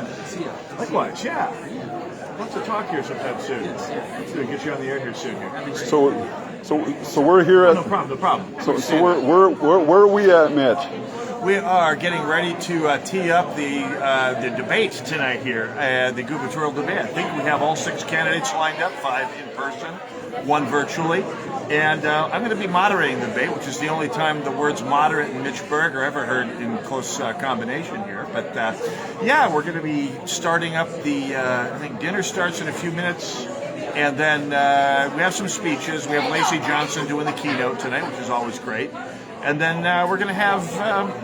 good. Likewise, yeah. Lots to talk here sometime soon. So get you on the air here soon. So we're here at. No problem. No problem. So where are we at, Mitch? We are getting ready to tee up the debate tonight here, the gubernatorial debate. I think we have all 6 candidates lined up, 5 in person, 1 virtually. And I'm going to be moderating the debate, which is the only time the words moderate and Mitch Berg are ever heard in close combination here. But yeah, we're going to be starting up I think dinner starts in a few minutes. And then we have some speeches. We have Lacey Johnson doing the keynote tonight, which is always great. And then we're going to have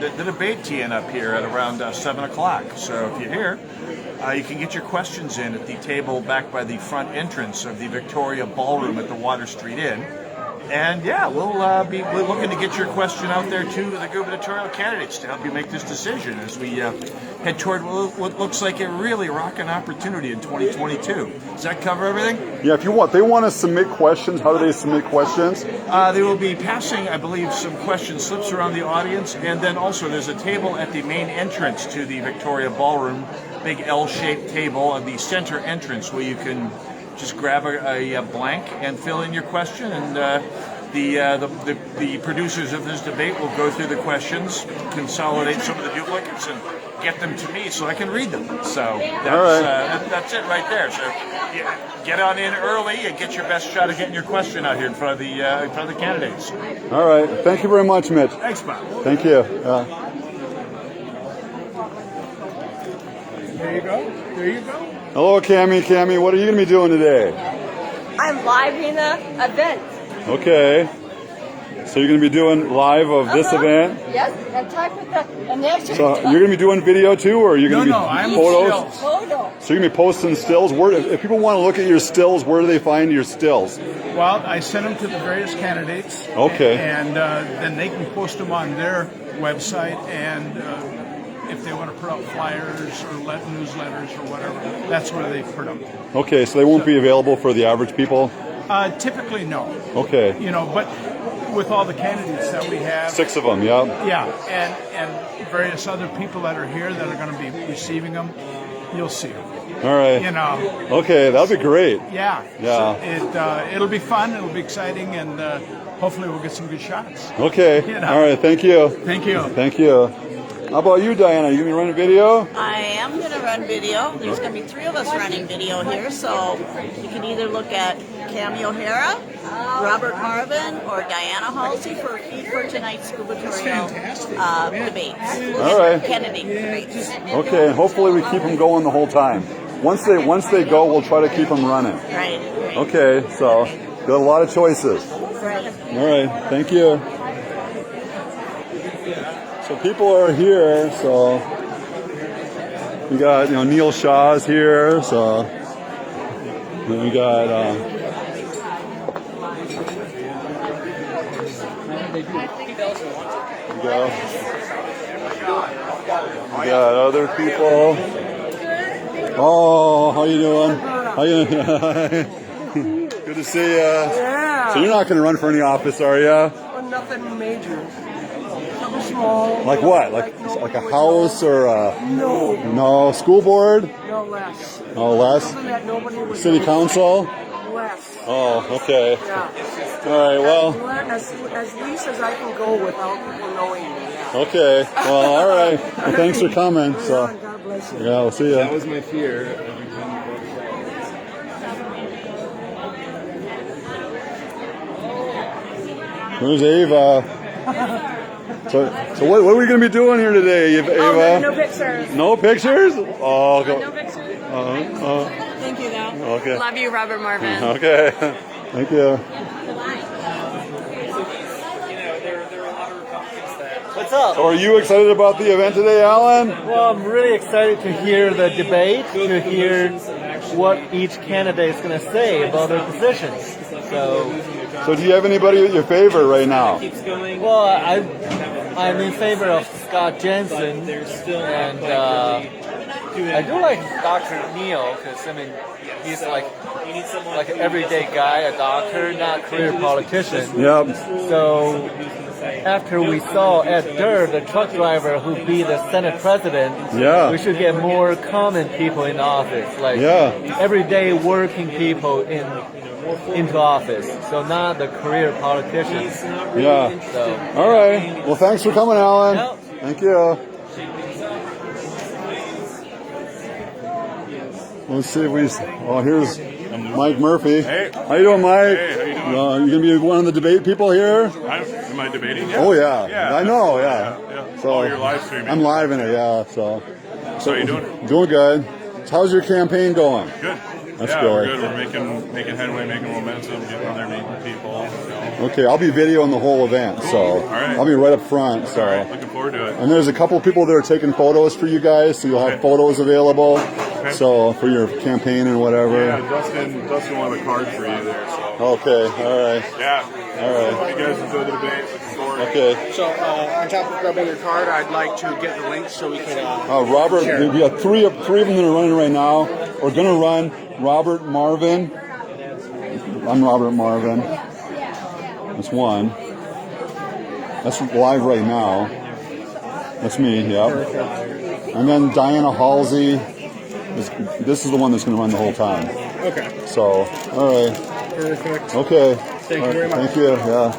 the debate teeing up here at around 7 o'clock. So if you're here, you can get your questions in at the table back by the front entrance of the Victoria Ballroom at the Water Street Inn. And yeah, we'll be looking to get your question out there to the gubernatorial candidates to help you make this decision as we head toward what looks like a really rocking opportunity in 2022. Does that cover everything? Yeah, if you want, they want to submit questions. How do they submit questions? They will be passing, I believe, some question slips around the audience, and then also there's a table at the main entrance to the Victoria Ballroom, big L-shaped table at the center entrance where you can just grab a blank and fill in your question, and the producers of this debate will go through the questions, consolidate some of the duplicates, and get them to me so I can read them. So that's it right there. So get on in early and get your best shot at getting your question out here in front of the candidates. All right. Thank you very much, Mitch. Thanks, Bob. Thank you. There you go. There you go. Hello, Cammie. Cammie, what are you going to be doing today? I'm live in the event. Okay. So you're going to be doing live of this event? Yes, and talk with the next. So you're going to be doing video too, or are you going to be photos? Photo. So you're going to be posting stills? If people want to look at your stills, where do they find your stills? Well, I send them to the various candidates. Okay. And then they can post them on their website, and if they want to put up flyers or newsletters or whatever, that's where they put them. Okay, so they won't be available for the average people? Typically, no. Okay. But with all the candidates that we have. 6 of them, yeah. Yeah, and various other people that are here that are going to be receiving them, you'll see them. All right. Okay, that'll be great. Yeah. Yeah. So it'll be fun. It'll be exciting, and hopefully we'll get some good shots. Okay. All right. Thank you. Thank you. Thank you. How about you, Diana? You going to run a video? I am going to run video. There's going to be 3 of us running video here, so you can either look at Cammie O'Hara, Robert Marvin, or Diana Halsey for a feed for tonight's gubernatorial debates. All right. Candidate debates. Okay, and hopefully we keep them going the whole time. Once they go, we'll try to keep them running. Right. Okay, so got a lot of choices. Right. All right, thank you. So people are here, so we got, Neil Shaw's here, so then we got we got other people. Oh, how you doing? How you doing? Good to see you. Yeah. So you're not going to run for any office, are you? Well, nothing major. Something small. Like what? Like a house or a... No. School board? No less. Oh, less? Something that nobody would City know. council? Less. Oh, okay. Yeah. All right, well... As least as I can go without people knowing me. Yeah. Okay. Well, all right. Well, thanks for coming. So, God bless you. yeah, we'll see you. That was my fear. Where's Ava? So what are we going to be doing here today, Ava? Oh, no pictures. No pictures? Oh, go. No pictures. Thank you, though. Okay. Love you, Robert Marvin. Okay. Thank you. What's up? So are you excited about the event today, Alan? Well, I'm really excited to hear the debate, to hear what each candidate is going to say about their positions. So do you have anybody that you favor right now? Well, I'm in favor of Scott Jensen, and I do like Dr. Neal because he's like an everyday guy, a doctor, not a career politician. Yep. So after we saw Ed Durr, the truck driver who be the Senate president, Yeah. we should get more common people in office, like everyday working people into office. So not the career politicians. Yeah. So, all right. Well, thanks for coming, Alan. Yep. Thank you. Let's see if we. Oh, here's Mike Murphy. Hey. How you doing, Mike? Hey, how you doing? You gonna be one of the debate people here? Am I debating? Yeah. Oh yeah. Yeah. I know. Yeah. So you're live streaming. I'm live in it. Yeah. So how you doing? Doing good. So how's your campaign going? Good. That's good. good. We're making headway, making momentum, getting on there, meeting people. Okay, I'll be videoing the whole event, so All right. I'll be right up front. So. All right. Looking forward to it. And there's a couple of people that are taking photos for you guys, so you'll have photos available. Okay. So for your campaign and whatever. Yeah, Dustin wanted a card for you there. So. Okay, all right. Yeah. All right. Hope you guys enjoy the debate. Looking forward. Okay. So on top of grabbing your card, I'd like to get the link so we can. Robert, share. we got three of them that are running right now. We're gonna run Robert Marvin. I'm Robert Marvin. That's one. That's live right now. That's me, yep. And then Diana Halsey. This is the one that's going to run the whole time. Okay. So, all right. Perfect. Okay. Thank you very much. Thank you, yeah.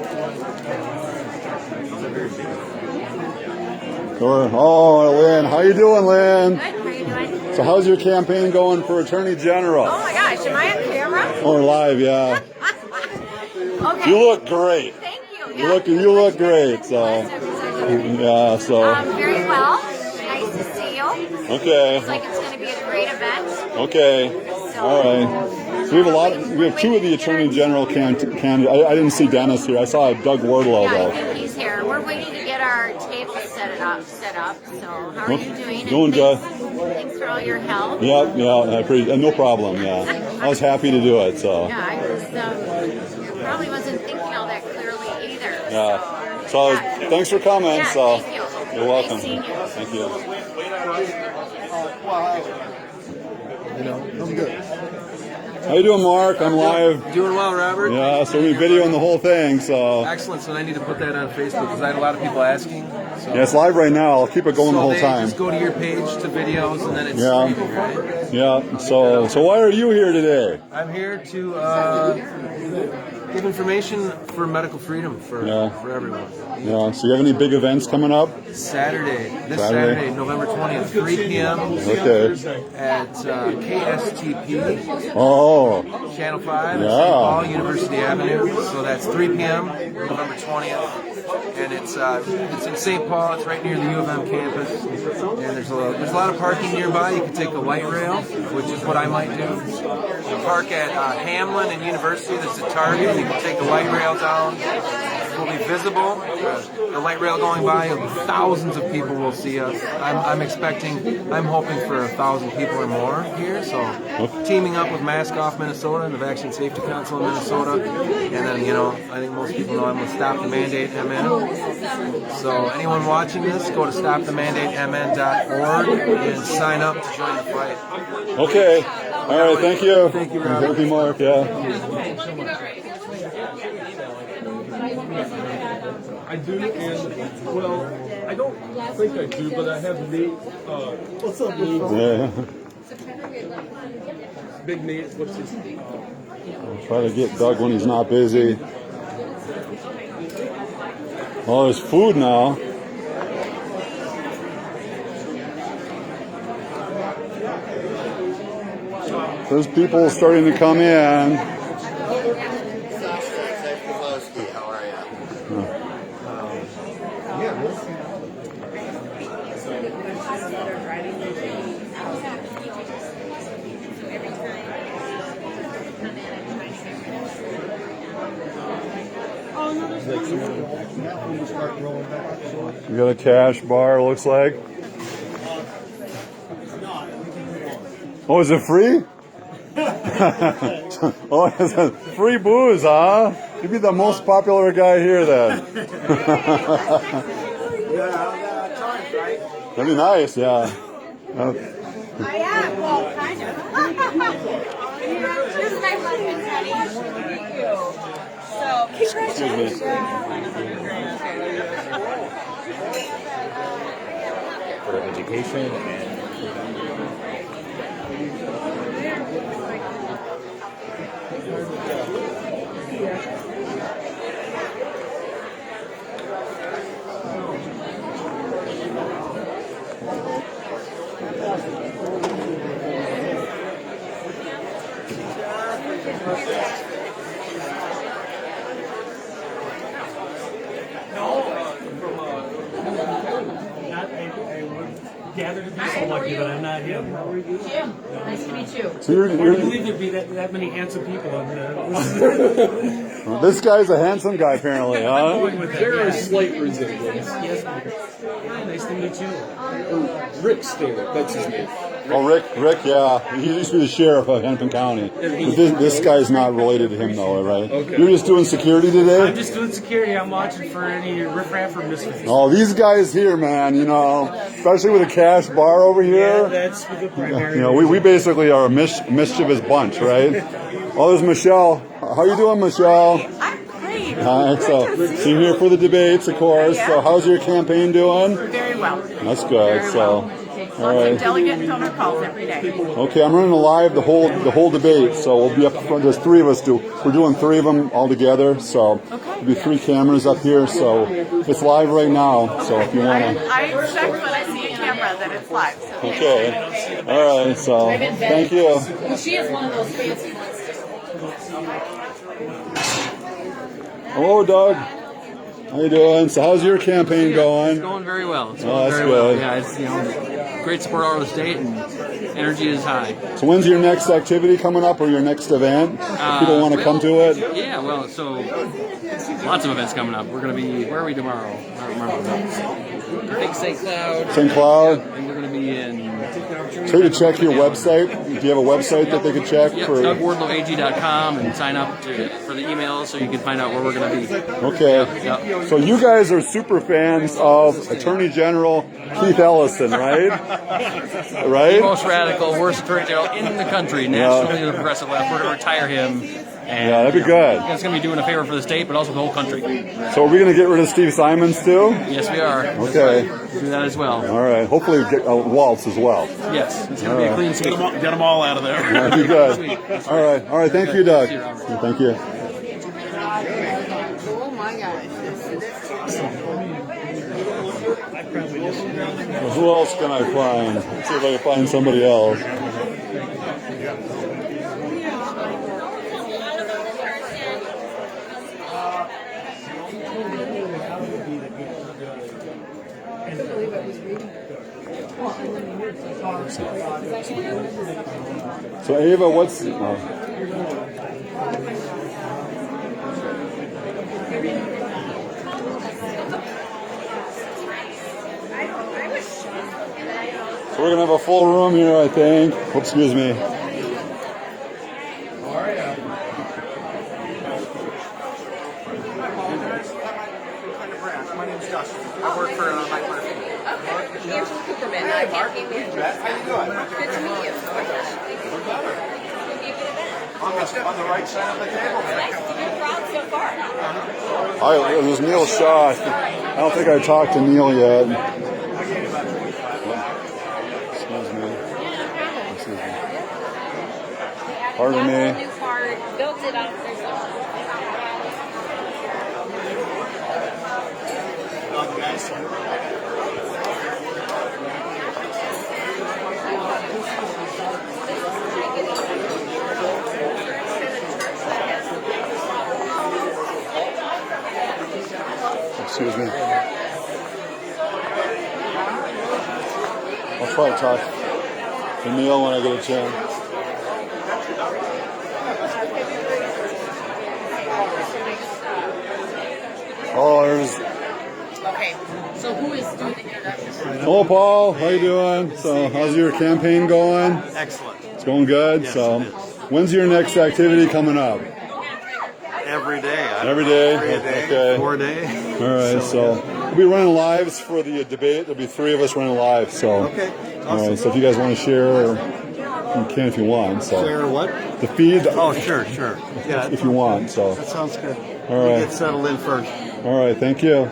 Sure. Oh, Lynn. How you doing, Lynn? Good. How are you doing? So how's your campaign going for Attorney General? Oh my gosh, am I on camera? Oh, live, yeah. Okay. You look great. Thank you. You look great. So, yeah. So. Very well. Nice to see you. Okay. Looks like it's going to be a great event. Okay. All right. So we have two of the Attorney General candidates. I didn't see Dennis here. I saw Doug Wardlow Yeah, I though. think he's here. We're waiting to get our table set up. So how are you doing? Doing And good. Thanks for all your help. Yeah. I appreciate. No problem. Yeah. I was happy to do it. So. Yeah, I was probably wasn't thinking all that clearly either. Yeah. So thanks for coming. Yeah, So thank you. you're welcome. Nice seeing you. Thank you. I'm good. How you doing, Mark? I'm live. Doing well, Robert. Yeah, so we're videoing the whole thing. So Excellent. So I need to put that on Facebook because I had a lot of people asking. So, yeah, it's live right now. I'll keep it going the whole they time. just go to your page to videos and then it's Yeah. streaming, right? Yeah. So why are you here today? I'm here to give information for medical freedom for everyone. Yeah. So you have any big events coming up? This Saturday, November 20th, 3 p.m. Okay. at KSTP, Oh. Channel 5, Yeah. St. Paul, University Avenue. So that's 3 p.m. November 20th, and it's in St. Paul. It's right near the U of M campus, and there's a lot of parking nearby. You can take the light rail, which is what I might do. You park at Hamlin and University. There's a Target. You can take the light rail down. It will be visible. The light rail going by, thousands of people will see us. I'm hoping for 1,000 people or more here. So, teaming up with Mask Off Minnesota and the Vaccine Safety Council in Minnesota, and then I think most people know I'm with Stop the Mandate MN. So, anyone watching this, go to stopthemandatemn.org and sign up to join the fight. Okay. All right. Thank you. Thank you, Robert. Thank you, Mark. Yeah. I do, and I don't think I do, but I have Nate. What's up, Nate? Yeah. Big Nate. What's his name? I'll try to get Doug when he's not busy. Oh, there's food now. There's people starting to come in. How are you? You got a cash bar, looks like. Oh, is it free? Oh, it's a free booze, huh? You'd be the most popular guy here then. That'd be nice, yeah. I am. Well, kind of. Here's my husband, honey. So, Excuse me. For education and gathered to be so lucky that I'm not him. Jim, nice to meet you. So I can't believe there'd be that many handsome people in there. well, this guy's a handsome guy, apparently, huh? There are slight resemblance. Yes. Hi, nice to meet you. Rick Stair, that's his name. Oh, Rick, yeah. He used to be the sheriff of Hennepin County. But this guy's not related to him, though, right? Okay. You're just doing security today? I'm just doing security. I'm watching for any riffraff or misfits. Oh, these guys here, man, you know, especially with a cash bar over here. Yeah, that's the primary. You know, we basically are a mischievous bunch, right? Oh, there's Michelle. How you doing, Michelle? I'm great. Hi. So you're here for the debates, of course. So how's your campaign doing? Very well. That's good. Very So, well. all Lots of right. delegate and donor calls every day. Okay, I'm running live the whole debate, so we'll be up front. There's three of us. We're doing three of them all together, so there'll be three cameras up here. So it's live right now. So if you want to. I check when I see a camera that it's live. So Okay. All right. So thank you. Well, she is one of those fancy ones. Hello, Doug. How you doing? So how's your campaign going? It's going very well. It's Oh, going that's very well. good. Yeah, it's great support all over the state, and energy is high. So when's your next activity coming up, or your next event? If people want to come to it. Yeah, well, so lots of events coming up. We're going to be, where are we tomorrow? I don't remember. I think St. Cloud. St. Cloud. And we're going to be in. So you check your website. Do you have a website that they could check Yep, for? DougWardlowAG.com and sign up for the email so you can find out where we're going to be. Okay. Yep. So you guys are super fans of Attorney General Keith Ellison, right? The Right? most radical, worst attorney general in the country, nationally to the progressive left. We're going to retire him. And, Yeah, that'd be good. It's going to be doing a favor for the state, but also the whole country. So are we going to get rid of Steve Simons too? Yes, we are. Okay. Do that as well. All right. Hopefully get Waltz as well. Yes, it's going to be a clean sweep. Get them all out of there. That'd be good. All right. All right. Thank you, Doug. Thank you. Oh my gosh. Well, who else can I find? Let's see if I can find somebody else. So Ava, what's so we're gonna have a full room here, I think. Oops, excuse me. My name's Josh. I work for my partner. Okay. Angela Cooperman. I can't be with you. How you doing? Good to meet you. On the right side of the table. Nice to be proud so far. Hi, it was Neil Shaw. I don't think I talked to Neil yet. Excuse me. Excuse me. Pardon me. New part, built it up. Excuse me. I'll try to talk to Neil when I get a chance. Oh, there's. Okay. So who is doing the introduction? Hello, Paul. How you doing? So, how's your campaign going? Excellent. It's going good. So, when's your next activity coming up? Every day. Every day. Every day. Okay. 4 days. All right. So, we'll be running lives for the debate. There'll be three of us running live. So, Okay. all right. So, if you guys want to share, or, You can if you want. So Share what? the feed. Oh, sure. Yeah. If you want. So. That sounds good. All We'll right. get settled in first. All right. Thank you.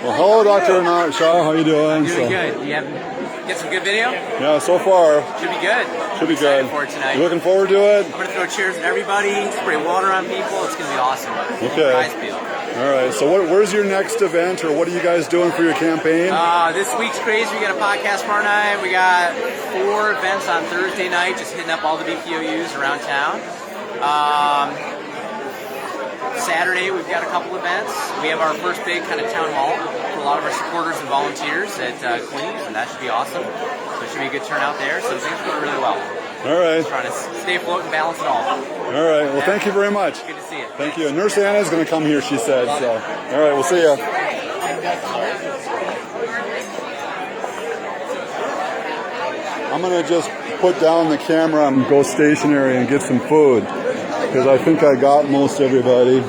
Well, hello, Dr. Shaw. How you doing? Doing good. You get some good video? Yeah, so far. Should be good. Should be Excited good. for it tonight. You looking forward to it? I'm gonna throw cheers at everybody, spray water on people. It's gonna be awesome. Okay. Prize field. All right. So, where's your next event, or what are you guys doing for your campaign? This week's crazy. We got a podcast tomorrow night. We got 4 events on Thursday night, just hitting up all the BPOUs around town. Saturday, we've got a couple events. We have our first big kind of town hall for a lot of our supporters and volunteers at Queens, and that should be awesome. So it should be a good turnout there. So things are going really well. All right. Just trying to stay afloat and balance it all. All right. Well, thank you very much. Good to see you. Thank you. And Nurse Anna is going to come here, she said. So, all right. We'll see you. I'm going to just put down the camera and go stationary and get some food, because I think I got most everybody.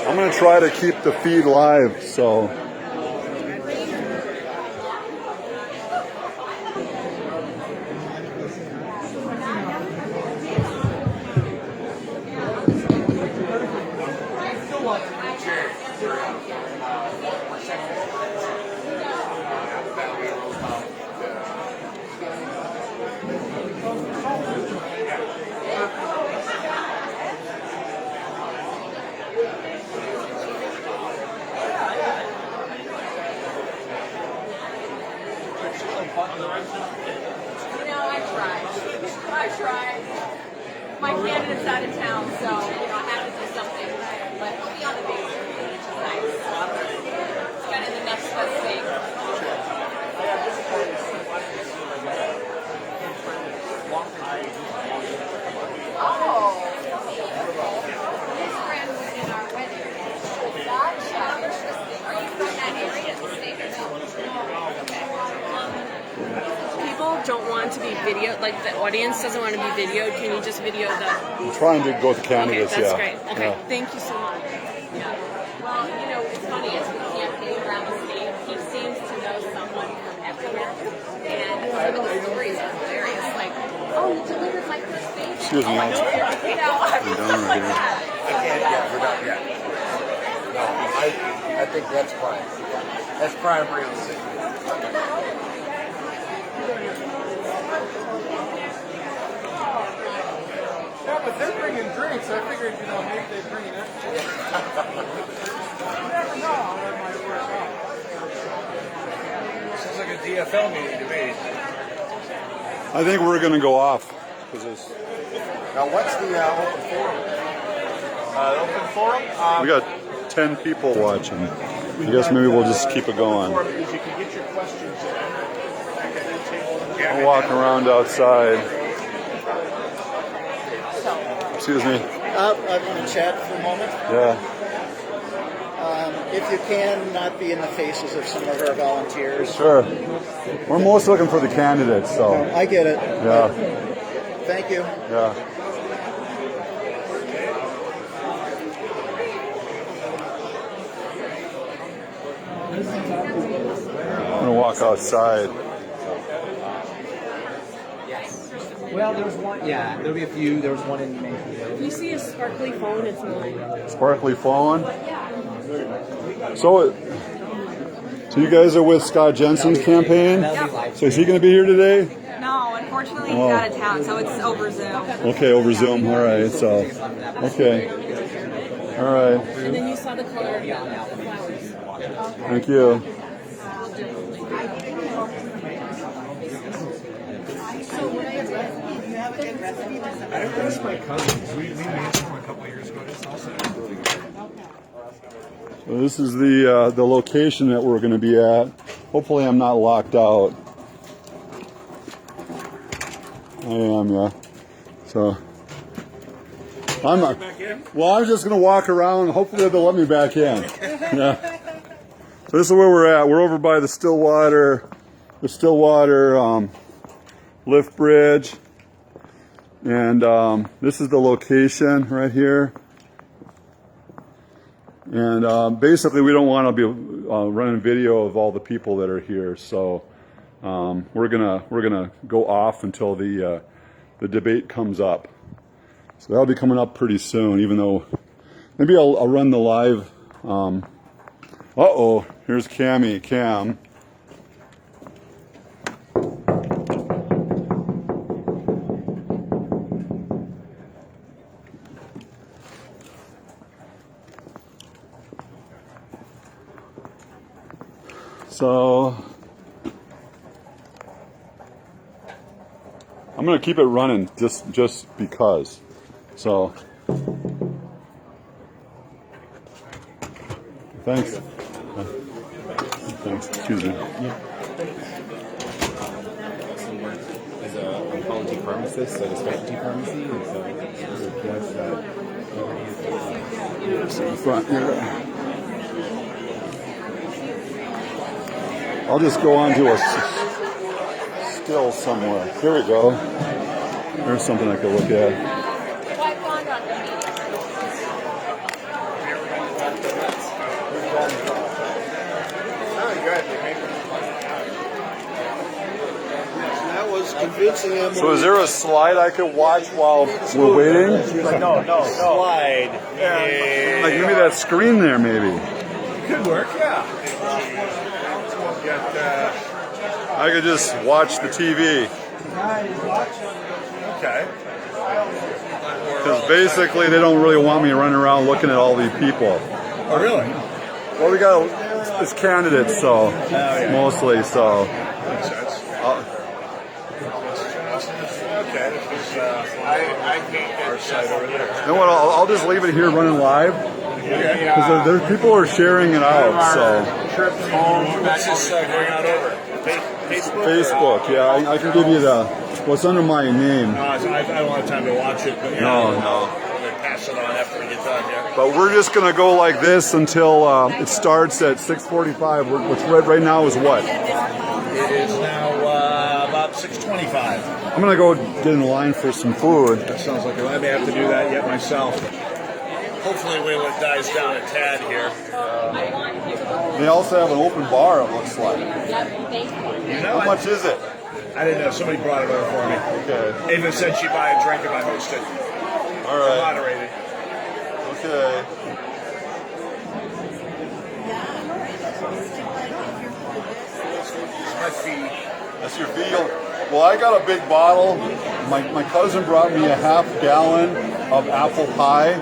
I'm going to try to keep the feed live, so. I tried. My candidate's out of town, so I have to do something. But we'll be on the base, which is nice. It's kind of the next best thing. Oh. His friend was in our wedding. Gotcha. Are you from that area of the state or no? Okay. People don't want to be videoed, like the audience doesn't want to be videoed. Can you just video the... I'm trying to go with the candidates, okay, that's yeah. great. Okay, Yeah. thank you so much. Yeah. Well, it's funny, as we campaign around the state, he seems to know someone from everywhere. And some of the stories are hilarious. Like, oh, you delivered my first baby. Excuse me, Oh, Alex. I mean, We're done right here. I can't yet. We're not yet. No, I think that's prime. That's prime real estate. Yeah, but they're bringing drinks. I figured, maybe they'd bring it. You never know. That might work out. Sounds like a DFL meeting to me. I think we're going to go off. Now, what's the open forum? Open forum? We got 10 people watching. I guess maybe we'll just keep it going. You can get your questions in. I'll walk around outside. Excuse me. I want to chat for a moment. Yeah. If you can, not be in the faces of some of our volunteers. Sure. We're most looking for the candidates, so. I get it. Yeah. Thank you. Yeah. I'm gonna walk outside. Well, there was one. Yeah, there'll be a few. There was one in Maine. If you see a sparkly phone, it's mine. Sparkly phone. So you guys are with Scott Jensen's campaign? Yep. So is he going to be here today? No, unfortunately he's Oh. out of town, so it's over Zoom. Okay, over Zoom. All right. So, okay. All right. And then you saw the color of the flowers. Thank you. I think that's my cousin. We made him a couple of years ago. It's also So this is the location that we're going to be at. Hopefully I'm not locked out. I am, yeah. So I'm not. Well, I'm just going to walk around. Hopefully they'll let me back in. Yeah. So this is where we're at. We're over by the Stillwater lift bridge, and this is the location right here. And basically, we don't want to be running video of all the people that are here, so we're gonna go off until the debate comes up. So that'll be coming up pretty soon. Even though maybe I'll run the live. Uh-oh, here's Cam. So I'm gonna keep it running just because. So thanks. Thanks. Excuse me. As an oncology pharmacist at a specialty pharmacy, and so Front here. I'll just go on to a still somewhere. Here we go. There's something I could look at. That was convincing him. So is there a slide I could watch while we're waiting? No. Slide. Like give me that screen there, maybe. Could work, yeah. I could just watch the TV. Okay. Because basically they don't really want me running around looking at all these people. Oh, really? Well, we got it's candidates, so mostly so. Makes sense. Okay. I can't get our side over there. You know what? I'll just leave it here running live. Because there's people are sharing it out. So Trip home. That's just going out over. Facebook, yeah, I can give you what's under my name. No, I don't have time to watch it. But No. We'll pass it on after we get done, yeah. But we're just gonna go like this until it starts at 6:45, which right now is what? It is now about 6:25. I'm gonna go get in line for some food. That sounds like I may have to do that yet myself. Hopefully when it dies down a tad here. They also have an open bar, it looks like. How much is it? I didn't know. Somebody brought it over for me. Okay. Ava said she'd buy a drink if I hosted. All right. Moderated. Okay. That's my fee. That's your fee. Well, I got a big bottle. My cousin brought me a half gallon of apple pie.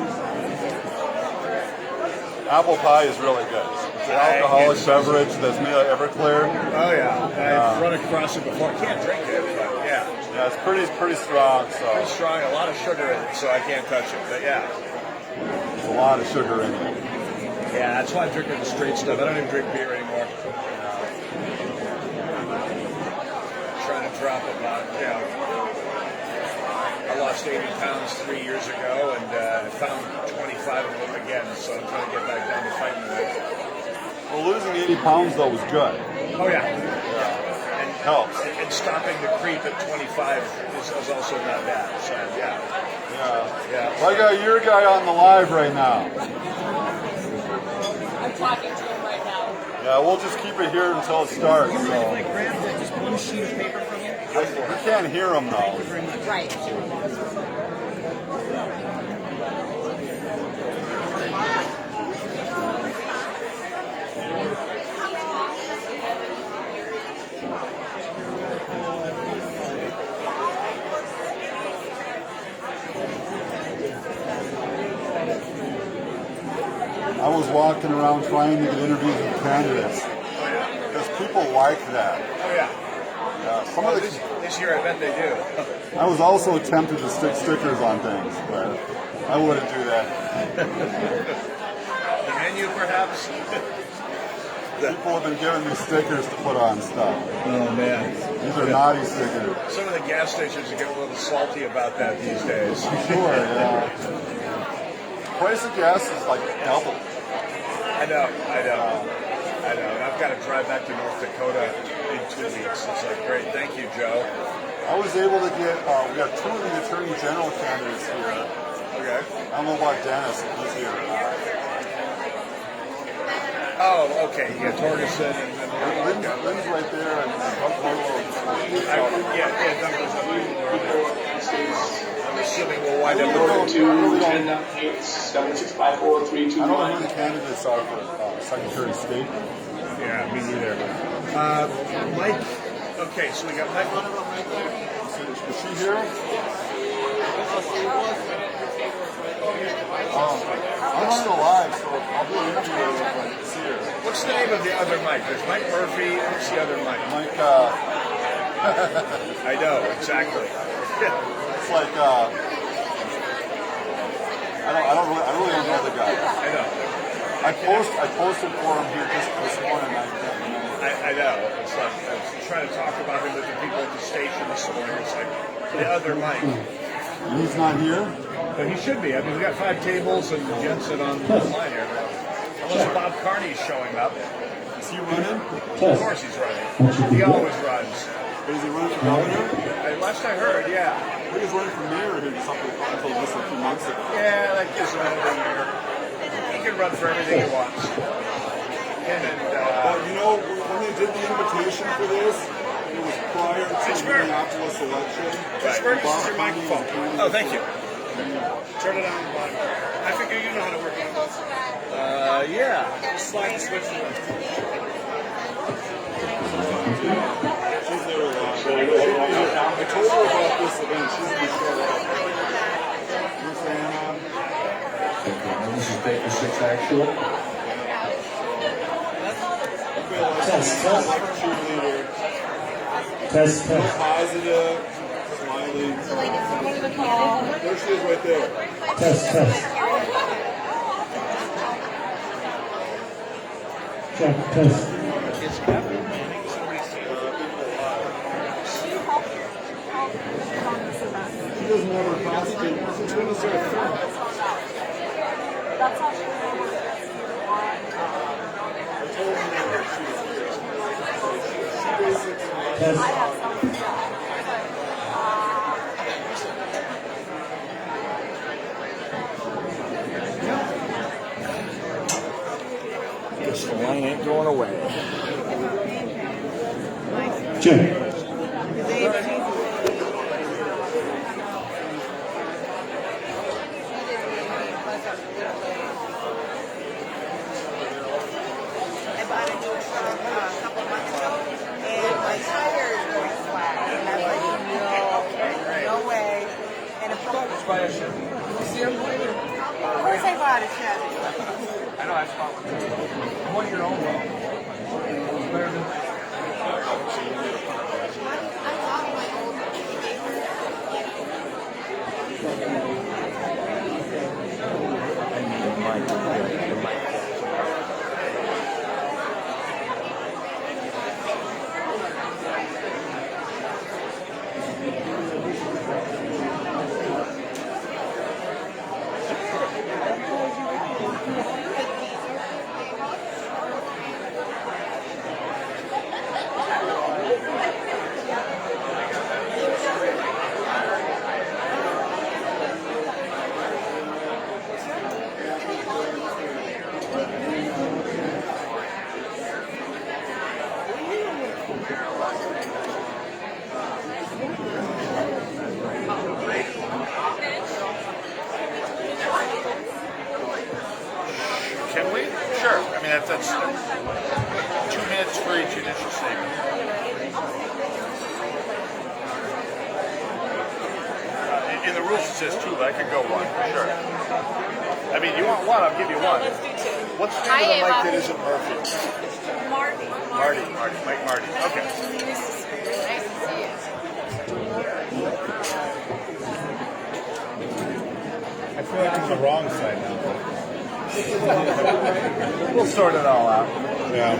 Apple pie is really good. It's an alcoholic beverage that's made of Everclear. Oh yeah, I've run across it before. I can't drink it, but yeah. Yeah, it's pretty strong. So pretty strong. A lot of sugar in it, so I can't touch it. But yeah, there's a lot of sugar in it. Yeah, that's why I'm drinking the straight stuff. I don't even drink beer anymore. Trying to drop about, I lost 80 pounds 3 years ago and found 25 of them again, so I'm trying to get back down to fighting weight. Well, losing 80 pounds, though, was good. Oh, yeah. And helps. And stopping the creep at 25 is also not bad, so, yeah. Well, I got your guy on the live right now. I'm talking to him right now. Yeah, we'll just keep it here until it starts. So. Just one sheet of paper from you? We can't hear him, though. Right. I was walking around trying to get interviews with candidates because people like that. Oh yeah. Some of the, this year I bet they do. I was also tempted to stick stickers on things, but I wouldn't do that. The you, perhaps? People have been giving me stickers to put on stuff. Oh, man. These are naughty stickers. Some of the gas stations are getting a little salty about that these days. Sure, yeah. Price of gas is like double. I know. And I've got to drive back to North Dakota in 2 weeks. It's like, great, thank you, Joe. I was able to get, we have 2 of the Attorney General candidates here. Okay. I don't know about Dennis, if he's here or not. Oh, okay. You got Torgerson and Lynn's right there, and Buck Harlow. I'm assuming we'll wind up I don't know who the candidates are for Secretary of State. Yeah, me neither. Mike. Okay, so we got Mike. Is she here? I'm on the live, so I'll do an interview if I see her. What's the name of the other Mike? There's Mike Murphy. What's the other Mike? Mike, I know, exactly. It's like, I really don't know the guy. I know. I posted for him here just this morning. I know. It's like, I was trying to talk about him with the people at the station this morning. It's like, the other Mike. And he's not here? But he should be. I mean, we got 5 tables and Jensen on the line here. Unless Bob Carney's showing up. Is he running? Of course he's running. He always runs. But is he running for governor? Last I heard, yeah. I think he's running for mayor here something until just a few months ago. Yeah, that gives him another year. He can run for everything he wants. But you know, when they did the invitation for this, it was prior to the Minneapolis election. This is your microphone. Oh, thank you. Turn it on the bottom. I figure you know how to work on this. Yeah. Just slide the switch. She's there a lot. I told her about this event. She's going to show up. Miss Anna. This is Baker 6 actual. Test. Cheerleader. Test. Positive. Smiling. There she is right there. Test. Check, test. It's Kevin Manning. Somebody's saying She doesn't have her costume. She's going to start filming. That's how she Guess the line ain't going away. Check. Buy a shirt. See him? Of course I bought a shirt. I know, I bought one. I want your own one. It's better than... Can we? Sure. I mean, that's 2 minutes for each initial statement. In the rules it says 2, but I could go 1. Sure. I mean, you want 1, I'll give you 1. Let's do 2. What's the name of the Mike that isn't Murphy? Marty. Mike Marty. Okay. Nice to see you. I feel like I'm on the wrong side now. We'll sort it all out. Yeah.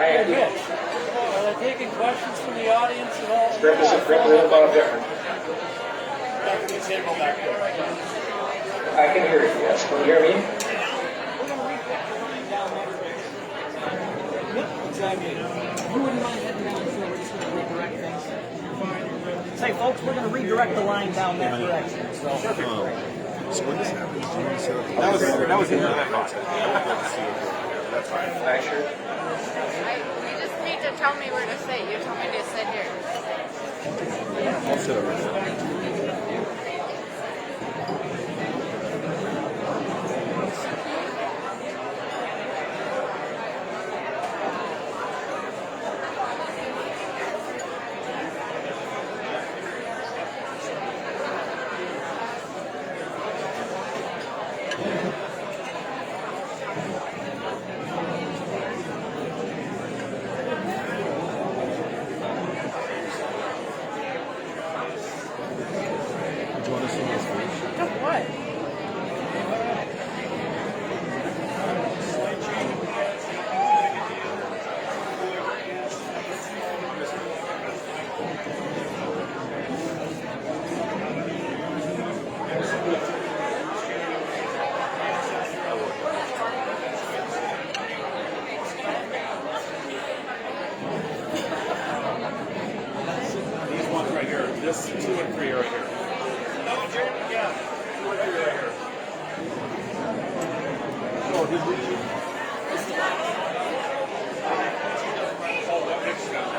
Are they taking questions from the audience at all? Representative Bob Different. I can hear you, yes. Can you hear me? You wouldn't mind heading down, so we're just going to redirect things. Say, folks, we're going to redirect the line down that direction. So when this happened, that was in the That's fine. I sure. You just need to tell me where to sit. You told me to sit here. I'll sit over there. This 2 and 3 right here. No, Jeremy, yeah. 2 and 3 right here. Oh, did we? Oh, that makes sense.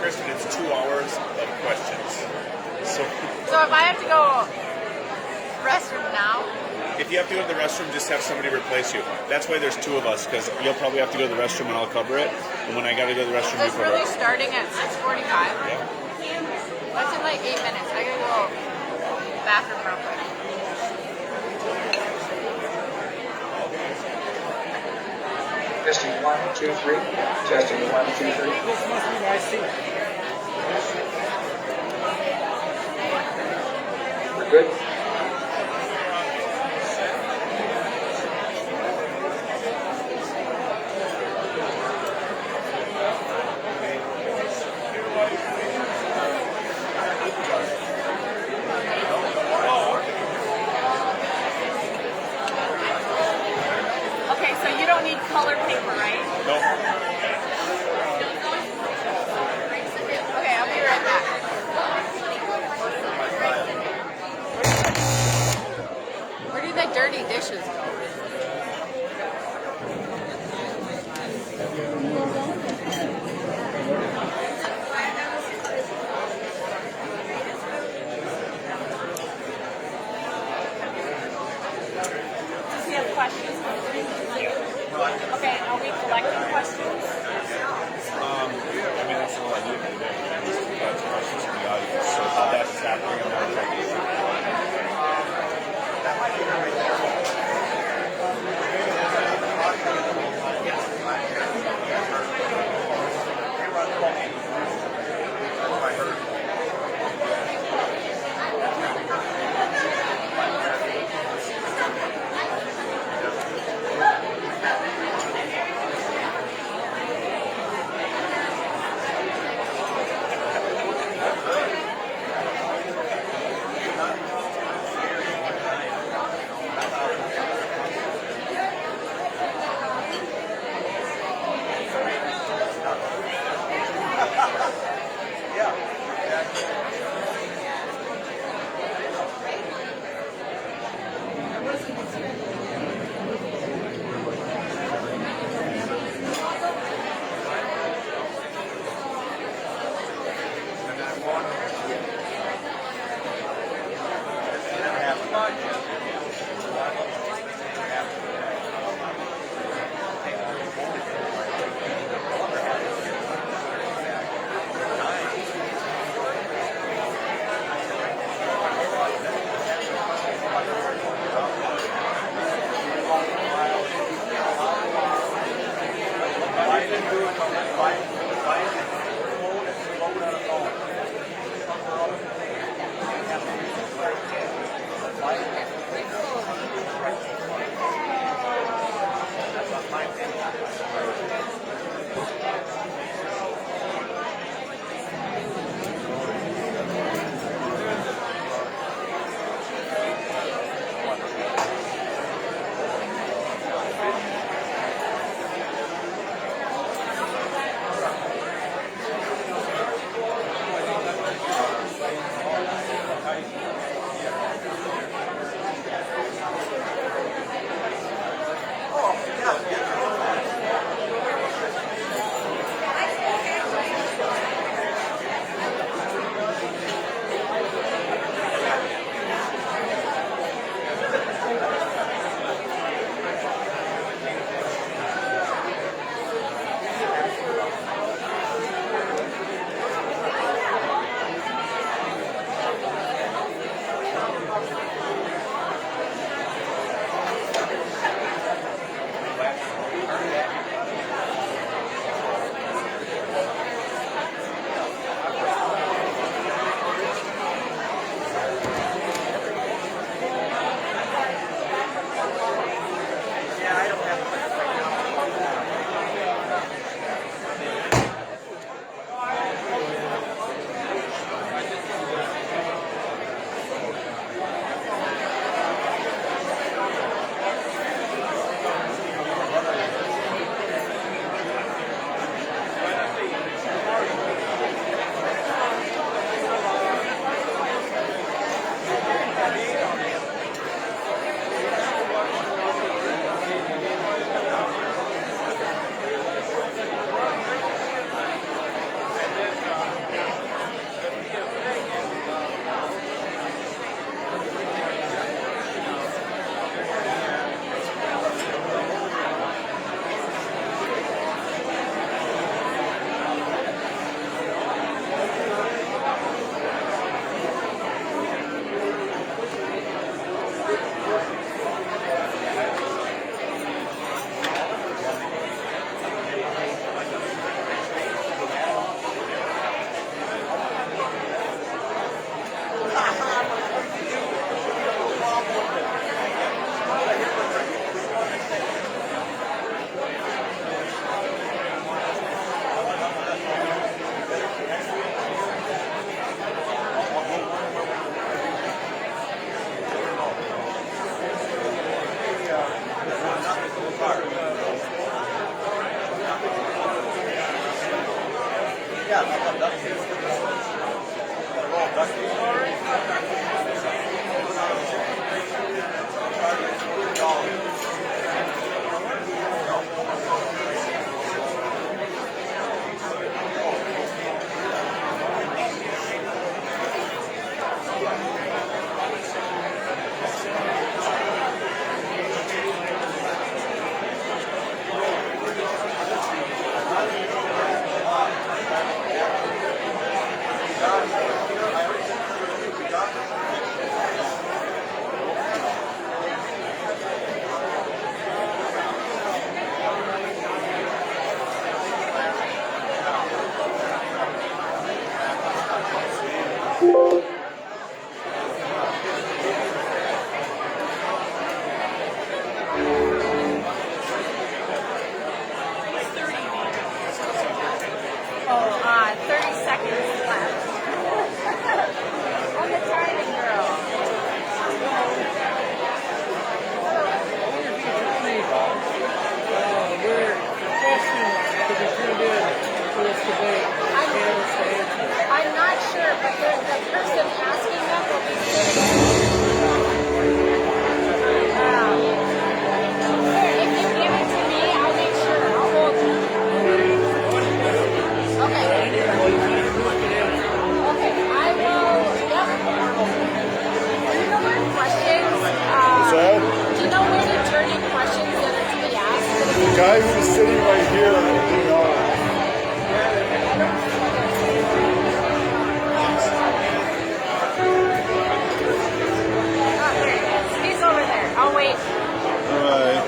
Kristen, it's 2 hours of questions. So if I have to go restroom now, if you have to go to the restroom, just have somebody replace you. That's why there's 2 of us, because you'll probably have to go to the restroom and I'll cover it. And when I got to go to the restroom, it's you cover really it. starting at 6:45. Yeah. That's in like 8 minutes. I gotta go bathroom real quick. Testing 1, 2, 3. Testing 1, 2, 3. This must be my seat. We're good. I guy who was sitting right here, you know. He's over there. I'll wait. All right.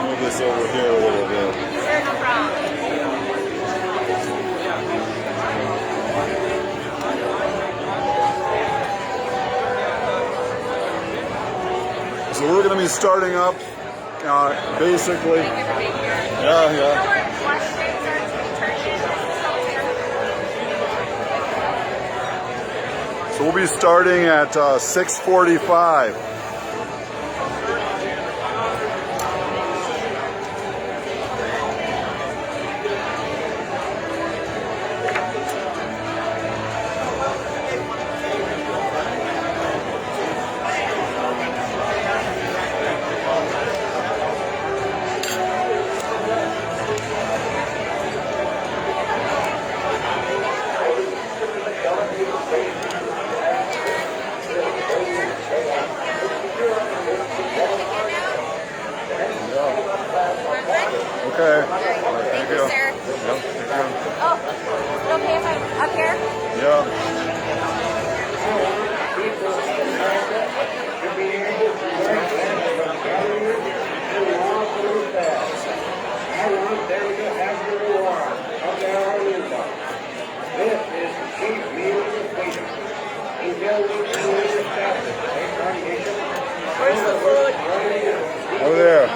Move this over here a little bit. Sure, no problem. So we're going to be starting up, basically. Yeah. So we'll be starting at 6:45. Okay. Thank you. Sir. Yep. Thank you. Oh, is it okay if I'm up here? Yeah. This is the chief meal of freedom. Where's the food? Over there.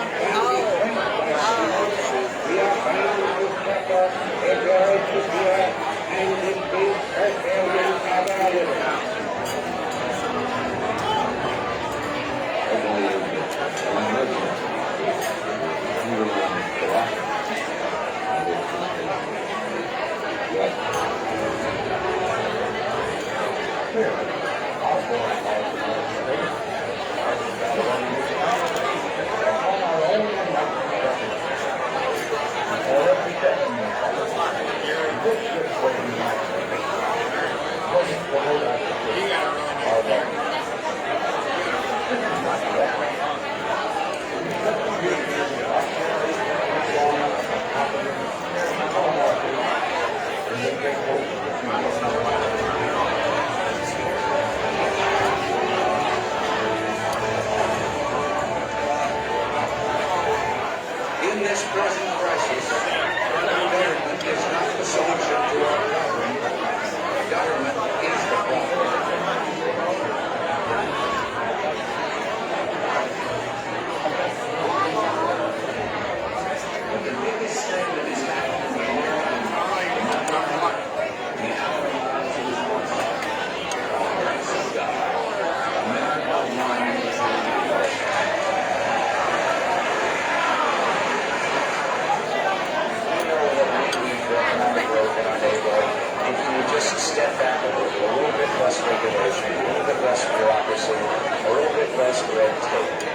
In this present crisis, government is not the solution to our problem. Government is the problem. But the biggest thing that is happening in if you would just step back a little bit less regulation, a little bit less bureaucracy, a little bit less red tape.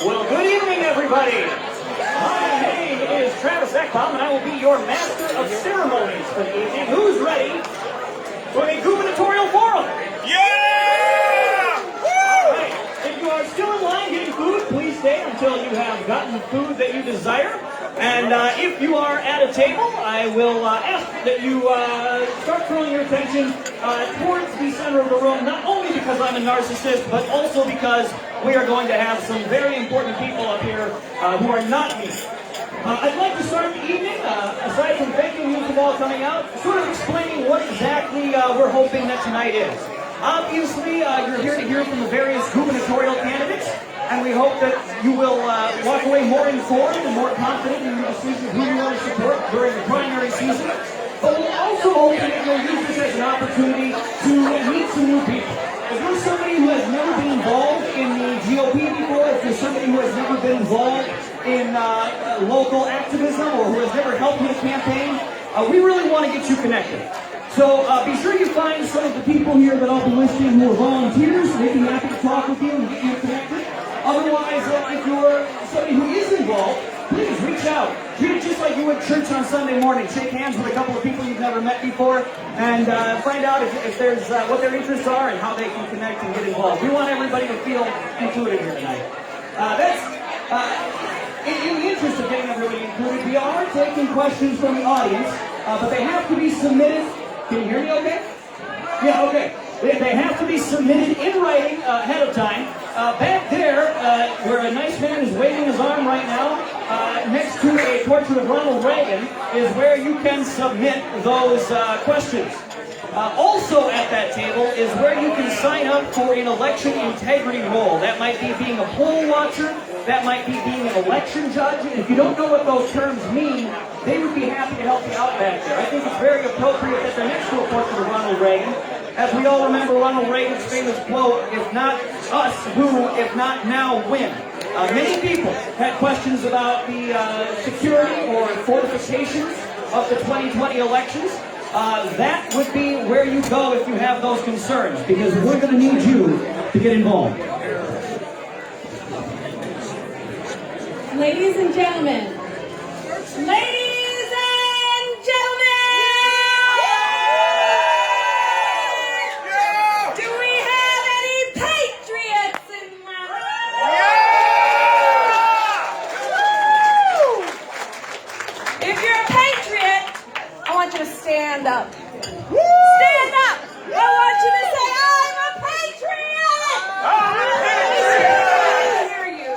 Well, good evening, everybody. My name is Travis Ekbaum, and I will be your master of ceremonies for the evening. Who's ready for the Gubernatorial Forum? Yeah! All right. If you are still in line getting food, please stay until you have gotten the food that you desire. And if you are at a table, I will ask that you start throwing your attention towards the center of the room, not only because I'm a narcissist, but also because we are going to have some very important people up here who are not me. I'd like to start the evening, aside from thanking you for all coming out, sort of explaining what exactly we're hoping that tonight is. Obviously, you're here to hear from the various gubernatorial candidates, and we hope that you will walk away more informed and more confident in your decision of who you want to support during the primary season. But we'll also hope that you'll use this as an opportunity to meet some new people. If you're somebody who has never been involved in the GOP before, if you're somebody who has never been involved in local activism or who has never helped with a campaign, we really want to get you connected. So be sure you find some of the people here that I'll be listing who are volunteers. They'd be happy to talk with you and get you connected. Otherwise, if you're somebody who is involved, please reach out. Treat it just like you would church on Sunday morning. Shake hands with a couple of people you've never met before and find out if there's what their interests are and how they can connect and get involved. We want everybody to feel included here tonight. In the interest of getting everybody included, we are taking questions from the audience, but they have to be submitted. Can you hear me okay? Yeah, okay. They have to be submitted in writing ahead of time. Back there, where a nice man is waving his arm right now, next to a portrait of Ronald Reagan, is where you can submit those questions. Also at that table is where you can sign up for an election integrity role. That might be being a poll watcher, that might be being an election judge. If you don't know what those terms mean, they would be happy to help you out back there. I think it's very appropriate that they're next to a portrait of Ronald Reagan. As we all remember Ronald Reagan's famous quote, "If not us, who? If not now, when?" Many people had questions about the security or fortifications of the 2020 elections. That would be where you go if you have those concerns, because we're going to need you to get involved. Ladies and gentlemen. Ladies and gentlemen! Do we have any patriots in my room? If you're a patriot, I want you to stand up. Stand up! I want you to say, I'm a patriot! I'm a patriot! I hear you.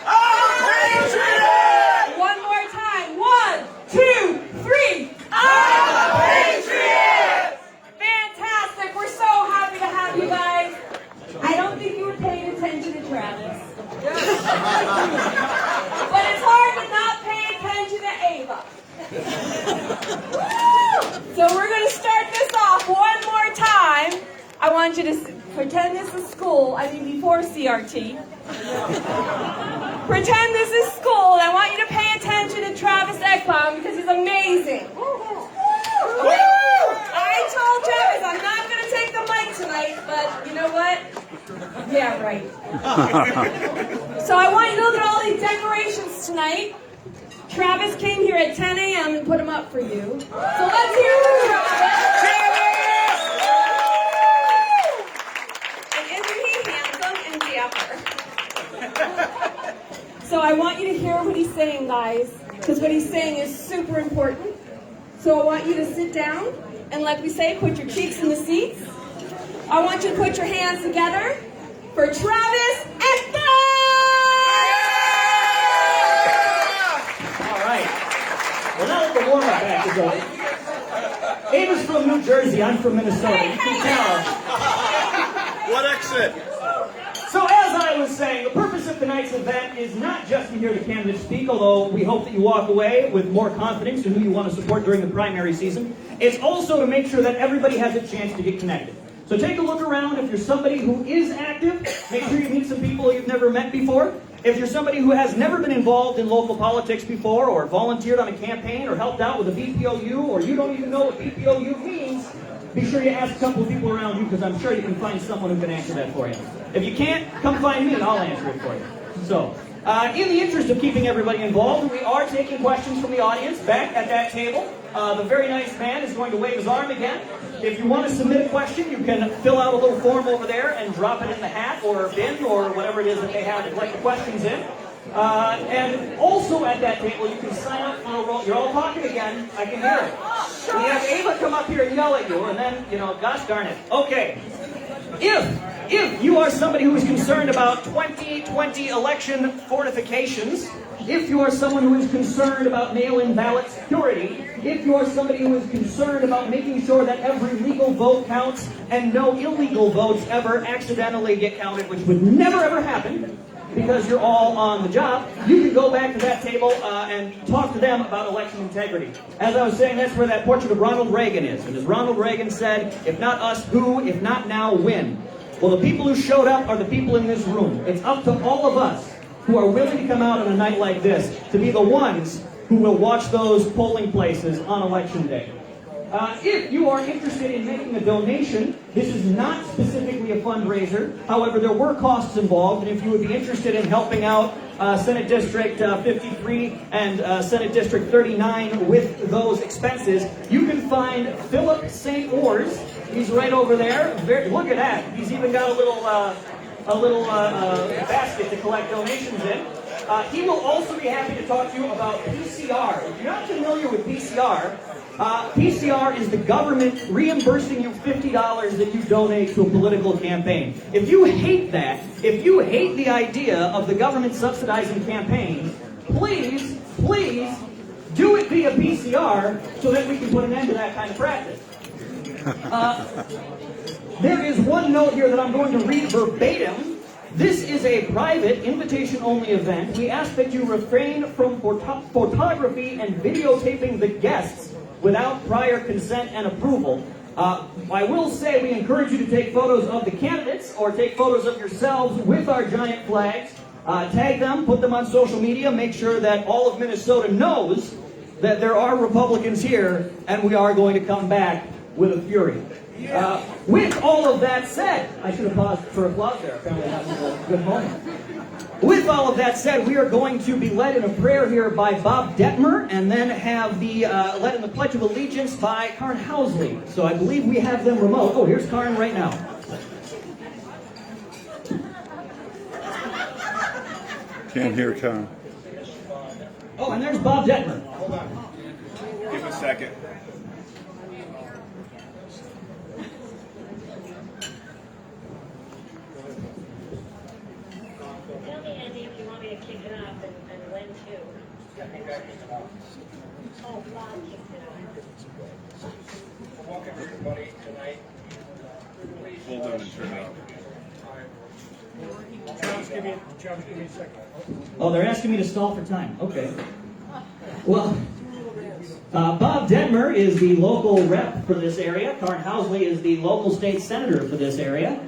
I'm a patriot! One more time. 1, 2, 3. I'm a patriot! Fantastic. We're so happy to have you guys. I don't think you were paying attention to Travis. But it's hard to not pay attention to Ava. So we're going to start this off one more time. I want you to pretend this is school. I mean, before CRT. Pretend this is school, and I want you to pay attention to Travis Ekbaum because he's amazing. Okay? I told Travis I'm not going to take the mic tonight, but you know what? Yeah, right. So I want you to look at all these decorations tonight. Travis came here at 10 a.m. and put them up for you. So let's hear it from Travis. And isn't he handsome and dapper? So I want you to hear what he's saying, guys, because what he's saying is super important. So I want you to sit down and, like we say, put your cheeks in the seats. I want you to put your hands together for Travis Ekbaum! Well, now that the warm-up act is over. Ava's from New Jersey. I'm from Minnesota. You can tell. What exit? So as I was saying, the purpose of tonight's event is not just to hear the candidates speak, although we hope that you walk away with more confidence in who you want to support during the primary season. It's also to make sure that everybody has a chance to get connected. So take a look around. If you're somebody who is active, make sure you meet some people you've never met before. If you're somebody who has never been involved in local politics before, or volunteered on a campaign, or helped out with a BPOU, or you don't even know what BPOU means, be sure you ask a couple of people around you, because I'm sure you can find someone who can answer that for you. If you can't, come find me and I'll answer it for you. So, in the interest of keeping everybody involved, we are taking questions from the audience back at that table. The very nice man is going to wave his arm again. If you want to submit a question, you can fill out a little form over there and drop it in the hat or bin or whatever it is that they have to collect the questions in. And also at that table, you can sign up for a role. You're all talking again. I can hear it. We have Ava come up here and yell at you, and then, gosh darn it. Okay. If you are somebody who is concerned about 2020 election fortifications, if you are someone who is concerned about mail-in ballot security, if you are somebody who is concerned about making sure that every legal vote counts and no illegal votes ever accidentally get counted, which would never ever happen, because you're all on the job, you can go back to that table and talk to them about election integrity. As I was saying, that's where that portrait of Ronald Reagan is. And as Ronald Reagan said, if not us, who? If not now, when? Well, the people who showed up are the people in this room. It's up to all of us who are willing to come out on a night like this to be the ones who will watch those polling places on Election Day. If you are interested in making a donation, this is not specifically a fundraiser. However, there were costs involved, and if you would be interested in helping out Senate District 53 and Senate District 39 with those expenses, you can find Philip St. Ors. He's right over there. Look at that. He's even got a little basket to collect donations in. He will also be happy to talk to you about PCR. If you're not familiar with PCR, PCR is the government reimbursing you $50 that you donate to a political campaign. If you hate that, if you hate the idea of the government subsidizing campaigns, please do it via PCR so that we can put an end to that kind of practice. There is one note here that I'm going to read verbatim. This is a private, invitation-only event. We ask that you refrain from photography and videotaping the guests without prior consent and approval. I will say we encourage you to take photos of the candidates or take photos of yourselves with our giant flags. Tag them, put them on social media, make sure that all of Minnesota knows that there are Republicans here and we are going to come back with a fury. With all of that said, I should have paused for applause there. Apparently that was a good moment. With all of that said, we are going to be led in a prayer here by Bob Detmer, and then have the led in the Pledge of Allegiance by Karn Housley. So I believe we have them remote. Oh, here's Karn right now. Can't hear Karn. Oh, and there's Bob Detmer. Hold on. Give him a second. Tell me, Andy, if you want me to kick it off, and Lynn too. Oh, Bob kicked it off. Welcome everybody tonight. Hold on and turn it up. Travis, give me a second. Oh, they're asking me to stall for time. Okay. Well, Bob Detmer is the local rep for this area. Karn Housley is the local state senator for this area.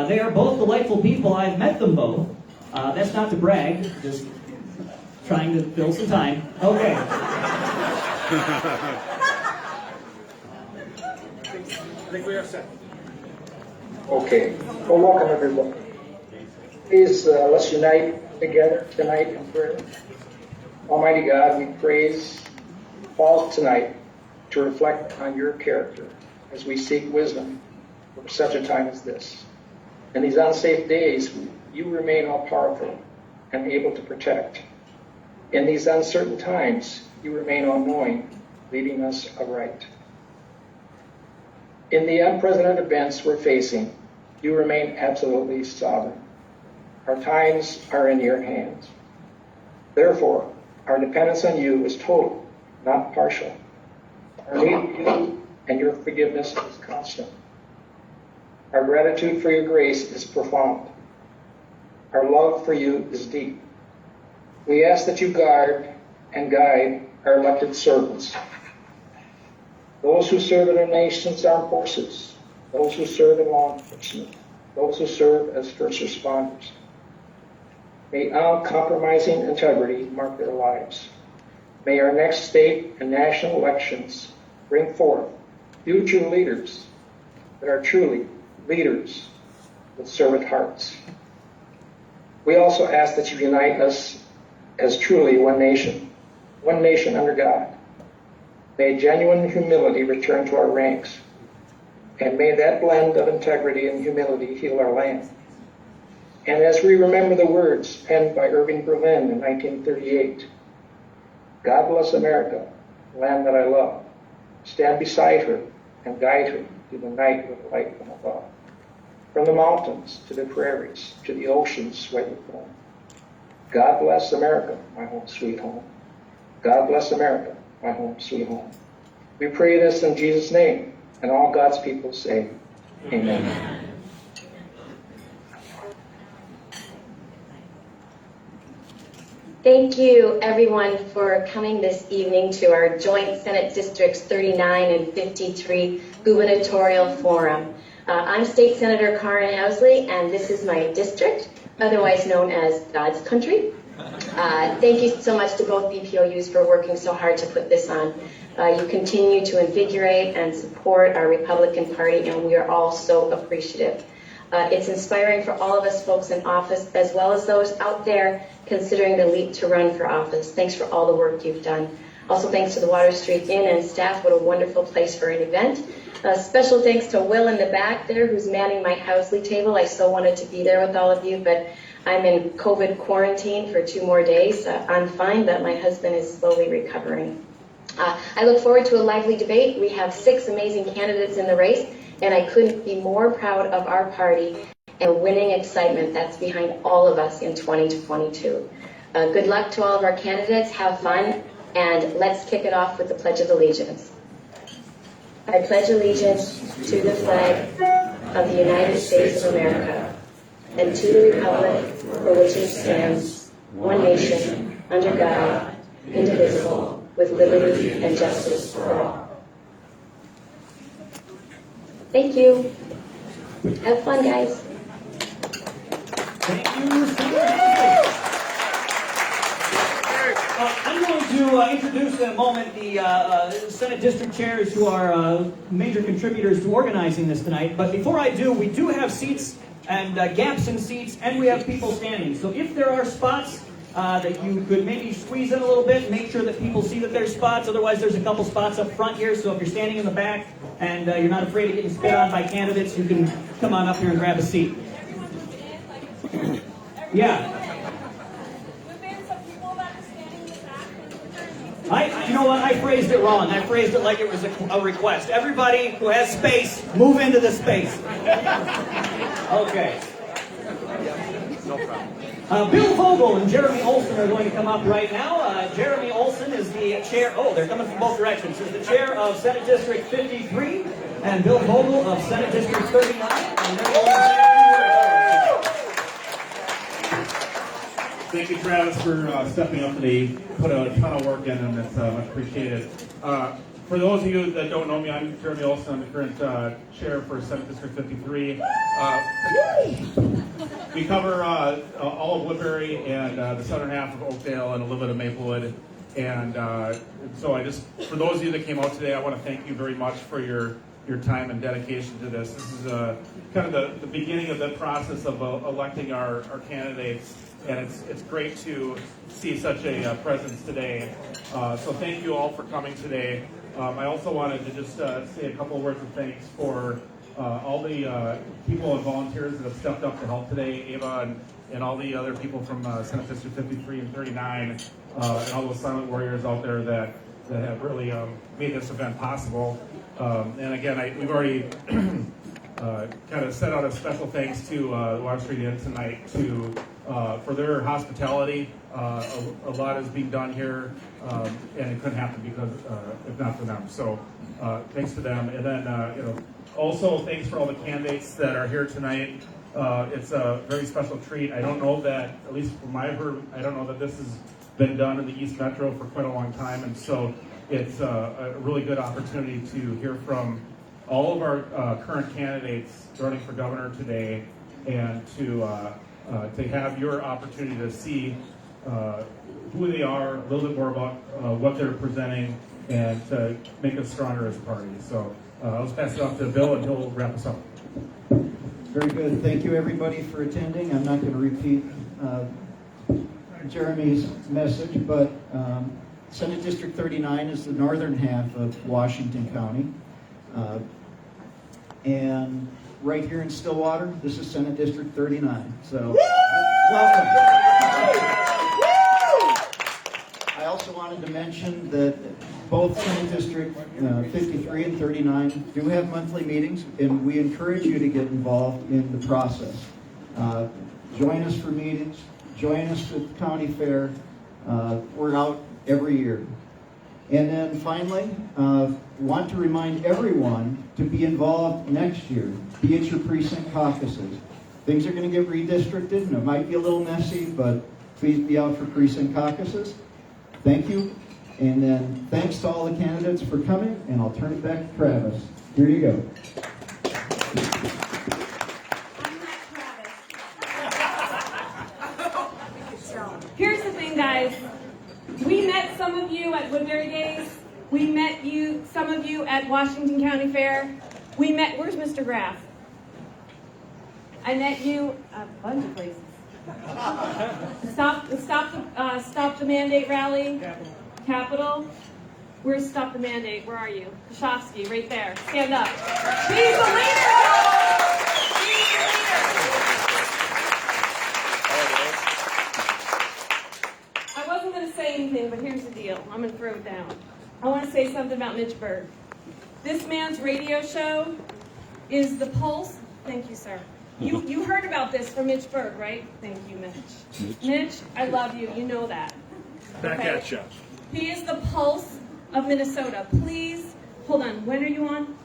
They are both delightful people. I've met them both. That's not to brag, just trying to fill some time. Okay. I think we are set. Okay. Well, welcome everyone. Please let's unite together tonight in prayer. Almighty God, we praise pause tonight to reflect on your character as we seek wisdom for such a time as this. In these unsafe days, you remain all-powerful and able to protect. In these uncertain times, you remain all-knowing, leading us aright. In the unprecedented events we're facing, you remain absolutely sovereign. Our times are in your hands. Therefore, our dependence on you is total, not partial. Our need of you and your forgiveness is constant. Our gratitude for your grace is profound. Our love for you is deep. We ask that you guard and guide our elected servants, those who serve in our nation's armed forces, those who serve in law enforcement, those who serve as first responders. May uncompromising integrity mark their lives. May our next state and national elections bring forth future leaders that are truly leaders with servant hearts. We also ask that you unite us as truly one nation under God. May genuine humility return to our ranks, and may that blend of integrity and humility heal our land. And as we remember the words penned by Irving Berlin in 1938, God bless America, land that I love. Stand beside her and guide her through the night with light from above. From the mountains to the prairies, to the oceans where they flow. God bless America, my home sweet home. God bless America, my home sweet home. We pray this in Jesus' name, and all God's people say, Amen. Thank you, everyone, for coming this evening to our joint Senate Districts 39 and 53 Gubernatorial Forum. I'm State Senator Karen Housley, and this is my district, otherwise known as God's Country. Thank you so much to both BPOUs for working so hard to put this on. You continue to invigorate and support our Republican Party, and we are all so appreciative. It's inspiring for all of us folks in office, as well as those out there considering the leap to run for office. Thanks for all the work you've done. Also, thanks to the Water Street Inn and staff. What a wonderful place for an event. Special thanks to Will in the back there, who's manning my Housley table. I so wanted to be there with all of you, but I'm in COVID quarantine for 2 more days. I'm fine, but my husband is slowly recovering. I look forward to a lively debate. We have 6 amazing candidates in the race, and I couldn't be more proud of our party and the winning excitement that's behind all of us in 2022. Good luck to all of our candidates. Have fun, and let's kick it off with the Pledge of Allegiance. I pledge allegiance to the flag of the United States of America and to the republic for which it stands, one nation, under God, indivisible, with liberty and justice for all. Thank you. Have fun, guys. Thank you, Senator. I'm going to introduce in a moment the Senate District Chairs who are major contributors to organizing this tonight. But before I do, we do have seats and gaps in seats, and we have people standing. So if there are spots that you could maybe squeeze in a little bit, make sure that people see that there's spots. Otherwise, there's a couple spots up front here. So if you're standing in the back and you're not afraid of getting spit on by candidates, you can come on up here and grab a seat. Yeah. You know what? I phrased it wrong. I phrased it like it was a request. Everybody who has space, move into the space. Okay. No problem. Bill Vogel and Jeremy Olson are going to come up right now. Jeremy Olson is the chair. Oh, they're coming from both directions. He's the chair of Senate District 53, and Bill Vogel of Senate District 39. And they're going to Thank you, Travis, for stepping up today. Put a ton of work in, and it's much appreciated. For those of you that don't know me, I'm Jeremy Olson. I'm the current chair for Senate District 53. We cover all of Woodbury and the southern half of Oakdale and a little bit of Maplewood. And so for those of you that came out today, I want to thank you very much for your time and dedication to this. This is kind of the beginning of the process of electing our candidates. And it's great to see such a presence today. So thank you all for coming today. I also wanted to just say a couple of words of thanks for all the people and volunteers that have stepped up to help today, Ava and all the other people from Senate District 53 and 39, and all those silent warriors out there that have really made this event possible. And again, we've already kind of set out a special thanks to the Water Street Inn tonight for their hospitality. A lot is being done here, and it couldn't happen because if not for them. So thanks to them, and then also thanks for all the candidates that are here tonight. It's a very special treat. I don't know that, at least from my heard, I don't know that this has been done in the East Metro for quite a long time, and so it's a really good opportunity to hear from all of our current candidates running for governor today, and to have your opportunity to see who they are, a little bit more about what they're presenting, and to make us stronger as a party. So I'll just pass it off to Bill, and he'll wrap us up. Very good. Thank you, everybody, for attending. I'm not going to repeat Jeremy's message, but Senate District 39 is the northern half of Washington County. And right here in Stillwater. This is Senate District 39. So, welcome. I also wanted to mention that both Senate District 53 and 39 do have monthly meetings, and we encourage you to get involved in the process. Join us for meetings. Join us at the county fair. We're out every year. And then finally, want to remind everyone to be involved next year. Be at your precinct caucuses. Things are going to get redistricted, and it might be a little messy, but please be out for precinct caucuses. Thank you. And then thanks to all the candidates for coming, and I'll turn it back to Travis. Here you go. Here's the thing, guys. We met some of you at Woodbury Days. We met some of you at Washington County Fair. Where's Mr. Graff? I met you a bunch of places. Stop the Mandate rally. Capitol. Where's Stop the Mandate? Where are you? Kashofsky, right there. Stand up. He's the leader! He's the leader! I wasn't going to say anything, but here's the deal. I'm going to throw it down. I want to say something about Mitch Berg. This man's radio show is the pulse. Thank you, sir. You heard about this from Mitch Berg, right? Thank you, Mitch. Mitch, I love you. You know that. Back at you. He is the pulse of Minnesota. Please, hold on. When are you on?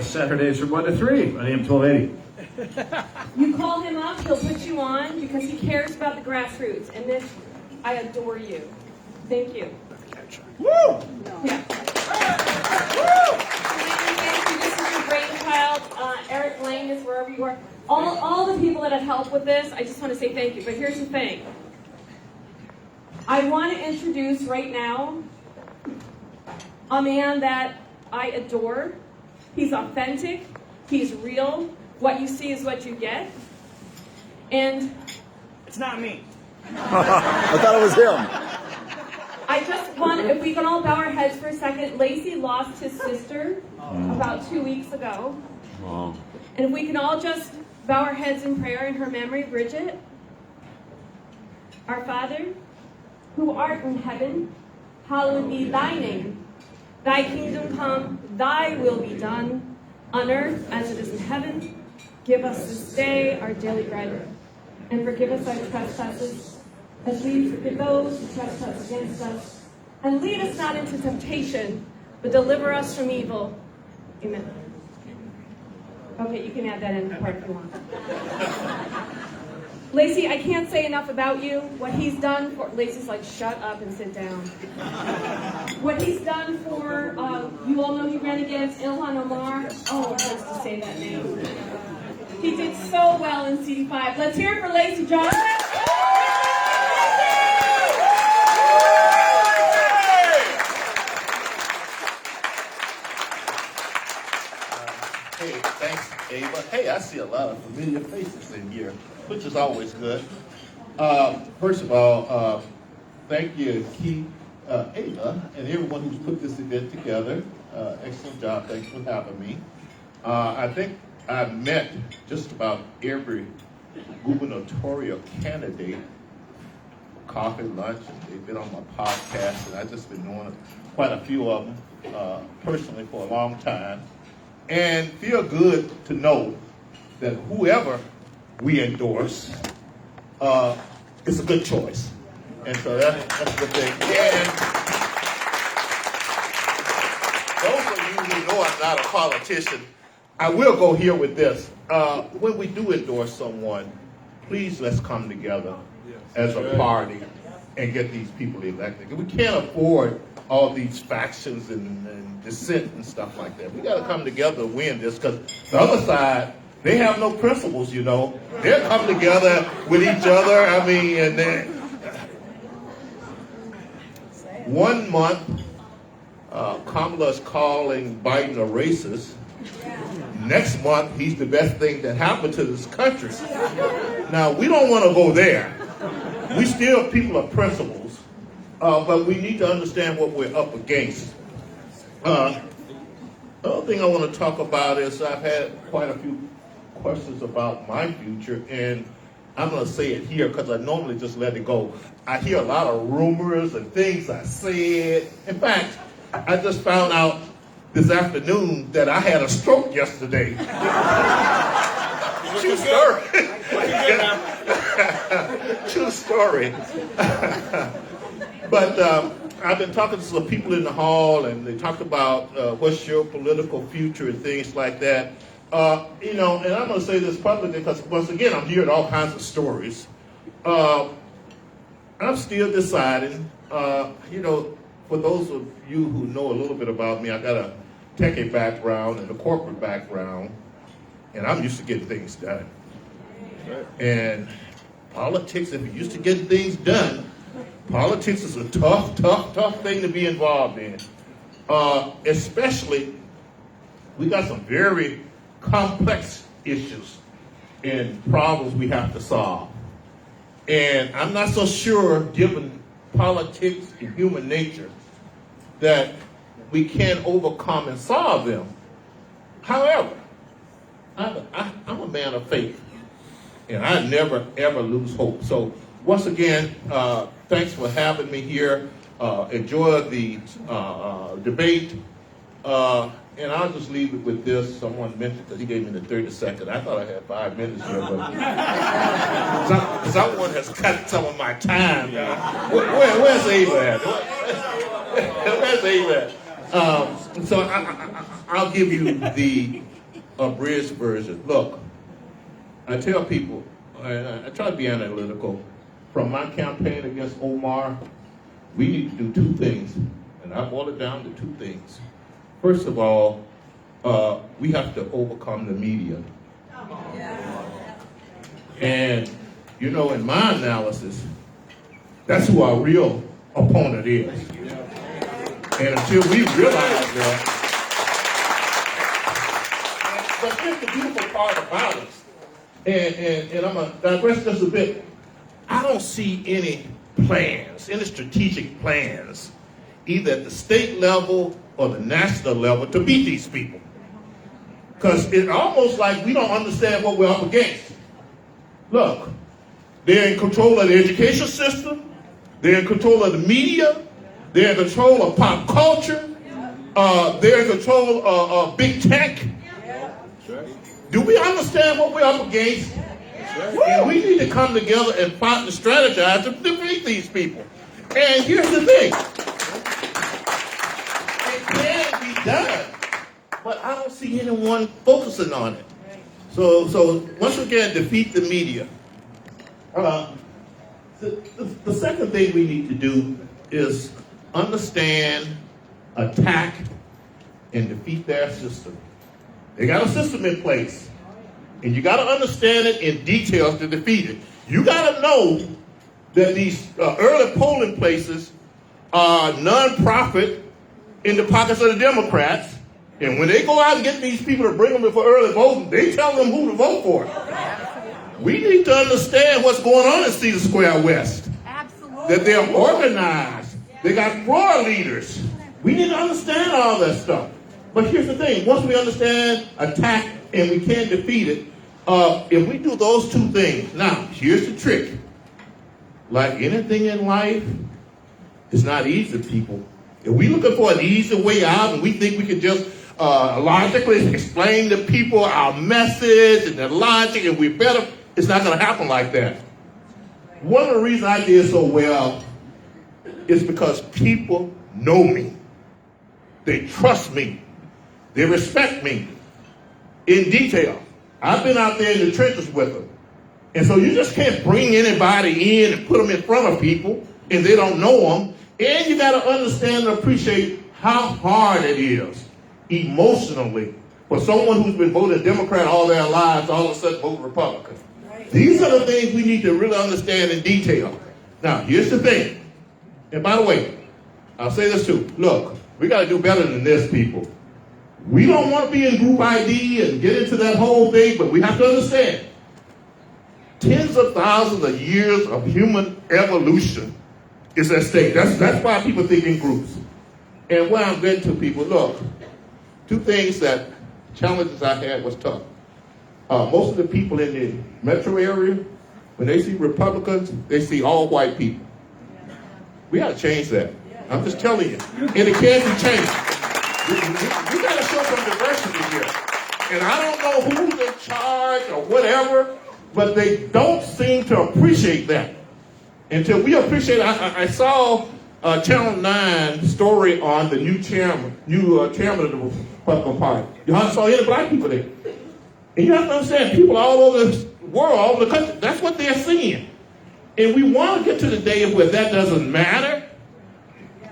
Saturdays from 1 to 3 on AM 1280. You call him up, he'll put you on because he cares about the grassroots. And Mitch, I adore you. Thank you. Woo! Yeah. Thank you. This is your brainchild. Eric Lang is wherever you are. All the people that have helped with this, I just want to say thank you. But here's the thing. I want to introduce right now a man that I adore. He's authentic. He's real. What you see is what you get. And it's not me. I thought it was him. I just want, if we can all bow our heads for a second. Lacey lost his sister about 2 weeks ago. Wow. And if we can all just bow our heads in prayer in her memory, Bridget. Our Father, who art in heaven, hallowed be thy name. Thy kingdom come, thy will be done, on earth as it is in heaven. Give us this day our daily bread, and forgive us our trespasses, as we forgive those who trespass against us. And lead us not into temptation, but deliver us from evil. Amen. Okay, you can add that in the part if you want. Lacey, I can't say enough about you. What he's done for... Lacey's like, shut up and sit down. What he's done for... you all know he ran against Ilhan Omar. Oh, it hurts to say that name. He did so well in CD5. Let's hear it for Lacey Johnson. Hey, thanks, Ava. Hey, I see a lot of familiar faces in here, which is always good. First of all, thank you, Keith, Ava, and everyone who's put this event together. Excellent job. Thanks for having me. I think I've met just about every gubernatorial candidate for coffee, lunch, and they've been on my podcast, and I've just been knowing quite a few of them personally for a long time. And feel good to know that whoever we endorse is a good choice. And so that's the thing. And those of you who know I'm not a politician, I will go here with this. When we do endorse someone, please let's come together as a party and get these people elected. We can't afford all these factions and dissent and stuff like that. We got to come together to win this, because the other side, they have no principles, you know. They'll come together with each other. I mean, and then 1 month, Kamala's calling Biden a racist. Next month, he's the best thing that happened to this country. Now, we don't want to go there. We still people of principles, but we need to understand what we're up against. The other thing I want to talk about is I've had quite a few questions about my future, and I'm going to say it here because I normally just let it go. I hear a lot of rumors and things I said. In fact, I just found out this afternoon that I had a stroke yesterday. True story. True story. But I've been talking to some people in the hall, and they talked about what's your political future and things like that. You know, and I'm going to say this publicly because, once again, I'm hearing all kinds of stories. I'm still deciding. You know, for those of you who know a little bit about me, I got a techie background and a corporate background, and I'm used to getting things done. And politics, if you're used to getting things done, politics is a tough thing to be involved in. Especially, we got some very complex issues and problems we have to solve. And I'm not so sure, given politics and human nature, that we can overcome and solve them. However, I'm a man of faith, and I never, ever lose hope. So once again, thanks for having me here. Enjoy the debate. And I'll just leave it with this. Someone mentioned, because he gave me the 30 seconds. I thought I had 5 minutes here, but someone has cut some of my time. Where's Ava at? Where's Ava at? So I'll give you the abridged version. Look, I tell people, I try to be analytical. From my campaign against Omar, we need to do 2 things, and I boil it down to 2 things. First of all, we have to overcome the media. And, you know, in my analysis, that's who our real opponent is. And until we realize that, but here's the beautiful part about it, and I'm going to digress just a bit. I don't see any plans, any strategic plans, either at the state level or the national level, to beat these people. Because it's almost like we don't understand what we're up against. Look, they're in control of the education system, they're in control of the media, they're in control of pop culture, they're in control of big tech. Do we understand what we're up against? And we need to come together and fight and strategize to defeat these people. And here's the thing. It can be done, but I don't see anyone focusing on it. So once again, defeat the media. The second thing we need to do is understand, attack, and defeat their system. They got a system in place, and you got to understand it in detail to defeat it. You got to know that these early polling places are non-profit in the pockets of the Democrats, and when they go out and get these people to bring them for early voting, they tell them who to vote for. We need to understand what's going on in Cedar Square West. Absolutely. That they're organized. They got floor leaders. We need to understand all that stuff. But here's the thing. Once we understand, attack, and we can defeat it, if we do those 2 things, now, here's the trick. Like anything in life, it's not easy, people. If we're looking for an easy way out and we think we can just logically explain to people our message and the logic and we're better, it's not going to happen like that. One of the reasons I did so well is because people know me. They trust me. They respect me in detail. I've been out there in the trenches with them. And so you just can't bring anybody in and put them in front of people and they don't know them. And you got to understand and appreciate how hard it is emotionally for someone who's been voting Democrat all their lives all of a sudden vote Republican. Right. These are the things we need to really understand in detail. Now, here's the thing. And by the way, I'll say this too. Look, we got to do better than this, people. We don't want to be in group ID and get into that whole thing, but we have to understand. Tens of thousands of years of human evolution is at stake. That's why people think in groups. And where I'm getting to, people, look, 2 things that challenges I had was tough. most of the people in the metro area, when they see Republicans, they see all white people. We got to change that. I'm just telling you. And it can be changed. We got to show some diversity here. And I don't know who's in charge or whatever, but they don't seem to appreciate that. Until we appreciate, I saw Channel 9 story on the new chairman of the Republican Party. You hardly saw any black people there. And you have to understand, people all over the world, all over the country, that's what they're seeing. And we want to get to the day where that doesn't matter,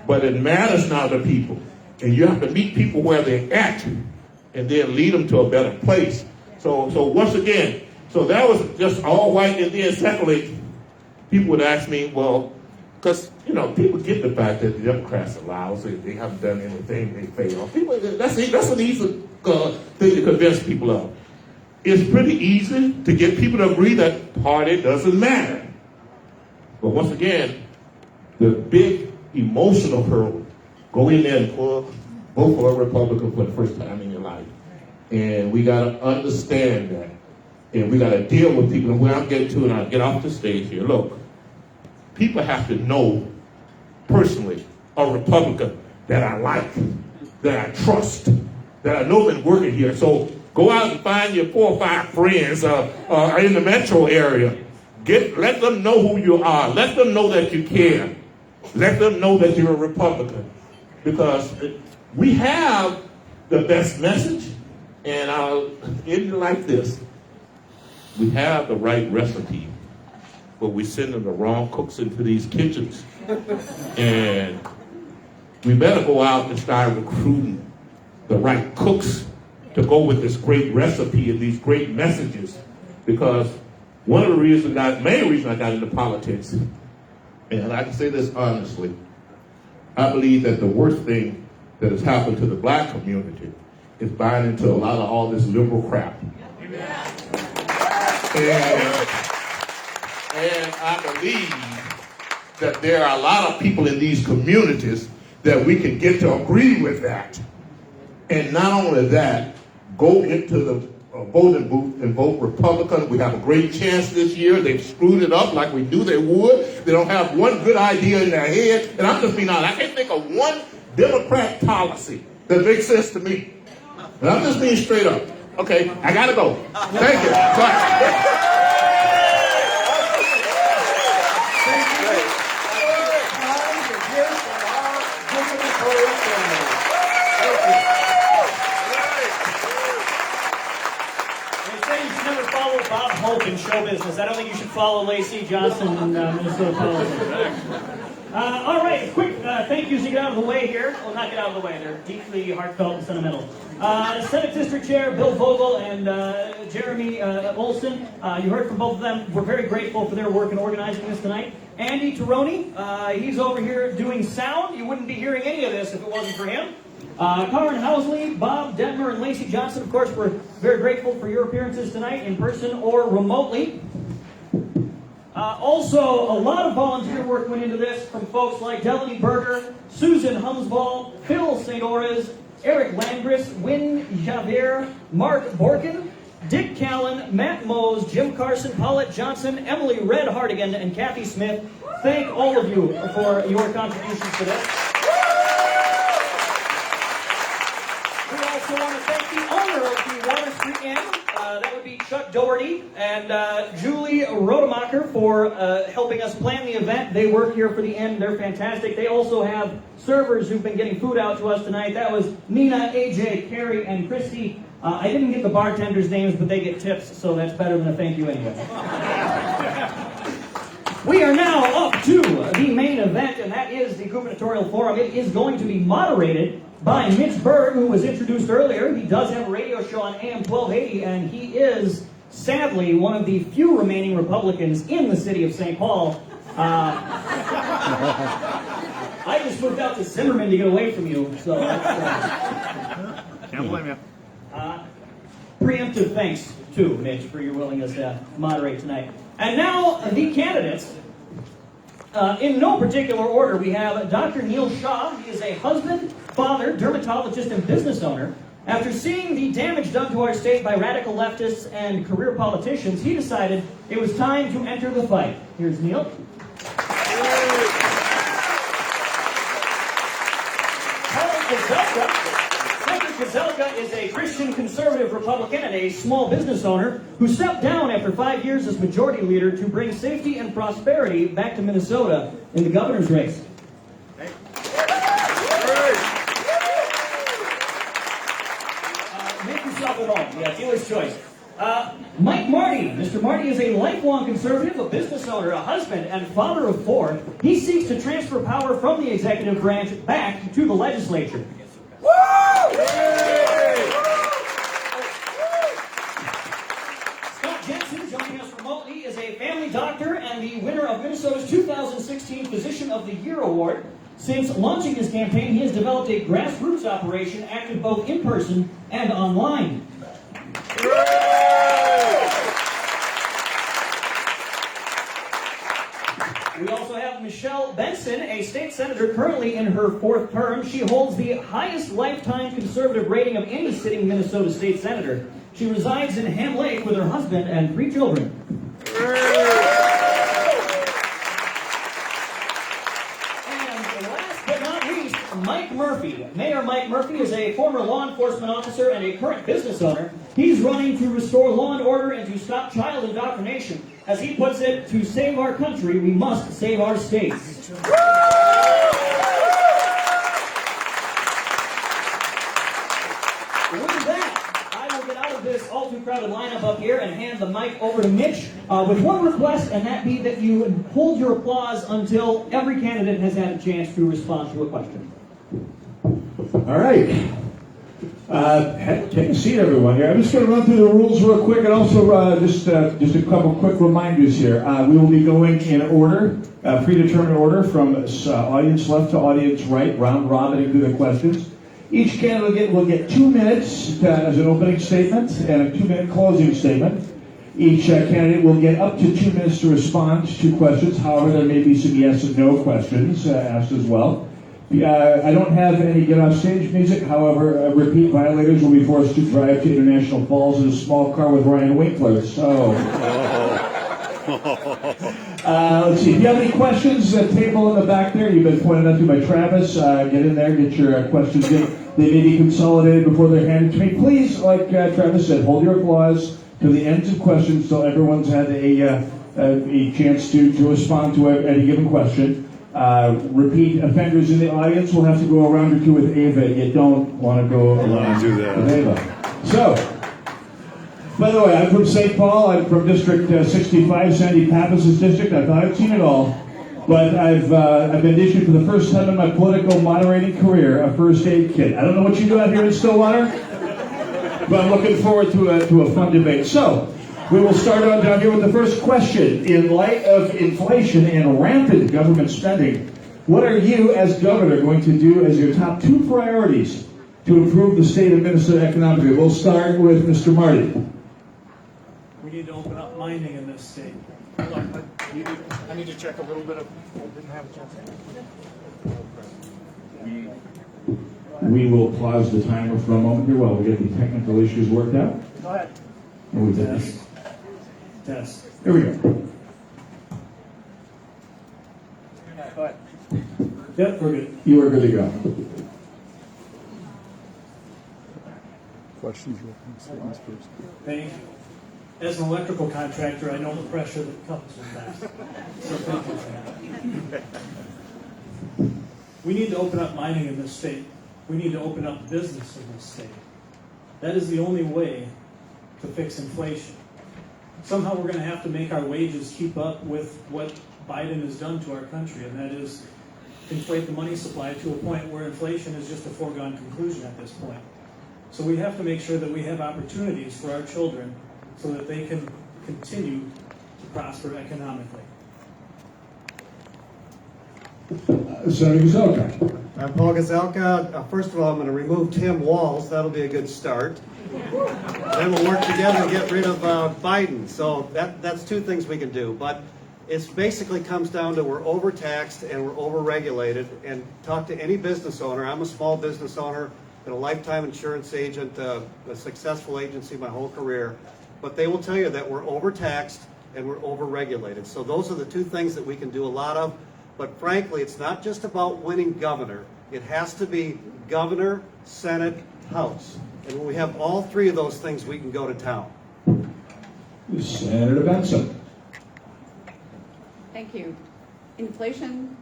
but it matters now to people. And you have to meet people where they're at and then lead them to a better place. So once again, so that was just all white. And then secondly, people would ask me, well, because, you know, people get the fact that the Democrats are lousy, they haven't done anything, they fail. People, that's an easy thing to convince people of. It's pretty easy to get people to agree that party doesn't matter. But once again, the big emotional hurdle, go in there and vote for a Republican for the first time in your life. And we got to understand that. And we got to deal with people. And where I'm getting to, and I'll get off the stage here, look, people have to know personally a Republican that I like, that I trust, that I know been working here. So go out and find your 4 or 5 friends in the metro area. Let them know who you are. Let them know that you care. Let them know that you're a Republican. Because we have the best message, and I'll end it like this. We have the right recipe, but we're sending the wrong cooks into these kitchens. And we better go out and start recruiting the right cooks to go with this great recipe and these great messages. Because one of the reasons, main reason I got into politics, and I can say this honestly, I believe that the worst thing that has happened to the black community is buying into a lot of all this liberal crap. And I believe that there are a lot of people in these communities that we can get to agree with that. And not only that, go into the voting booth and vote Republican. We have a great chance this year. They've screwed it up like we knew they would. They don't have one good idea in their head. And I'm just being honest, I can't think of one Democrat policy that makes sense to me. And I'm just being straight up. Okay, I gotta go. Thank you. Bye. Bob Hope in show business. I don't think you should follow Lacey Johnson in Minnesota politics. All right, quick thank yous to get out of the way here. Well, not get out of the way. They're deeply heartfelt and sentimental. Senate District Chair Bill Vogel and Jeremy Olson. You heard from both of them. We're very grateful for their work in organizing this tonight. Andy Taroni, he's over here doing sound. You wouldn't be hearing any of this if it wasn't for him. Karen Housley, Bob Detmer, and Lacey Johnson, of course, we're very grateful for your appearances tonight in person or remotely. Also, a lot of volunteer work went into this from folks like Delaney Berger, Susan Humsball, Phil St. Orez, Eric Landgris, Wynne Javert, Mark Borkin, Dick Callan, Matt Mose, Jim Carson, Paulette Johnson, Emily Red Hardigan, and Kathy Smith. Thank all of you for your contributions to this. We also want to thank the owner of the Water Street Inn, that would be Chuck Doherty, and Julie Rodemacher for helping us plan the event. They work here for the inn. They're fantastic. They also have servers who've been getting food out to us tonight. That was Nina, AJ, Carrie, and Christy. I didn't get the bartenders' names, but they get tips, so that's better than a thank you anyway. We are now up to the main event, and that is the Gubernatorial Forum. It is going to be moderated by Mitch Berg, who was introduced earlier. He does have a radio show on AM 1280, and he is, sadly, one of the few remaining Republicans in the city of St. Paul. I just moved out to Zimmerman to get away from you, so that's... Can't blame you. Preemptive thanks to Mitch for your willingness to moderate tonight. And now, the candidates. In no particular order, we have Dr. Neil Shaw. He is a husband, father, dermatologist, and business owner. After seeing the damage done to our state by radical leftists and career politicians, he decided it was time to enter the fight. Here's Neil. Gazelka is a Christian conservative Republican and a small business owner who stepped down after 5 years as majority leader to bring safety and prosperity back to Minnesota in the governor's race. Make yourself at home. Yeah, dealer's choice. Mike Marty. Mr. Marty is a lifelong conservative, a business owner, a husband, and father of 4. He seeks to transfer power from the executive branch back to the legislature. Scott Jensen, joining us remotely, is a family doctor and the winner of Minnesota's 2016 Physician of the Year Award. Since launching his campaign, he has developed a grassroots operation active both in person and online. We also have Michelle Benson, a state senator currently in her 4th term. She holds the highest lifetime conservative rating of any sitting Minnesota state senator. She resides in Ham Lake with her husband and 3 children. And last but not least, Mike Murphy. Mayor Mike Murphy is a former law enforcement officer and a current business owner. He's running to restore law and order and to stop child indoctrination. As he puts it, to save our country, we must save our states. With that, I will get out of this all too crowded lineup up here and hand the mic over to Mitch with one request, and that be that you hold your applause until every candidate has had a chance to respond to a question. All right. Take a seat, everyone. Here, I'm just going to run through the rules real quick, and also just a couple quick reminders here. We will be going in order, predetermined order, from audience left to audience right, round robining through the questions. Each candidate will get 2 minutes as an opening statement and a 2-minute closing statement. Each candidate will get up to 2 minutes to respond to questions. However, there may be some yes and no questions asked as well. I don't have any get-off-stage music. However, repeat violators will be forced to drive to International Falls in a small car with Ryan Winkler. So, let's see. If you have any questions, the table in the back there, you've been pointed out to by Travis. Get in there, get your questions in. They may be consolidated before they're handed to me. Please, like Travis said, hold your applause to the ends of questions till everyone's had a chance to respond to any given question. Repeat offenders in the audience will have to go a round or 2 with Ava. You don't want to go alone with Ava. So, by the way, I'm from St. Paul. I'm from District 65, Sandy Pappas' district. I thought I'd seen it all. But I've been issued for the first time in my political moderating career a first aid kit. I don't know what you do out here in Stillwater, but I'm looking forward to a fun debate. So, we will start on down here with the first question. In light of inflation and rampant government spending, what are you as governor going to do as your top 2 priorities to improve the state of Minnesota economically? We'll start with Mr. Marty. We need to open up mining in this state. I need to check a little bit of. I didn't have a chance. We will pause the timer for a moment here while we get the technical issues worked out. Go ahead. Test. Here we go. Go ahead. Yep, we're good. You are good to go. Questions, statements first. Thank you. As an electrical contractor, I know the pressure that comes with that. So thank you for that. We need to open up mining in this state. We need to open up business in this state. That is the only way to fix inflation. Somehow we're going to have to make our wages keep up with what Biden has done to our country, and that is inflate the money supply to a point where inflation is just a foregone conclusion at this point. So we have to make sure that we have opportunities for our children so that they can continue to prosper economically. Senator Gazelka. I'm Paul Gazelka. First of all, I'm going to remove Tim Walz. That'll be a good start. Then we'll work together to get rid of Biden. So that's 2 things we can do. But it basically comes down to we're overtaxed and we're overregulated. And talk to any business owner. I'm a small business owner. been a lifetime insurance agent, a successful agency my whole career, but they will tell you that we're overtaxed and we're overregulated. So those are the two things that we can do a lot of. But frankly, it's not just about winning governor. It has to be governor, Senate, House. And when we have all three of those things, we can go to town. Senator Benson. Thank you. Inflation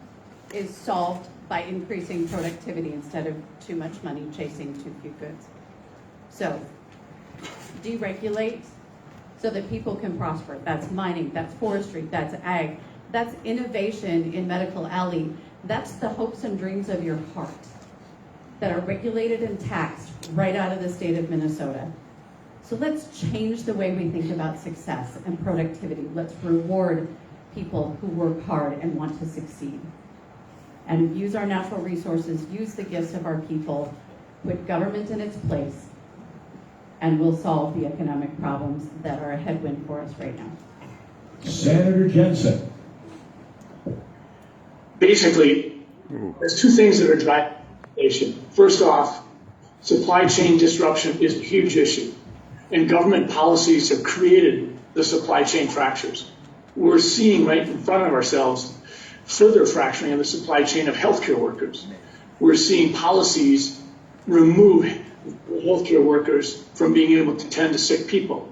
is solved by increasing productivity instead of too much money chasing too few goods. So, deregulate so that people can prosper. That's mining, that's forestry, that's ag, that's innovation in medical alley. That's the hopes and dreams of your heart that are regulated and taxed right out of the state of Minnesota. So let's change the way we think about success and productivity. Let's reward people who work hard and want to succeed. And use our natural resources, use the gifts of our people, put government in its place, and we'll solve the economic problems that are a headwind for us right now. Senator Jensen. Basically, there's two things that are driving inflation. First off, supply chain disruption is a huge issue, and government policies have created the supply chain fractures. We're seeing right in front of ourselves further fracturing of the supply chain of healthcare workers. We're seeing policies remove healthcare workers from being able to tend to sick people.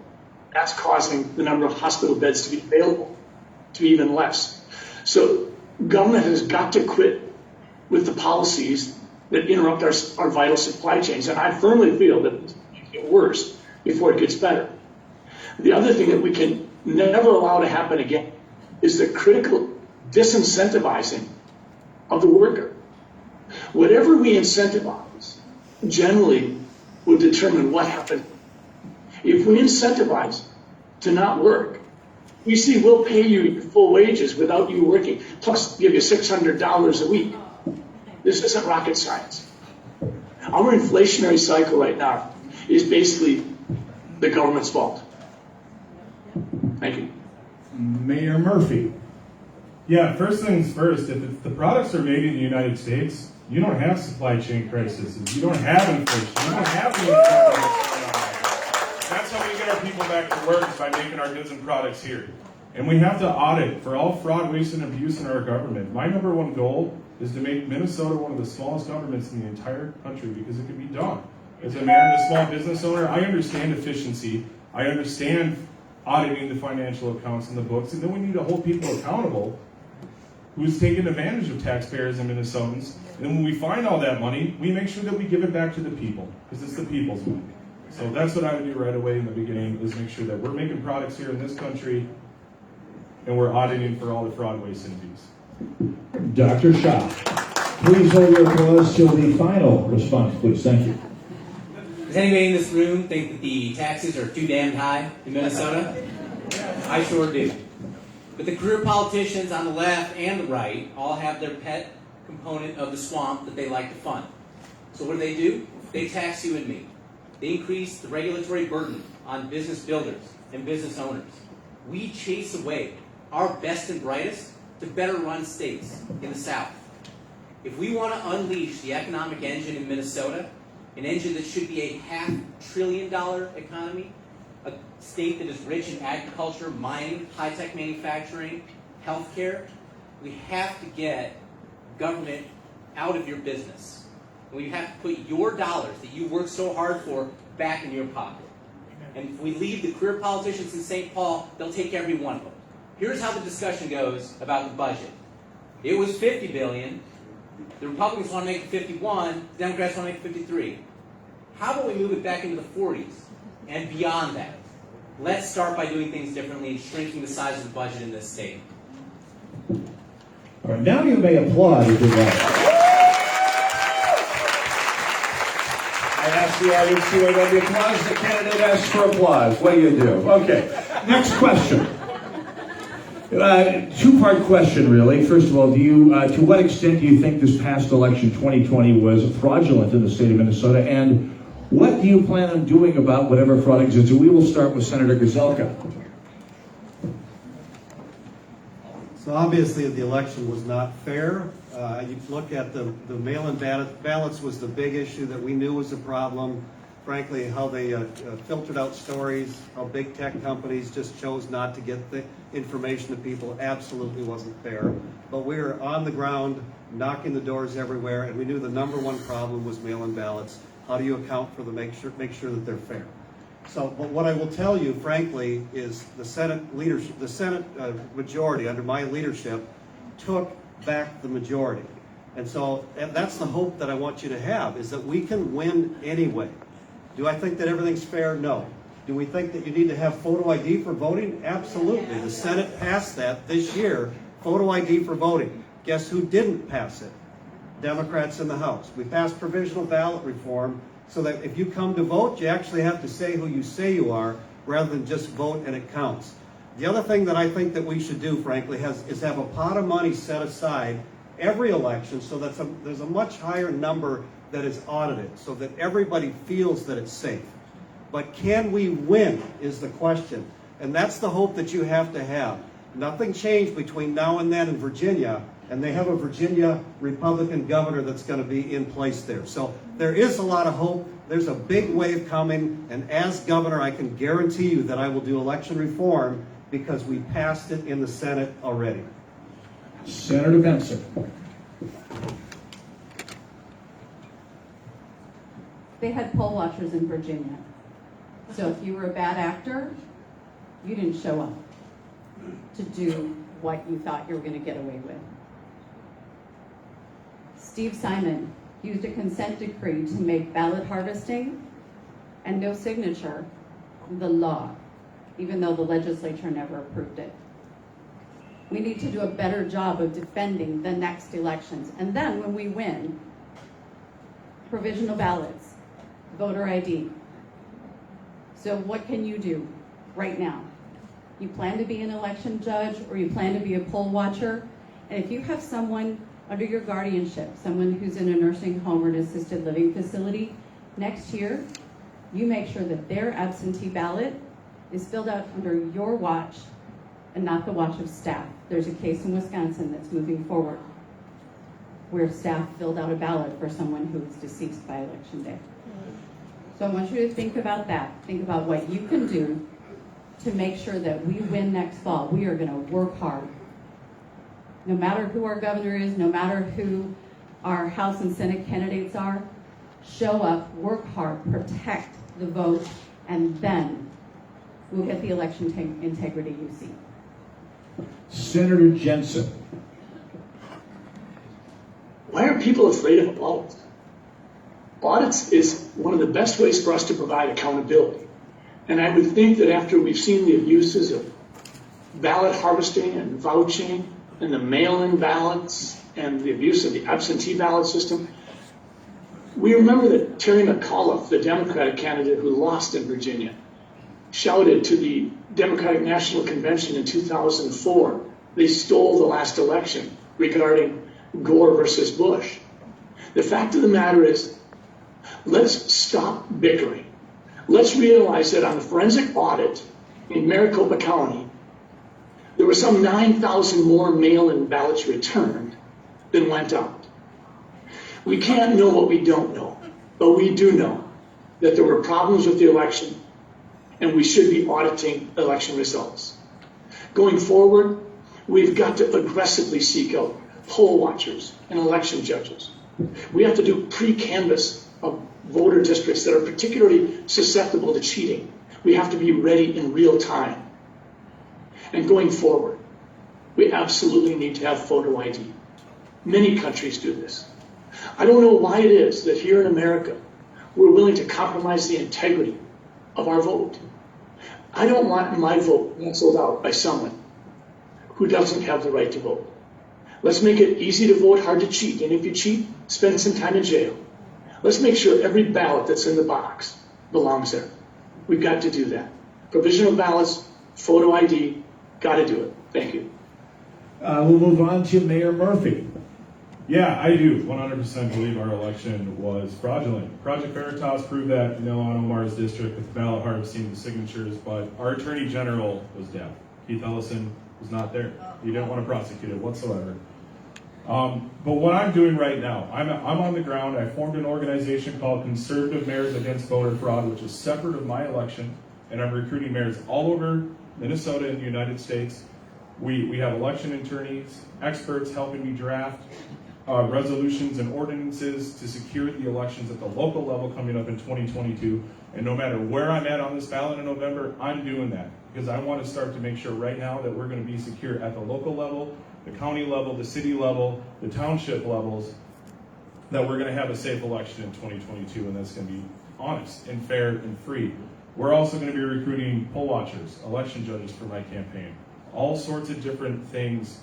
That's causing the number of hospital beds to be available to be even less. So government has got to quit with the policies that interrupt our vital supply chains. And I firmly feel that it's going to get worse before it gets better. The other thing that we can never allow to happen again is the critical disincentivizing of the worker. Whatever we incentivize generally will determine what happens. If we incentivize to not work, we see we'll pay you your full wages without you working, plus give you $600 a week. This isn't rocket science. Our inflationary cycle right now is basically the government's fault. Thank you. Mayor Murphy. Yeah, first things first, if the products are made in the United States, you don't have supply chain crises. You don't have inflation. You don't have the That's how we get our people back to work, is by making our goods and products here. And we have to audit for all fraud, waste, and abuse in our government. My number one goal is to make Minnesota one of the smallest governments in the entire country, because it can be done. As a mayor and a small business owner, I understand efficiency. I understand auditing the financial accounts and the books, and then we need to hold people accountable who's taking advantage of taxpayers and Minnesotans. And then when we find all that money, we make sure that we give it back to the people, because it's the people's money. So that's what I would do right away in the beginning, is make sure that we're making products here in this country and we're auditing for all the fraud, waste, and abuse. Dr. Shaw. Please hold your applause till the final response, please. Thank you. Does anybody in this room think that the taxes are too damn high in Minnesota? I sure do. But the career politicians on the left and the right all have their pet component of the swamp that they like to fund. So what do? They tax you and me. They increase the regulatory burden on business builders and business owners. We chase away our best and brightest to better run states in the South. If we want to unleash the economic engine in Minnesota, an engine that should be a $500 billion economy, a state that is rich in agriculture, mining, high-tech manufacturing, healthcare, we have to get government out of your business. And we have to put your dollars that you work so hard for back in your pocket. And if we leave the career politicians in St. Paul, they'll take every one of them. Here's how the discussion goes about the budget. It was $50 billion. The Republicans want to make it 51. The Democrats want to make it 53. How about we move it back into the 40s and beyond that? Let's start by doing things differently and shrinking the size of the budget in this state. All right, now you may applaud if you like. I asked the audience to wait on the applause. The candidate asks for applause. What do you do? Okay, next question. Two-part question, really. First of all, do you, to what extent do you think this past election, 2020, was fraudulent in the state of Minnesota? And what do you plan on doing about whatever fraud exists? So we will start with Senator Gazelka. So obviously the election was not fair. You look at the mail-in ballots was the big issue that we knew was a problem. Frankly, how they filtered out stories, how big tech companies just chose not to get the information to people absolutely wasn't fair. But we were on the ground, knocking the doors everywhere, and we knew the number one problem was mail-in ballots. How do you account for them, make sure that they're fair? So, but what I will tell you, frankly, is the Senate leadership, the Senate majority under my leadership took back the majority. And so that's the hope that I want you to have, is that we can win anyway. Do I think that everything's fair? No. Do we think that you need to have photo ID for voting? Absolutely. The Senate passed that this year, photo ID for voting. Guess who didn't pass it? Democrats in the House. We passed provisional ballot reform so that if you come to vote, you actually have to say who you say you are rather than just vote and it counts. The other thing that I think that we should do, frankly, is have a pot of money set aside every election so that there's a much higher number that is audited so that everybody feels that it's safe. But can we win is the question. And that's the hope that you have to have. Nothing changed between now and then in Virginia, and they have a Virginia Republican governor that's going to be in place there. So there is a lot of hope. There's a big wave coming, and as governor, I can guarantee you that I will do election reform because we passed it in the Senate already. Senator Benson. They had poll watchers in Virginia. So if you were a bad actor, you didn't show up to do what you thought you were going to get away with. Steve Simon used a consent decree to make ballot harvesting and no signature the law, even though the legislature never approved it. We need to do a better job of defending the next elections. And then when we win, provisional ballots, voter ID. So what can you do right now? You plan to be an election judge or you plan to be a poll watcher? And if you have someone under your guardianship, someone who's in a nursing home or an assisted living facility, next year, you make sure that their absentee ballot is filled out under your watch and not the watch of staff. There's a case in Wisconsin that's moving forward where staff filled out a ballot for someone who was deceased by election day. So I want you to think about that. Think about what you can do to make sure that we win next fall. We are going to work hard. No matter who our governor is, no matter who our House and Senate candidates are, show up, work hard, protect the vote, and then we'll get the election integrity you see. Senator Jensen. Why are people afraid of audits? Audits is one of the best ways for us to provide accountability. And I would think that after we've seen the abuses of ballot harvesting and vouching and the mail-in ballots and the abuse of the absentee ballot system, we remember that Terry McAuliffe, the Democratic candidate who lost in Virginia, shouted to the Democratic National Convention in 2004, they stole the last election regarding Gore versus Bush. The fact of the matter is, let's stop bickering. Let's realize that on the forensic audit in Maricopa County, there were some 9,000 more mail-in ballots returned than went out. We can't know what we don't know, but we do know that there were problems with the election, and we should be auditing election results. Going forward, we've got to aggressively seek out poll watchers and election judges. We have to do pre-canvass of voter districts that are particularly susceptible to cheating. We have to be ready in real time. And going forward, we absolutely need to have photo ID. Many countries do this. I don't know why it is that here in America, we're willing to compromise the integrity of our vote. I don't want my vote canceled out by someone who doesn't have the right to vote. Let's make it easy to vote, hard to cheat. And if you cheat, spend some time in jail. Let's make sure every ballot that's in the box belongs there. We've got to do that. Provisional ballots, photo ID, got to do it. Thank you. We'll move on to Mayor Murphy. Yeah, I do 100% believe our election was fraudulent. Project Veritas proved that in Ilhan Omar's district with ballot harvesting the signatures, but our Attorney General was deaf. Keith Ellison was not there. He didn't want to prosecute it whatsoever. But what I'm doing right now, I'm on the ground. I formed an organization called Conservative Mayors Against Voter Fraud, which is separate of my election, and I'm recruiting mayors all over Minnesota and the United States. We have election attorneys, experts helping me draft resolutions and ordinances to secure the elections at the local level coming up in 2022. And no matter where I'm at on this ballot in November, I'm doing that because I want to start to make sure right now that we're going to be secure at the local level, the county level, the city level, the township levels, that we're going to have a safe election in 2022, and that's going to be honest and fair and free. We're also going to be recruiting poll watchers, election judges for my campaign, all sorts of different things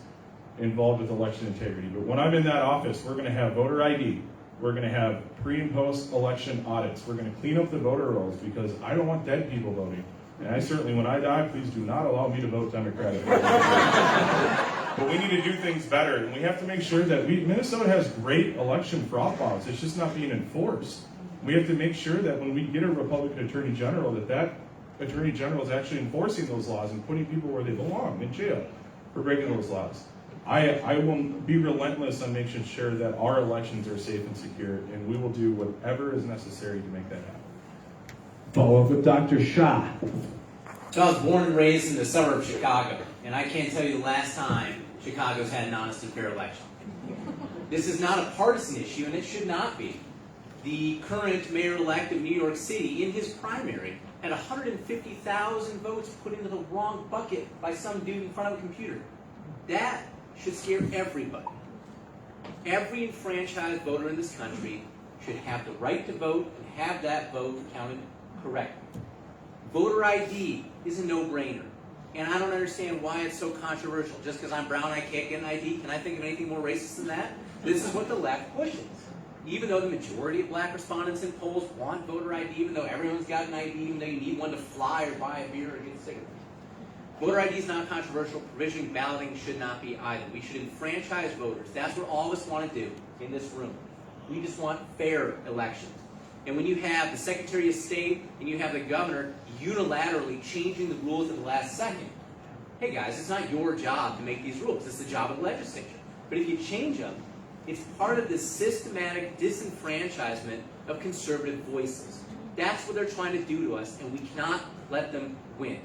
involved with election integrity. But when I'm in that office, we're going to have voter ID. We're going to have pre and post election audits. We're going to clean up the voter rolls because I don't want dead people voting. And I certainly, when I die, please do not allow me to vote Democratic. But we need to do things better, and we have to make sure that Minnesota has great election fraud laws. It's just not being enforced. We have to make sure that when we get a Republican Attorney General, that Attorney General is actually enforcing those laws and putting people where they belong, in jail, for breaking those laws. I will be relentless on making sure that our elections are safe and secure, and we will do whatever is necessary to make that happen. Follow up with Dr. Shah. So I was born and raised in the suburb of Chicago, and I can't tell you the last time Chicago's had an honest and fair election. This is not a partisan issue, and it should not be. The current mayor-elect of New York City, in his primary, had 150,000 votes put into the wrong bucket by some dude in front of a computer. That should scare everybody. Every enfranchised voter in this country should have the right to vote and have that vote counted correctly. Voter ID is a no-brainer. And I don't understand why it's so controversial. Just because I'm brown, I can't get an ID? Can I think of anything more racist than that? This is what the left pushes. Even though the majority of black respondents in polls want voter ID, even though everyone's got an ID, even though you need one to fly or buy a beer or get a cigarette. Voter ID is not controversial. Provisioning balloting should not be either. We should enfranchise voters. That's what all of us want to do in this room. We just want fair elections. And when you have the Secretary of State and you have the governor unilaterally changing the rules at the last second, hey guys, it's not your job to make these rules. It's the job of the legislature. But if you change them, it's part of this systematic disenfranchisement of conservative voices. That's what they're trying to do to us, and we cannot let them win.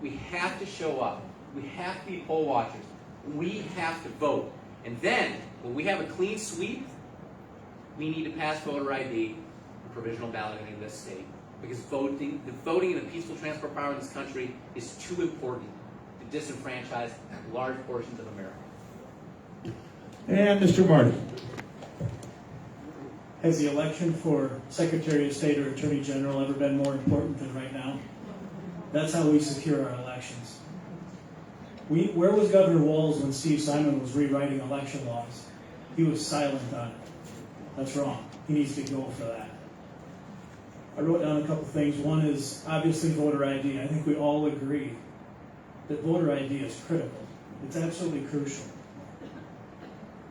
We have to show up. We have to be poll watchers. We have to vote. And then, when we have a clean sweep, we need to pass voter ID and provisional balloting in this state. Because voting and the peaceful transfer of power in this country is too important to disenfranchise large portions of America. And Mr. Marty. Has the election for Secretary of State or Attorney General ever been more important than right now? That's how we secure our elections. Where was Governor Walz when Steve Simon was rewriting election laws? He was silent on it. That's wrong. He needs to go for that. I wrote down a couple things. One is obviously voter ID. I think we all agree that voter ID is critical. It's absolutely crucial.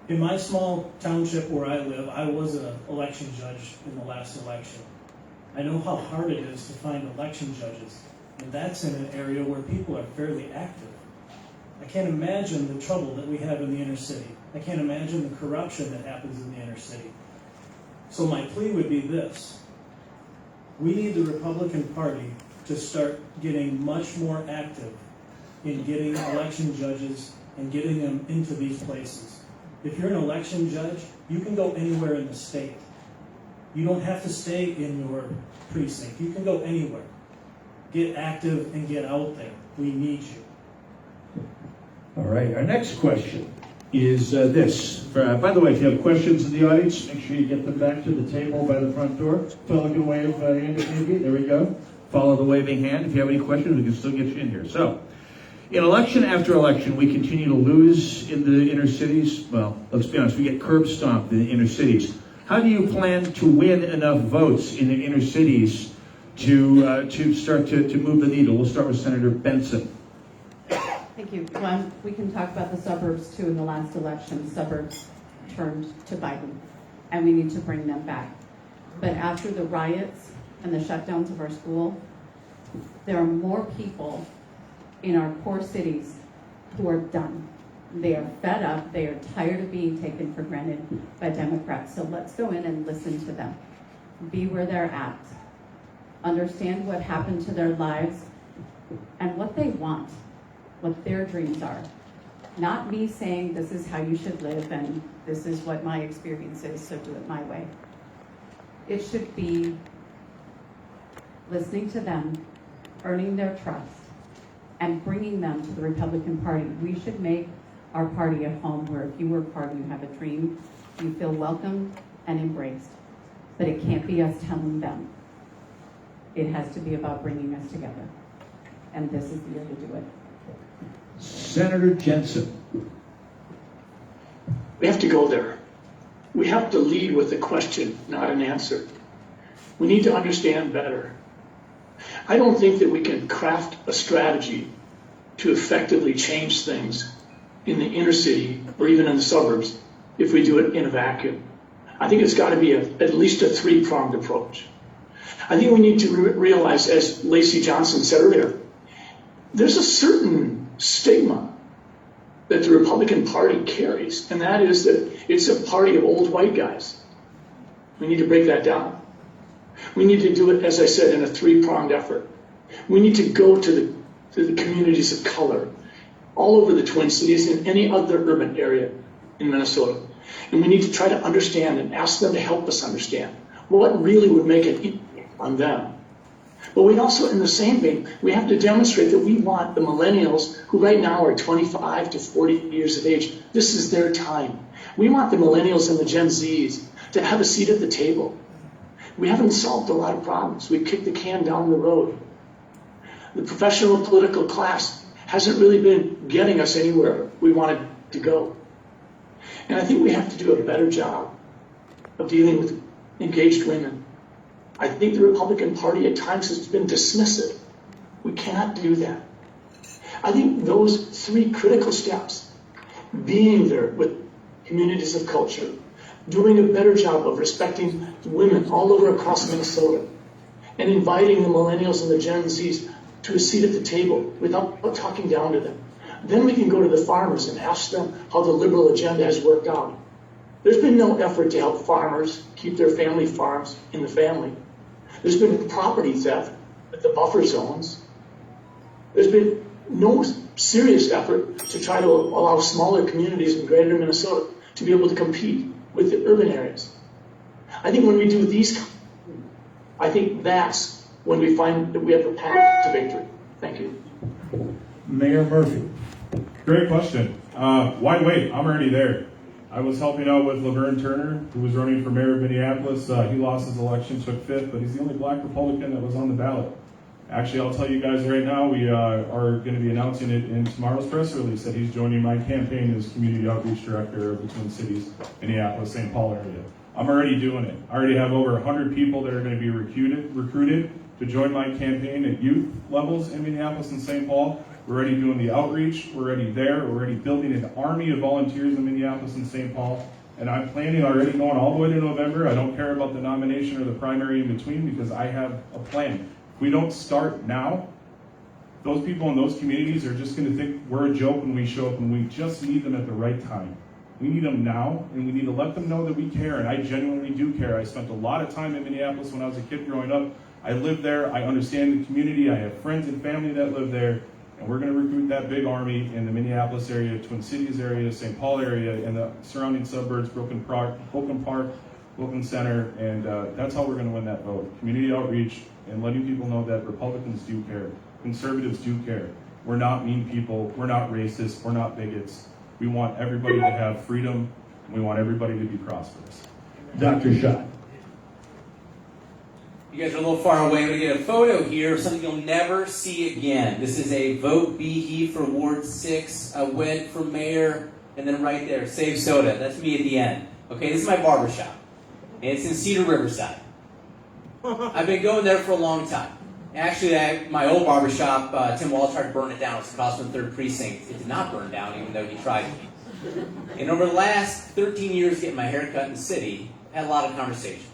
In my small township where I live, I was an election judge in the last election. I know how hard it is to find election judges, and that's in an area where people are fairly active. I can't imagine the trouble that we have in the inner city. I can't imagine the corruption that happens in the inner city. So my plea would be this. We need the Republican Party to start getting much more active in getting election judges and getting them into these places. If you're an election judge, you can go anywhere in the state. You don't have to stay in your precinct. You can go anywhere. Get active and get out there. We need you. All right, our next question is this. By the way, if you have questions in the audience, make sure you get them back to the table by the front door. Fellow can wave hand if need be. There we go. Follow the waving hand. If you have any questions, we can still get you in here. So, in election after election, we continue to lose in the inner cities. Well, let's be honest, we get curb stomped in the inner cities. How do you plan to win enough votes in the inner cities to start to move the needle? We'll start with Senator Benson. Thank you. One, we can talk about the suburbs too. In the last election, suburbs turned to Biden, and we need to bring them back. But after the riots and the shutdowns of our school, there are more people in our core cities who are done. They are fed up. They are tired of being taken for granted by Democrats. So let's go in and listen to them. Be where they're at. Understand what happened to their lives and what they want, what their dreams are. Not me saying this is how you should live and this is what my experience is, so do it my way. It should be listening to them, earning their trust, and bringing them to the Republican Party. We should make our party a home where if you work hard and you have a dream, you feel welcome and embraced. But it can't be us telling them. It has to be about bringing us together. And this is the year to do it. Senator Jensen. We have to go there. We have to lead with a question, not an answer. We need to understand better. I don't think that we can craft a strategy to effectively change things in the inner city or even in the suburbs if we do it in a vacuum. I think it's got to be at least a three-pronged approach. I think we need to realize, as Lacey Johnson said earlier, there's a certain stigma that the Republican Party carries, and that is that it's a party of old white guys. We need to break that down. We need to do it, as I said, in a three-pronged effort. We need to go to the communities of color all over the Twin Cities and any other urban area in Minnesota. And we need to try to understand and ask them to help us understand what really would make an impact on them. But we also, in the same vein, we have to demonstrate that we want the millennials, who right now are 25 to 40 years of age, this is their time. We want the millennials and the Gen Zs to have a seat at the table. We haven't solved a lot of problems. We've kicked the can down the road. The professional political class hasn't really been getting us anywhere we wanted to go. And I think we have to do a better job of dealing with engaged women. I think the Republican Party at times has been dismissive. We cannot do that. I think those three critical steps, being there with communities of culture, doing a better job of respecting women all over across Minnesota, and inviting the millennials and the Gen Zs to a seat at the table without talking down to them. Then we can go to the farmers and ask them how the liberal agenda has worked out. There's been no effort to help farmers keep their family farms in the family. There's been property theft at the buffer zones. There's been no serious effort to try to allow smaller communities in greater Minnesota to be able to compete with the urban areas. I think when we do these, I think that's when we find that we have a path to victory. Thank you. Mayor Murphy. Great question. Why wait? I'm already there. I was helping out with Laverne Turner, who was running for mayor of Minneapolis. He lost his election, took fifth, but he's the only black Republican that was on the ballot. Actually, I'll tell you guys right now, we are going to be announcing it in tomorrow's press release that he's joining my campaign as Community Outreach Director of the Twin Cities, Minneapolis, St. Paul area. I'm already doing it. I already have over 100 people that are going to be recruited to join my campaign at youth levels in Minneapolis and St. Paul. We're already doing the outreach. We're already there. We're already building an army of volunteers in Minneapolis and St. Paul. And I'm planning already going all the way to November. I don't care about the nomination or the primary in between because I have a plan. If we don't start now, those people in those communities are just going to think we're a joke when we show up, and we just need them at the right time. We need them now, and we need to let them know that we care, and I genuinely do care. I spent a lot of time in Minneapolis when I was a kid growing up. I lived there. I understand the community. I have friends and family that live there. And we're going to recruit that big army in the Minneapolis area, Twin Cities area, St. Paul area, and the surrounding suburbs, Broken Park, Wilkin Center, and that's how we're going to win that vote. Community outreach and letting people know that Republicans do care, conservatives do care. We're not mean people, we're not racist, we're not bigots. We want everybody to have freedom, and we want everybody to be prosperous. Dr. Schott. You guys are a little far away. I'm going to get a photo here of something you'll never see again. This is a Vote Be He for Ward 6, a win for mayor, and then right there, Save Soda. That's me at the end. Okay, this is my barbershop, and it's in Cedar Riverside. I've been going there for a long time. Actually, my old barbershop, Tim Wall tried to burn it down. It was across from 3rd Precinct. It did not burn down, even though he tried to. And over the last 13 years getting my hair cut in the city, I had a lot of conversations.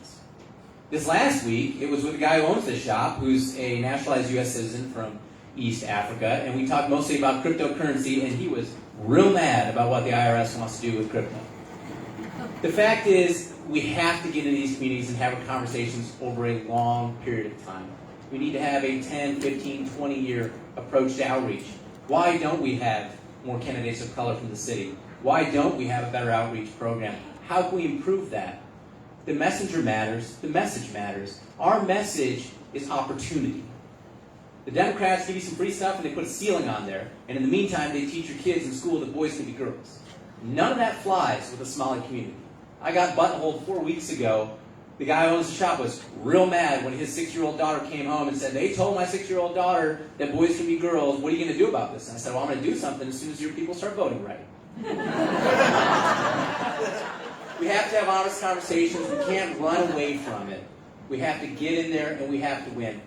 This last week, it was with a guy who owns the shop, who's a naturalized U.S. citizen from East Africa, and we talked mostly about cryptocurrency, and he was real mad about what the IRS wants to do with crypto. The fact is, we have to get into these communities and have conversations over a long period of time. We need to have a 10, 15, 20-year approach to outreach. Why don't we have more candidates of color from the city? Why don't we have a better outreach program? How can we improve that? The messenger matters. The message matters. Our message is opportunity. The Democrats give you some free stuff and they put a ceiling on there, and in the meantime they teach your kids in school that boys can be girls. None of that flies with the Somali community. I got buttonholed 4 weeks ago. The guy who owns the shop was real mad when his 6-year-old daughter came home and said, they told my 6-year-old daughter that boys can be girls. What are you going to do about this? And I said, well, I'm going to do something as soon as your people start voting right. We have to have honest conversations. We can't run away from it. We have to get in there and we have to win.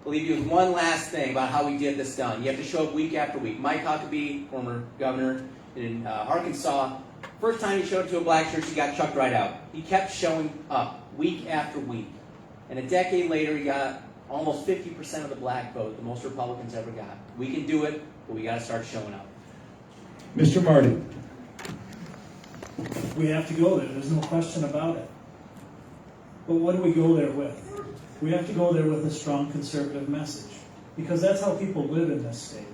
I'll leave you with one last thing about how we get this done. You have to show up week after week. Mike Huckabee, former governor in Arkansas, first time he showed up to a black church, he got chucked right out. He kept showing up week after week. And a decade later, he got almost 50% of the black vote, the most Republicans ever got. We can do it, but we got to start showing up. Mr. Marty. We have to go there. There's no question about it. But what do we go there with? We have to go there with a strong conservative message, because that's how people live in this state.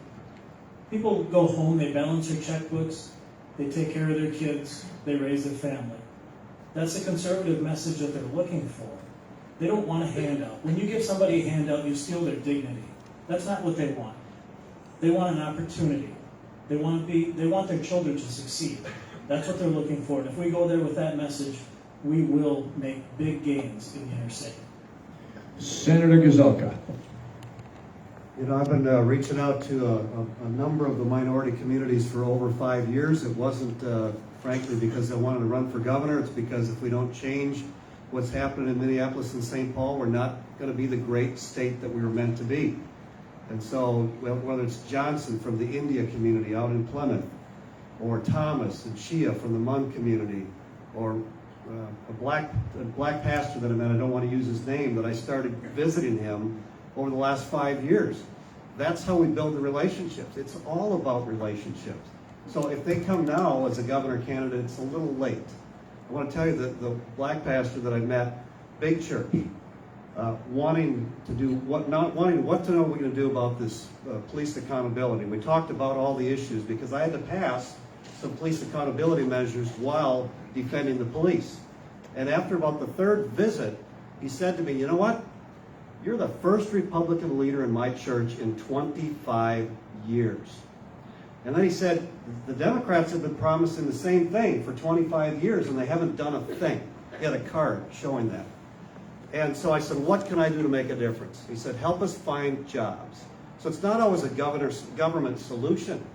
People go home, they balance their checkbooks, they take care of their kids, they raise their family. That's a conservative message that they're looking for. They don't want a handout. When you give somebody a handout, you steal their dignity. That's not what they want. They want an opportunity. They want their children to succeed. That's what they're looking for. And if we go there with that message, we will make big gains in the inner city. Senator Gazelka. You know, I've been reaching out to a number of the minority communities for over 5 years. It wasn't, frankly, because I wanted to run for governor. It's because if we don't change what's happening in Minneapolis and St. Paul, we're not going to be the great state that we were meant to be. And so, whether it's Johnson from the India community out in Plymouth, or Thomas and Shia from the Hmong community, or a black pastor that I met, I don't want to use his name, but I started visiting him over the last 5 years. That's how we build the relationships. It's all about relationships. So if they come now as a governor candidate, it's a little late. I want to tell you that the black pastor that I met, big church, wanting to know what we're going to do about this police accountability. We talked about all the issues because I had to pass some police accountability measures while defending the police. And after about the third visit, he said to me, you know what? You're the first Republican leader in my church in 25 years. And then he said, the Democrats have been promising the same thing for 25 years and they haven't done a thing. He had a card showing that. And so I said, what can I do to make a difference? He said, help us find jobs. So it's not always a government solution.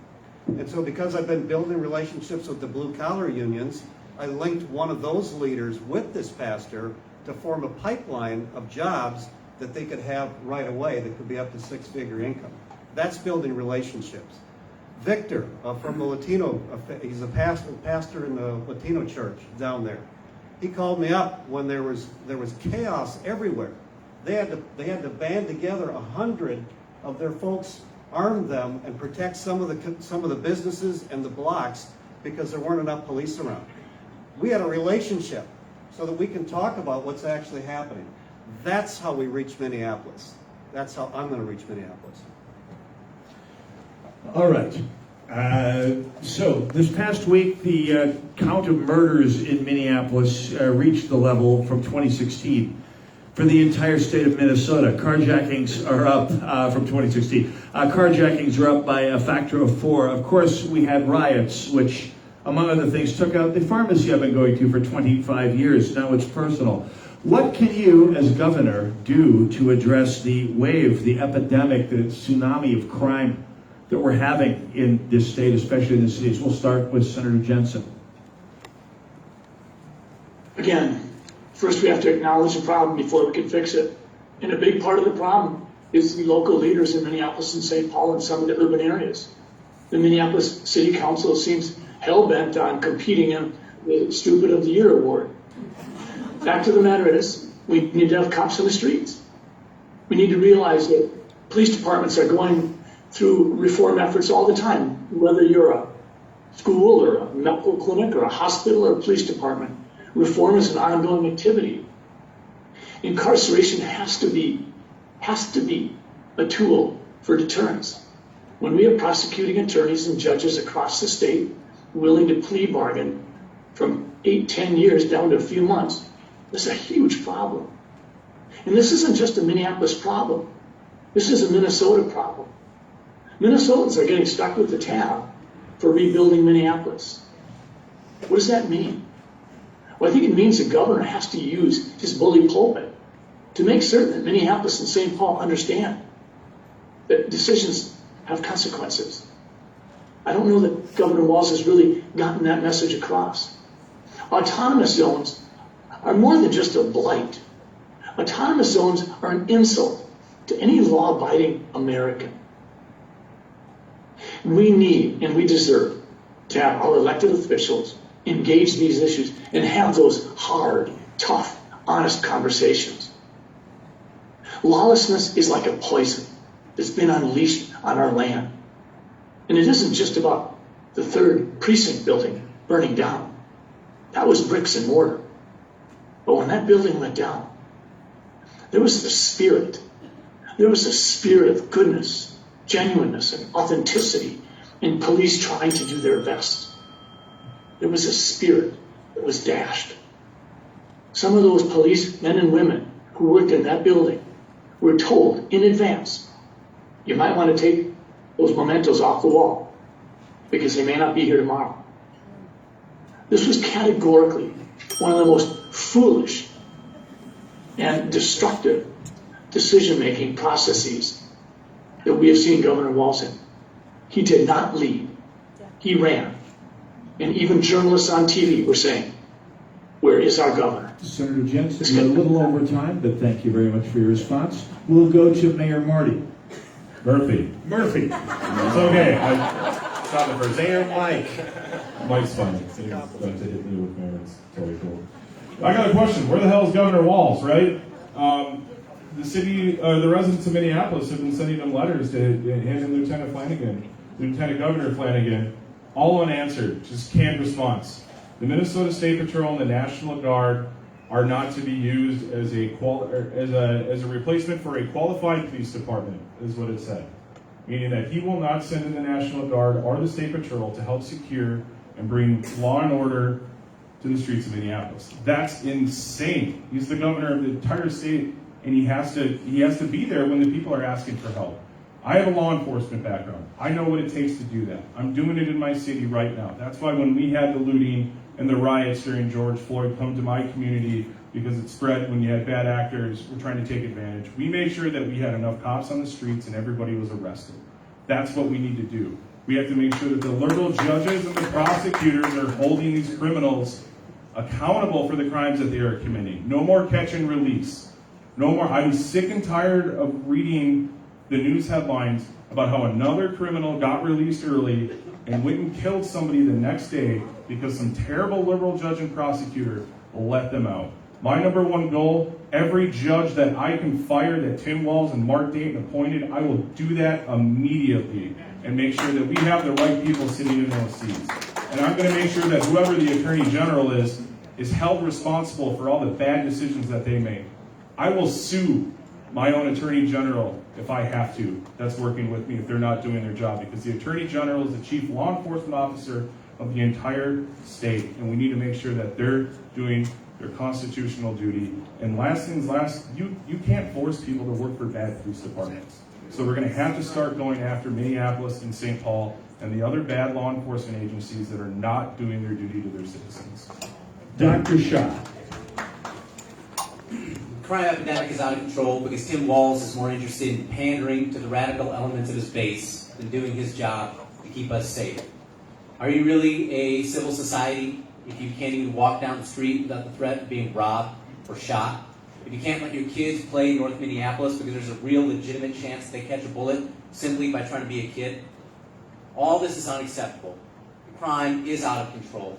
And so because I've been building relationships with the blue-collar unions, I linked one of those leaders with this pastor to form a pipeline of jobs that they could have right away that could be up to 6-figure income. That's building relationships. Victor from the Latino, he's a pastor in the Latino church down there. He called me up when there was chaos everywhere. They had to band together 100 of their folks, arm them, and protect some of the businesses and the blocks because there weren't enough police around. We had a relationship so that we can talk about what's actually happening. That's how we reach Minneapolis. That's how I'm going to reach Minneapolis. All right. So this past week, the count of murders in Minneapolis reached the level from 2016 for the entire state of Minnesota. Carjackings are up from 2016. Carjackings are up by a factor of 4. Of course, we had riots, which, among other things, took out the pharmacy I've been going to for 25 years. Now it's personal. What can you, as governor, do to address the wave, the epidemic, the tsunami of crime that we're having in this state, especially in the cities? We'll start with Senator Jensen. Again, first we have to acknowledge the problem before we can fix it. And a big part of the problem is the local leaders in Minneapolis and St. Paul and some of the urban areas. The Minneapolis City Council seems hell-bent on competing in the Stupid of the Year award. Fact of the matter is, we need to have cops in the streets. We need to realize that police departments are going through reform efforts all the time, whether you're a school or a medical clinic or a hospital or a police department. Reform is an ongoing activity. Incarceration has to be a tool for deterrence. When we have prosecuting attorneys and judges across the state willing to plea bargain from 8-10 years down to a few months, this is a huge problem. And this isn't just a Minneapolis problem. This is a Minnesota problem. Minnesotans are getting stuck with the tab for rebuilding Minneapolis. What does that mean? Well, I think it means the governor has to use his bully pulpit to make certain that Minneapolis and St. Paul understand that decisions have consequences. I don't know that Governor Walz has really gotten that message across. Autonomous zones are more than just a blight. Autonomous zones are an insult to any law-abiding American. We need and we deserve to have our elected officials engage these issues and have those hard, tough, honest conversations. Lawlessness is like a poison that's been unleashed on our land. And it isn't just about the 3rd precinct building burning down. That was bricks and mortar. But when that building went down, there was the spirit. There was a spirit of goodness, genuineness, and authenticity in police trying to do their best. There was a spirit that was dashed. Some of those police men and women who worked in that building were told in advance, you might want to take those mementos off the wall because they may not be here tomorrow. This was categorically one of the most foolish and destructive decision-making processes that we have seen Governor Walz in. He did not lead. He ran. And even journalists on TV were saying, where is our governor? Senator Jensen, you're a little over time, but thank you very much for your response. We'll go to Mayor Marty. Murphy. It's okay. I stopped the first. Mayor Mike. Mike's fine. He's going to hit me with Mayor. It's totally cool. I got a question. Where the hell is Governor Walz, right? The city, the residents of Minneapolis have been sending them letters to hand in Lieutenant Governor Flanagan, all unanswered, just canned response. The Minnesota State Patrol and the National Guard are not to be used as a replacement for a qualified police department, is what it said. Meaning that he will not send in the National Guard or the State Patrol to help secure and bring law and order to the streets of Minneapolis. That's insane. He's the governor of the entire state, and he has to be there when the people are asking for help. I have a law enforcement background. I know what it takes to do that. I'm doing it in my city right now. That's why when we had the looting and the riots during George Floyd come to my community, because it spread when you had bad actors were trying to take advantage, we made sure that we had enough cops on the streets and everybody was arrested. That's what we need to do. We have to make sure that the liberal judges and the prosecutors are holding these criminals accountable for the crimes that they are committing. No more catch and release. No more. I'm sick and tired of reading the news headlines about how another criminal got released early and went and killed somebody the next day because some terrible liberal judge and prosecutor let them out. My number one goal, every judge that I can fire that Tim Walz and Mark Dayton appointed, I will do that immediately and make sure that we have the right people sitting in those seats. And I'm going to make sure that whoever the Attorney General is held responsible for all the bad decisions that they make. I will sue my own Attorney General if I have to, that's working with me if they're not doing their job, because the Attorney General is the chief law enforcement officer of the entire state, and we need to make sure that they're doing their constitutional duty. And last things last, you can't force people to work for bad police departments. So we're going to have to start going after Minneapolis and St. Paul and the other bad law enforcement agencies that are not doing their duty to their citizens. Dr. Shaw. The crime epidemic is out of control because Tim Walz is more interested in pandering to the radical elements of his base than doing his job to keep us safe. Are you really a civil society if you can't even walk down the street without the threat of being robbed or shot? If you can't let your kids play in North Minneapolis because there's a real legitimate chance they catch a bullet simply by trying to be a kid? All this is unacceptable. The crime is out of control.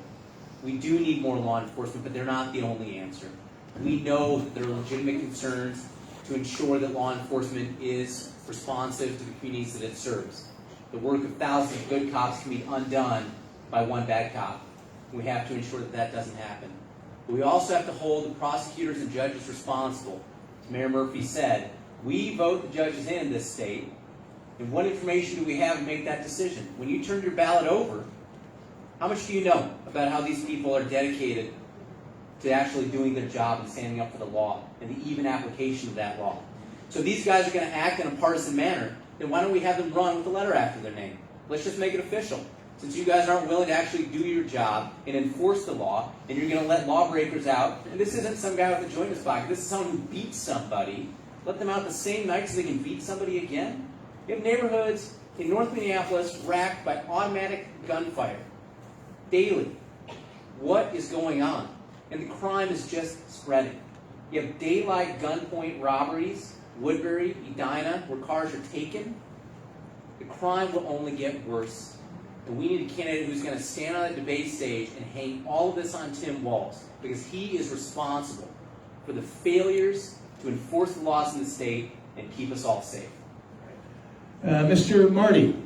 We do need more law enforcement, but they're not the only answer. We know that there are legitimate concerns to ensure that law enforcement is responsive to the communities that it serves. The work of thousands of good cops can be undone by one bad cop. We have to ensure that that doesn't happen. But we also have to hold the prosecutors and judges responsible. As Mayor Murphy said, we vote the judges in this state, and what information do we have to make that decision? When you turn your ballot over, how much do you know about how these people are dedicated to actually doing their job and standing up for the law and the even application of that law? So if these guys are going to act in a partisan manner, then why don't we have them run with a letter after their name? Let's just make it official. Since you guys aren't willing to actually do your job and enforce the law, and you're going to let lawbreakers out, and this isn't some guy with a joint in his pocket, this is someone who beats somebody, let them out the same night so they can beat somebody again? You have neighborhoods in North Minneapolis racked by automatic gunfire daily. What is going on? And the crime is just spreading. You have daylight gunpoint robberies, Woodbury, Edina, where cars are taken. The crime will only get worse. And we need a candidate who's going to stand on the debate stage and hang all of this on Tim Walz, because he is responsible for the failures to enforce the laws in the state and keep us all safe. Mr. Marty.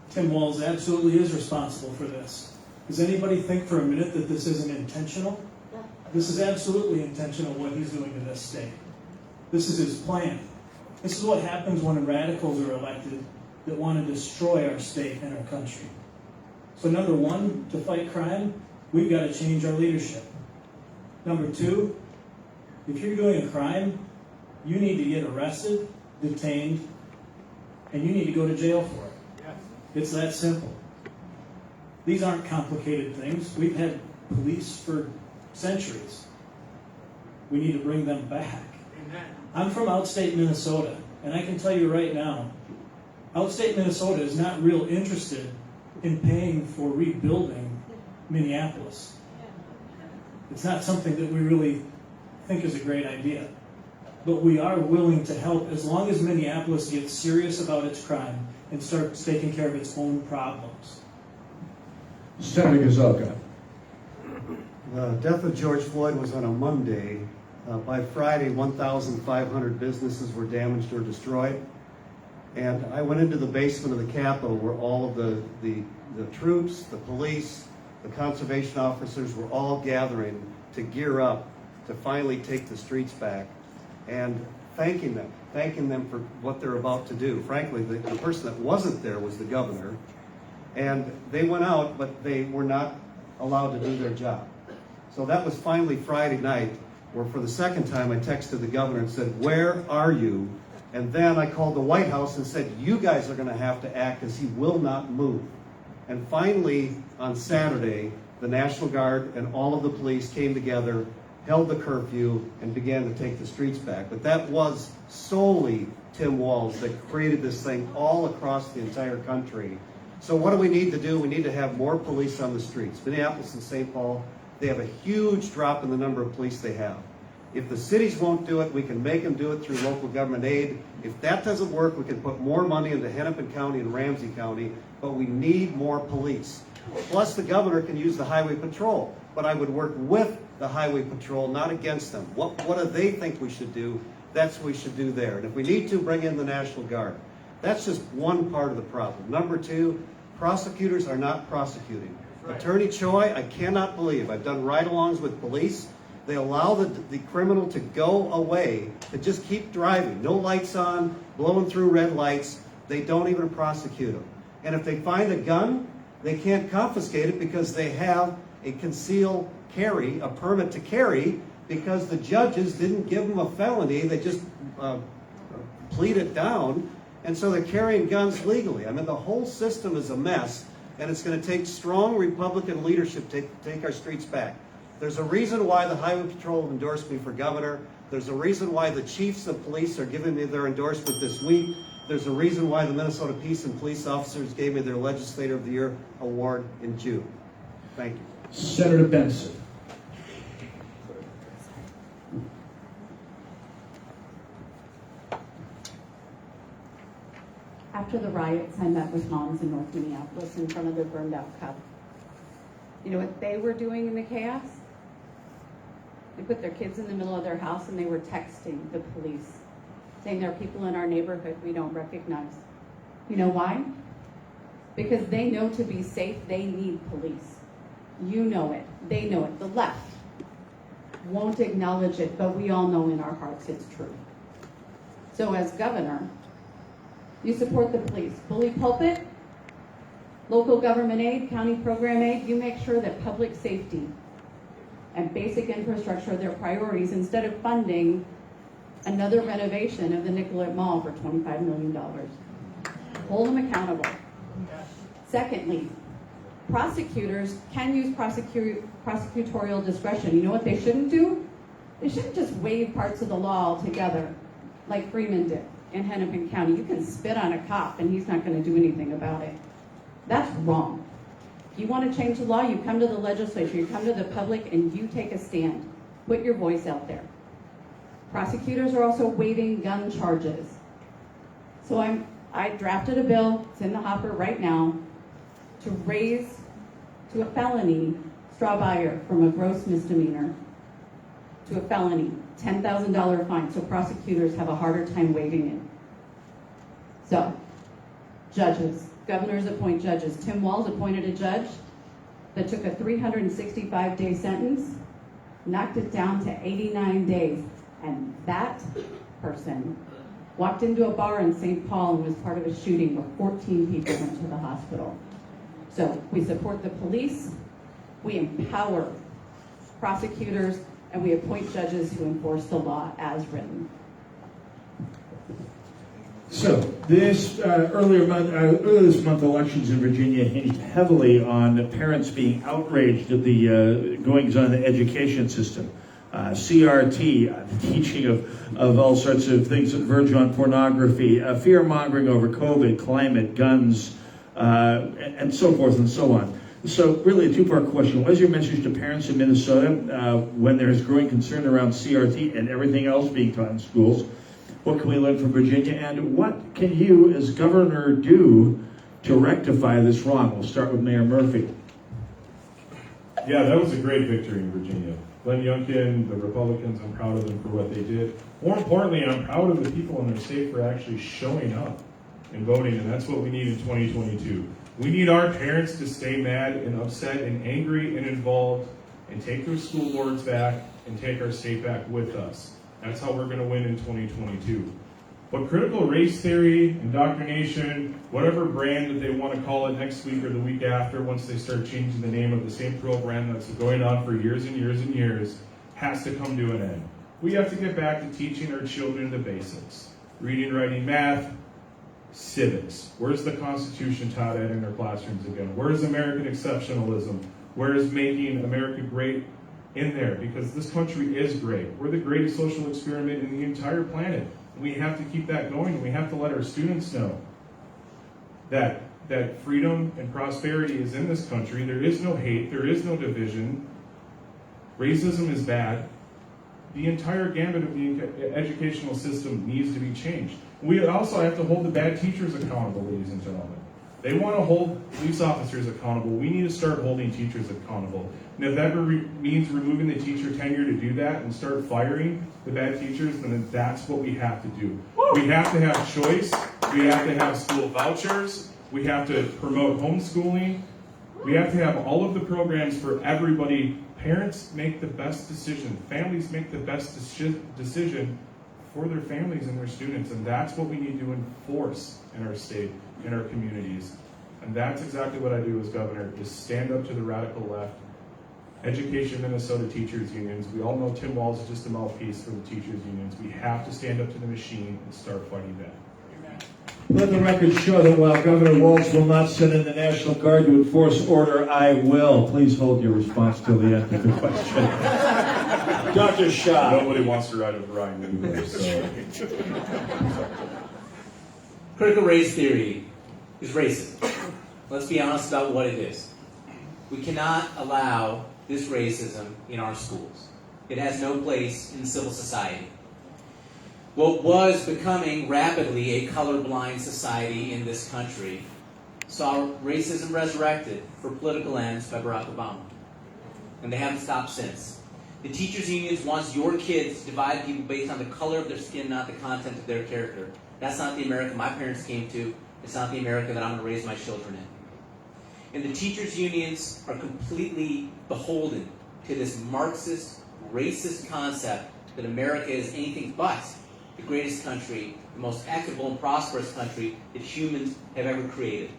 Tim Walz absolutely is responsible for this. Does anybody think for a minute that this isn't intentional? This is absolutely intentional, what he's doing to this state. This is his plan. This is what happens when radicals are elected that want to destroy our state and our country. So number one, to fight crime, we've got to change our leadership. Number two, if you're doing a crime, you need to get arrested, detained, and you need to go to jail for it. It's that simple. These aren't complicated things. We've had police for centuries. We need to bring them back. I'm from outstate Minnesota, and I can tell you right now, outstate Minnesota is not real interested in paying for rebuilding Minneapolis. It's not something that we really think is a great idea. But we are willing to help as long as Minneapolis gets serious about its crime and starts taking care of its own problems. Senator Gazelka. The death of George Floyd was on a Monday. By Friday, 1,500 businesses were damaged or destroyed. And I went into the basement of the Capitol where all of the troops, the police, the conservation officers were all gathering to gear up to finally take the streets back, and thanking them for what they're about to do. Frankly, the person that wasn't there was the governor, and they went out, but they were not allowed to do their job. So that was finally Friday night, where for the second time I texted the governor and said, "Where are you?" And then I called the White House and said, "You guys are going to have to act, because he will not move." And finally, on Saturday, the National Guard and all of the police came together, held the curfew, and began to take the streets back. But that was solely Tim Walz that created this thing all across the entire country. So what do we need to do? We need to have more police on the streets. Minneapolis and St. Paul, they have a huge drop in the number of police they have. If the cities won't do it, we can make them do it through local government aid. If that doesn't work, we can put more money into Hennepin County and Ramsey County, but we need more police. Plus, the governor can use the highway patrol, but I would work with the highway patrol, not against them. What do they think we should do? That's what we should do there. And if we need to, bring in the National Guard. That's just one part of the problem. Number two, prosecutors are not prosecuting. Attorney Choi, I cannot believe, I've done ride-alongs with police. They allow the criminal to go away, to just keep driving. No lights on, blowing through red lights. They don't even prosecute them. And if they find a gun, they can't confiscate it because they have a concealed carry, a permit to carry, because the judges didn't give them a felony. They just plead it down. And so they're carrying guns legally. I mean, the whole system is a mess, and it's going to take strong Republican leadership to take our streets back. There's a reason why the Highway Patrol have endorsed me for governor. There's a reason why the chiefs of police are giving me their endorsement this week. There's a reason why the Minnesota Peace and Police Officers gave me their Legislator of the Year award in June. Thank you. Senator Benson. After the riots, I met with moms in North Minneapolis in front of their burned out Cub. You know what they were doing in the chaos? They put their kids in the middle of their house and they were texting the police, saying there are people in our neighborhood we don't recognize. You know why? Because they know to be safe, they need police. You know it. They know it. The left won't acknowledge it, but we all know in our hearts it's true. So as governor, you support the police. Bully pulpit, local government aid, county program aid, you make sure that public safety and basic infrastructure are their priorities instead of funding another renovation of the Nicollet Mall for $25 million. Hold them accountable. Secondly, prosecutors can use prosecutorial discretion. You know what they shouldn't do? They shouldn't just waive parts of the law altogether, like Freeman did in Hennepin County. You can spit on a cop and he's not going to do anything about it. That's wrong. If you want to change the law, you come to the legislature, you come to the public, and you take a stand. Put your voice out there. Prosecutors are also waiving gun charges. So I drafted a bill, it's in the hopper right now, to raise to a felony straw buyer from a gross misdemeanor to a felony, $10,000 fine, so prosecutors have a harder time waiving it. So, judges, governors appoint judges. Tim Walz appointed a judge that took a 365-day sentence, knocked it down to 89 days, and that person walked into a bar in St. Paul and was part of a shooting where 14 people went to the hospital. So we support the police, we empower prosecutors, and we appoint judges who enforce the law as written. So this earlier this month, elections in Virginia hinged heavily on parents being outraged at the goings-on in the education system. CRT, teaching of all sorts of things that verge on pornography, fear-mongering over COVID, climate, guns, and so forth and so on. So really a two-part question. What is your message to parents in Minnesota when there is growing concern around CRT and everything else being taught in schools? What can we learn from Virginia? And what can you as governor do to rectify this wrong? We'll start with Mayor Murphy. Yeah, that was a great victory in Virginia. Glenn Youngkin, the Republicans, I'm proud of them for what they did. More importantly, I'm proud of the people in their state for actually showing up and voting, and that's what we need in 2022. We need our parents to stay mad and upset and angry and involved and take their school boards back and take our state back with us. That's how we're going to win in 2022. But critical race theory, indoctrination, whatever brand that they want to call it next week or the week after, once they start changing the name of the same program that's going on for years and years and years, has to come to an end. We have to get back to teaching our children the basics. Reading, writing, math, civics. Where's the Constitution taught at in our classrooms again? Where's American exceptionalism? Where is making America great in there? Because this country is great. We're the greatest social experiment in the entire planet. We have to keep that going, and we have to let our students know that freedom and prosperity is in this country. There is no hate. There is no division. Racism is bad. The entire gambit of the educational system needs to be changed. We also have to hold the bad teachers accountable, ladies and gentlemen. They want to hold police officers accountable. We need to start holding teachers accountable. And if that means removing the teacher tenure to do that and start firing the bad teachers, then that's what we have to do. We have to have choice. We have to have school vouchers. We have to promote homeschooling. We have to have all of the programs for everybody. Parents make the best decision. Families make the best decision for their families and their students. And that's what we need to enforce in our state, in our communities. And that's exactly what I do as governor, is stand up to the radical left. Education Minnesota teachers unions. We all know Tim Walz is just a mouthpiece for the teachers unions. We have to stand up to the machine and start fighting back. Let the record show that while Governor Walz will not send in the National Guard to enforce order, I will. Please hold your response till the end of the question. Dr. Shah. Nobody wants to ride with Ryan anymore, so. Critical race theory is racism. Let's be honest about what it is. We cannot allow this racism in our schools. It has no place in civil society. What was becoming rapidly a colorblind society in this country saw racism resurrected for political ends by Barack Obama. And they haven't stopped since. The teachers' unions wants your kids to divide people based on the color of their skin, not the content of their character. That's not the America my parents came to. It's not the America that I'm going to raise my children in. And the teachers' unions are completely beholden to this Marxist, racist concept that America is anything but the greatest country, the most equitable and prosperous country that humans have ever created.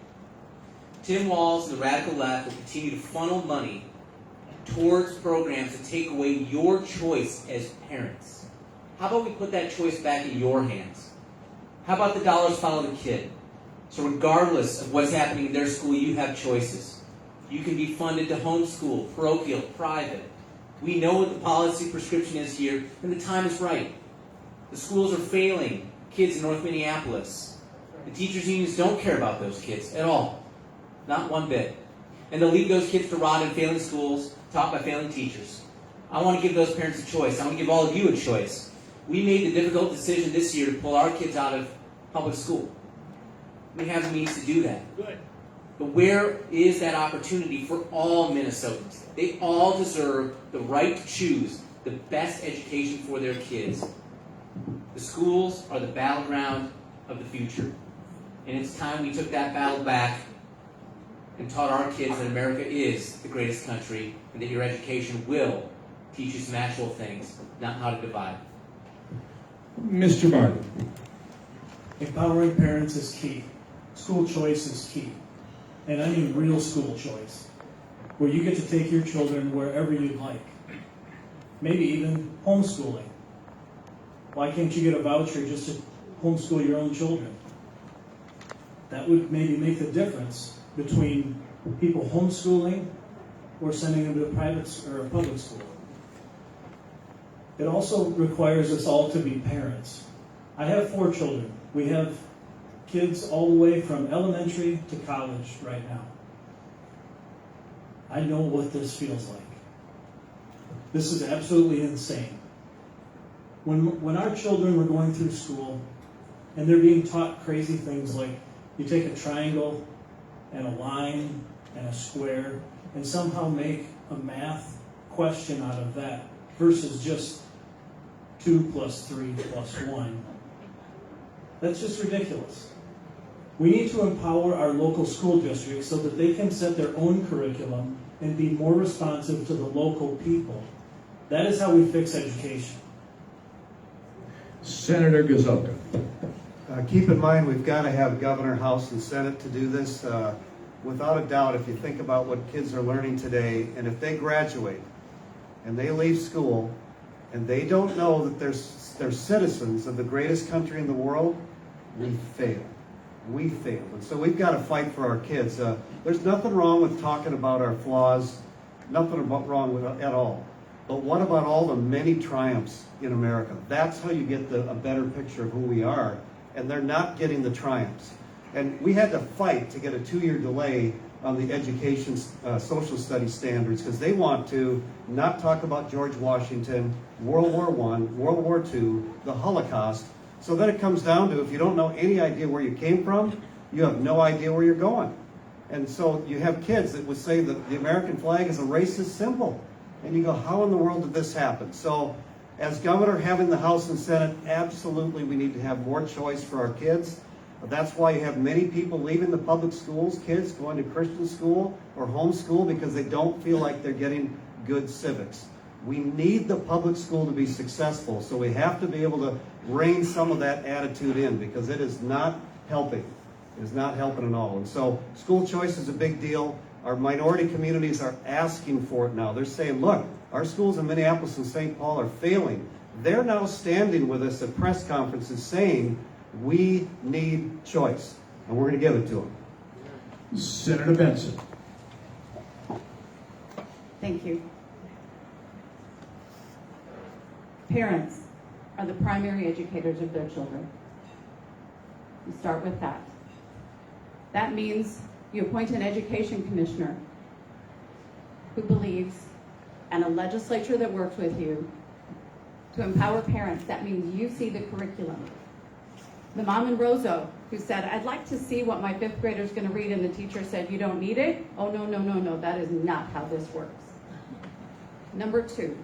Tim Walz and the radical left will continue to funnel money towards programs to take away your choice as parents. How about we put that choice back in your hands? How about the dollars follow the kid? So regardless of what's happening in their school, you have choices. You can be funded to homeschool, parochial, private. We know what the policy prescription is here, and the time is right. The schools are failing kids in North Minneapolis. The teachers' unions don't care about those kids at all. Not one bit. And they'll leave those kids to rot in failing schools, taught by failing teachers. I want to give those parents a choice. I want to give all of you a choice. We made the difficult decision this year to pull our kids out of public school. We have the means to do that. Good. But where is that opportunity for all Minnesotans? They all deserve the right to choose the best education for their kids. The schools are the battleground of the future. And it's time we took that battle back and taught our kids that America is the greatest country and that your education will teach you some actual things, not how to divide. Mr. Martin. Empowering parents is key. School choice is key. And I mean real school choice, where you get to take your children wherever you'd like. Maybe even homeschooling. Why can't you get a voucher just to homeschool your own children? That would maybe make the difference between people homeschooling or sending them to a private or a public school. It also requires us all to be parents. I have 4 children. We have kids all the way from elementary to college right now. I know what this feels like. This is absolutely insane. When our children were going through school and they're being taught crazy things like you take a triangle and a line and a square and somehow make a math question out of that versus just 2 plus 3 plus 1. That's just ridiculous. We need to empower our local school districts so that they can set their own curriculum and be more responsive to the local people. That is how we fix education. Senator Gazoka. Keep in mind, we've got to have Governor, House, and Senate to do this. Without a doubt, if you think about what kids are learning today, and if they graduate and they leave school and they don't know that they're citizens of the greatest country in the world, we fail. We fail. And so we've got to fight for our kids. There's nothing wrong with talking about our flaws, nothing wrong with it at all. But what about all the many triumphs in America? That's how you get a better picture of who we are. And they're not getting the triumphs. And we had to fight to get a 2-year delay on the education social studies standards because they want to not talk about George Washington, World War I, World War II, the Holocaust. So then it comes down to if you don't know any idea where you came from, you have no idea where you're going. And so you have kids that would say that the American flag is a racist symbol. And you go, how in the world did this happen? So as governor, having the House and Senate, absolutely we need to have more choice for our kids. That's why you have many people leaving the public schools, kids going to Christian school or homeschool because they don't feel like they're getting good civics. We need the public school to be successful, so we have to be able to rein some of that attitude in because it is not helping. It is not helping at all. And so school choice is a big deal. Our minority communities are asking for it now. They're saying, look, our schools in Minneapolis and St. Paul are failing. They're now standing with us at press conferences saying, we need choice, and we're going to give it to them. Senator Benson. Thank you. Parents are the primary educators of their children. You start with that. That means you appoint an education commissioner who believes, and a legislature that works with you, to empower parents. That means you see the curriculum. The mom in Roseau who said, I'd like to see what my 5th grader's going to read, and the teacher said, you don't need it? Oh, no, that is not how this works. Number 2,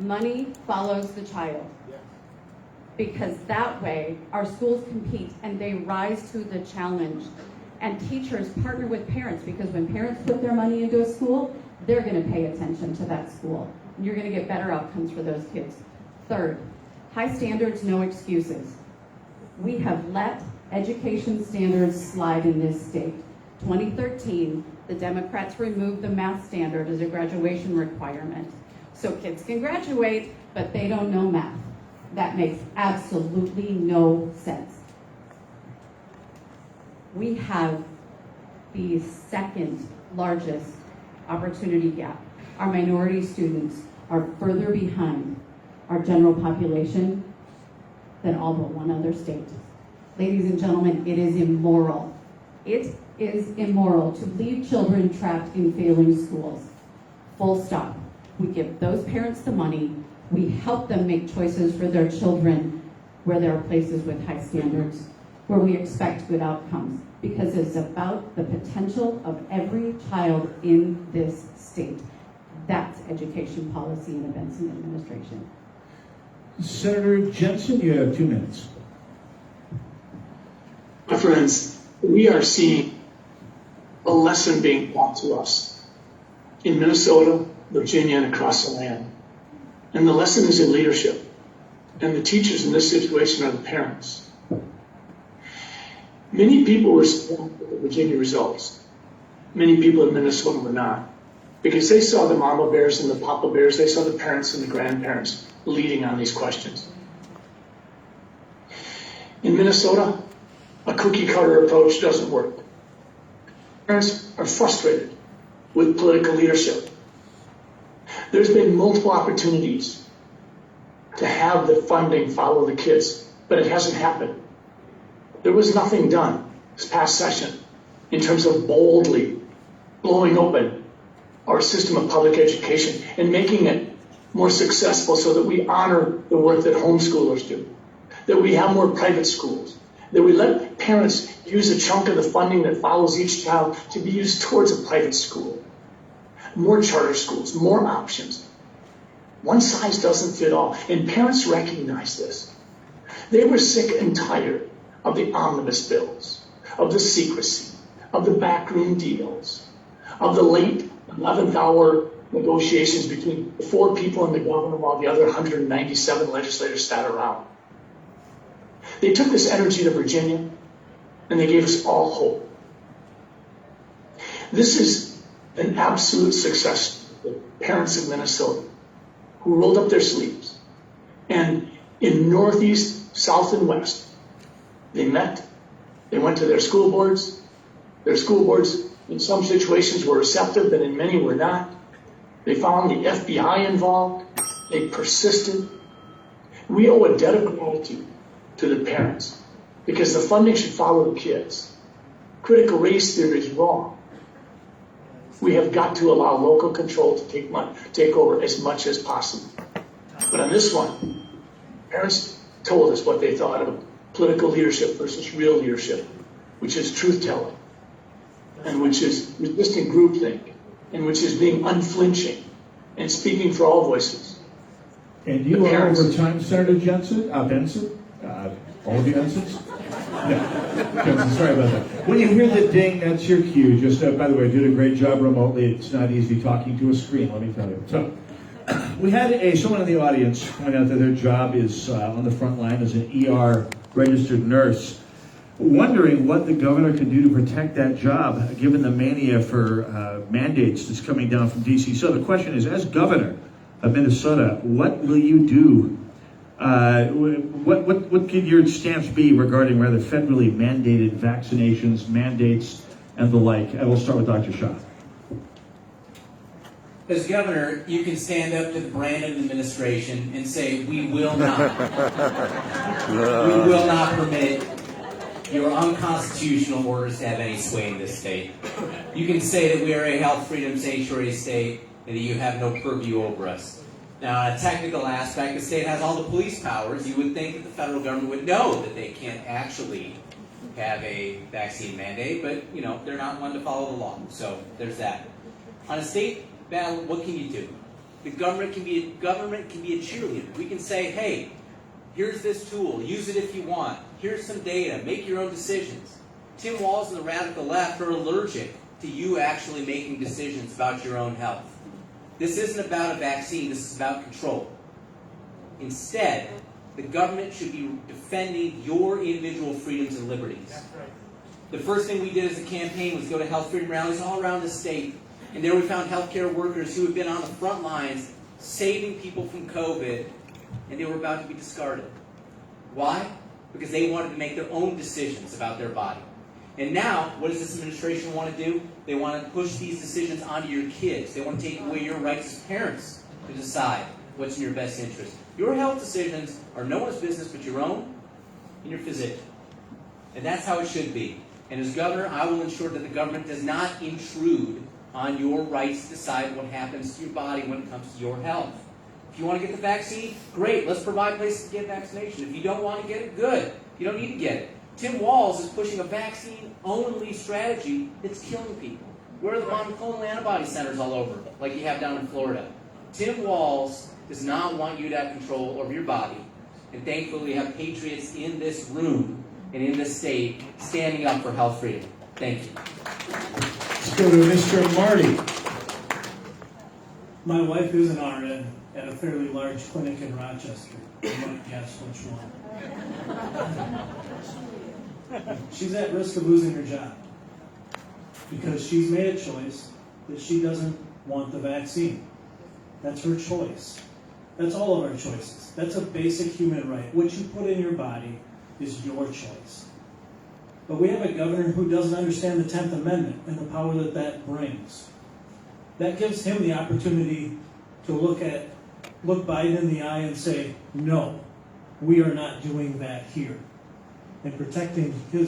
Money follows the child. Because that way, our schools compete and they rise to the challenge. And teachers partner with parents, because when parents put their money into a school, they're going to pay attention to that school. And you're going to get better outcomes for those kids. Third, high standards, no excuses. We have let education standards slide in this state. 2013, the Democrats removed the math standard as a graduation requirement. So kids can graduate, but they don't know math. That makes absolutely no sense. We have the second largest opportunity gap. Our minority students are further behind our general population than all but one other state. Ladies and gentlemen, it is immoral. It is immoral to leave children trapped in failing schools. Full stop. We give those parents the money. We help them make choices for their children where there are places with high standards, where we expect good outcomes, because it's about the potential of every child in this state. That's education policy in the Benson administration. Senator Jensen, you have 2 minutes. My friends, we are seeing a lesson being taught to us in Minnesota, Virginia, and across the land. And the lesson is in leadership. And the teachers in this situation are the parents. Many people were surprised with the Virginia results. Many people in Minnesota were not. Because they saw the mama bears and the papa bears, they saw the parents and the grandparents leading on these questions. In Minnesota, a cookie cutter approach doesn't work. Parents are frustrated with political leadership. There's been multiple opportunities to have the funding follow the kids, but it hasn't happened. There was nothing done this past session in terms of boldly blowing open our system of public education and making it more successful so that we honor the work that homeschoolers do, that we have more private schools, that we let parents use a chunk of the funding that follows each child to be used towards a private school. More charter schools, more options. One size doesn't fit all, and parents recognize this. They were sick and tired of the omnibus bills, of the secrecy, of the backroom deals, of the late 11th hour negotiations between the 4 people and the governor while the other 197 legislators sat around. They took this energy to Virginia, and they gave us all hope. This is an absolute success for the parents of Minnesota who rolled up their sleeves. And in Northeast, South, and West, they met, they went to their school boards. Their school boards, in some situations, were receptive, and in many were not. They found the FBI involved. They persisted. We owe a debt of gratitude to the parents because the funding should follow the kids. Critical race theory is wrong. We have got to allow local control to take over as much as possible. But on this one, parents told us what they thought of political leadership versus real leadership, which is truth-telling, and which is resisting groupthink, and which is being unflinching and speaking for all voices. And you are over time, Senator Jensen, Benson? All of you Bensons? No. Jensen, sorry about that. When you hear the ding, that's your cue. Just, by the way, you did a great job remotely. It's not easy talking to a screen, let me tell you. So, we had someone in the audience point out that their job is on the front line as an ER registered nurse. Wondering what the governor can do to protect that job, given the mania for mandates that's coming down from D.C. So the question is, as governor of Minnesota, what will you do? What could your stance be regarding rather federally mandated vaccinations, mandates, and the like? I will start with Dr. Shaw. As governor, you can stand up to the Brandon administration and say, we will not permit your unconstitutional orders to have any sway in this state. You can say that we are a health freedom sanctuary state and that you have no purview over us. Now, on a technical aspect, the state has all the police powers. You would think that the federal government would know that they can't actually have a vaccine mandate, but, you know, they're not one to follow the law. So there's that. On a state battle, what can you do? The government can be a cheerleader. We can say, hey, here's this tool. Use it if you want. Here's some data. Make your own decisions. Tim Walz and the radical left are allergic to you actually making decisions about your own health. This isn't about a vaccine. This is about control. Instead, the government should be defending your individual freedoms and liberties. That's right. The first thing we did as a campaign was go to health freedom rallies all around the state. And there we found healthcare workers who had been on the front lines saving people from COVID, and they were about to be discarded. Why? Because they wanted to make their own decisions about their body. And now, what does this administration want to do? They want to push these decisions onto your kids. They want to take away your rights as parents to decide what's in your best interest. Your health decisions are no one's business but your own and your physician. And that's how it should be. And as governor, I will ensure that the government does not intrude on your rights to decide what happens to your body when it comes to your health. If you want to get the vaccine, great. Let's provide places to get vaccination. If you don't want to get it, good. You don't need to get it. Tim Walz is pushing a vaccine-only strategy that's killing people. Where are the monoclonal antibody centers all over, like you have down in Florida? Tim Walz does not want you to have control over your body. And thankfully, we have patriots in this room and in this state standing up for health freedom. Thank you. Let's go to Mr. Marty. My wife is an RN at a fairly large clinic in Rochester. You might guess which one. She's at risk of losing her job because she's made a choice that she doesn't want the vaccine. That's her choice. That's all of our choices. That's a basic human right. What you put in your body is your choice. But we have a governor who doesn't understand the 10th Amendment and the power that that brings. That gives him the opportunity to look Biden in the eye and say, no, we are not doing that here. And protecting the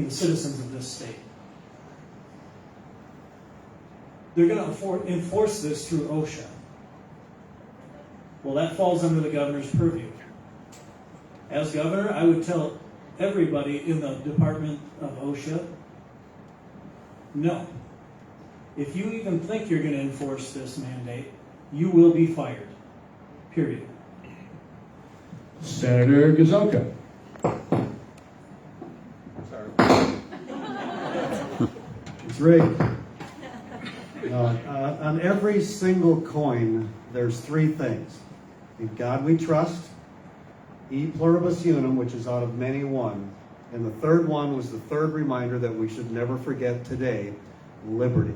citizens of this state. They're going to enforce this through OSHA. Well, that falls under the governor's purview. As governor, I would tell everybody in the Department of OSHA, no. If you even think you're going to enforce this mandate, you will be fired. Period. Senator Gazelka. It's rigged. On every single coin, there's three things. In God we trust, E pluribus unum, which is out of many one, and the third one was the third reminder that we should never forget today, liberty.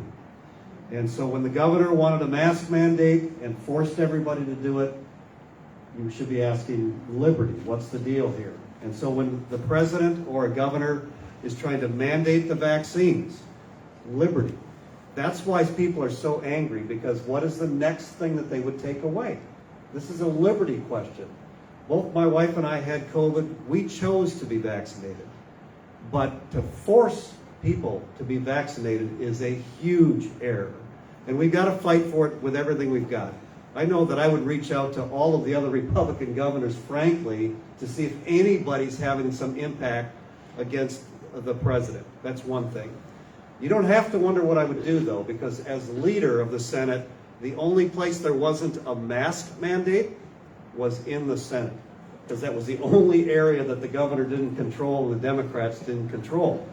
And so when the governor wanted a mask mandate and forced everybody to do it, you should be asking liberty. What's the deal here? And so when the president or a governor is trying to mandate the vaccines, liberty. That's why people are so angry, because what is the next thing that they would take away? This is a liberty question. Both my wife and I had COVID. We chose to be vaccinated. But to force people to be vaccinated is a huge error. And we've got to fight for it with everything we've got. I know that I would reach out to all of the other Republican governors, frankly, to see if anybody's having some impact against the president. That's one thing. You don't have to wonder what I would do, though, because as leader of the Senate, the only place there wasn't a mask mandate was in the Senate, because that was the only area that the governor didn't control and the Democrats didn't control.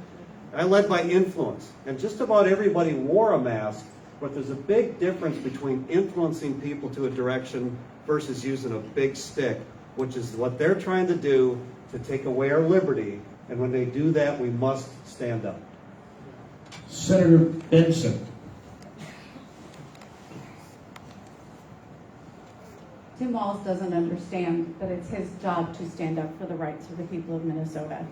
I led by influence, and just about everybody wore a mask, but there's a big difference between influencing people to a direction versus using a big stick, which is what they're trying to do to take away our liberty, and when they do that, we must stand up. Senator Benson. Tim Walz doesn't understand that it's his job to stand up for the rights of the people of Minnesota.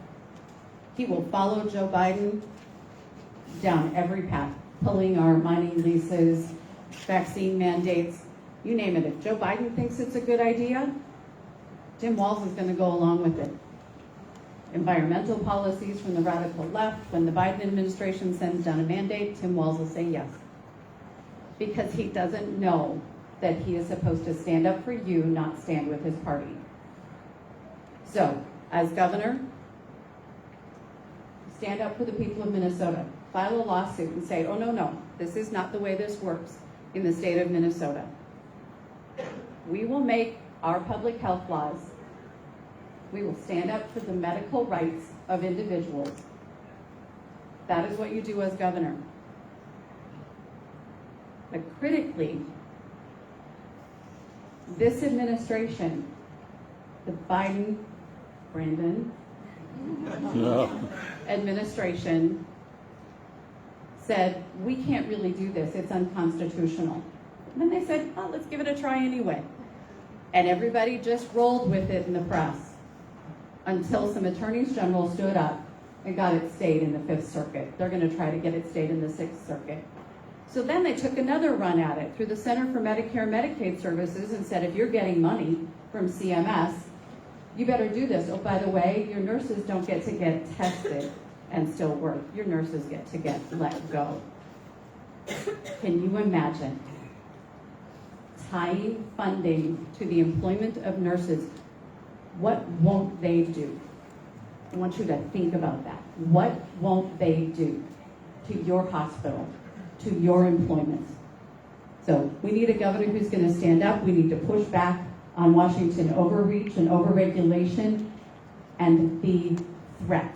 He will follow Joe Biden down every path, pulling our mining leases, vaccine mandates, you name it. If Joe Biden thinks it's a good idea, Tim Walz is going to go along with it. Environmental policies from the radical left, when the Biden administration sends down a mandate, Tim Walz will say yes. Because he doesn't know that he is supposed to stand up for you, not stand with his party. So, as governor, stand up for the people of Minnesota. File a lawsuit and say, oh, no, this is not the way this works. in the state of Minnesota. We will make our public health laws. We will stand up for the medical rights of individuals. That is what you do as governor. But critically, this administration, the Biden, Brandon, administration said, we can't really do this, it's unconstitutional. And then they said, oh, let's give it a try anyway. And everybody just rolled with it in the press until some attorneys general stood up and got it stayed in the Fifth Circuit. They're going to try to get it stayed in the Sixth Circuit. So then they took another run at it through the Center for Medicare and Medicaid Services and said, if you're getting money from CMS, you better do this. Oh, by the way, your nurses don't get to get tested and still work. Your nurses get to get let go. Can you imagine tying funding to the employment of nurses? What won't they do? I want you to think about that. What won't they do to your hospital, to your employment? So we need a governor who's going to stand up. We need to push back on Washington overreach and overregulation and the threat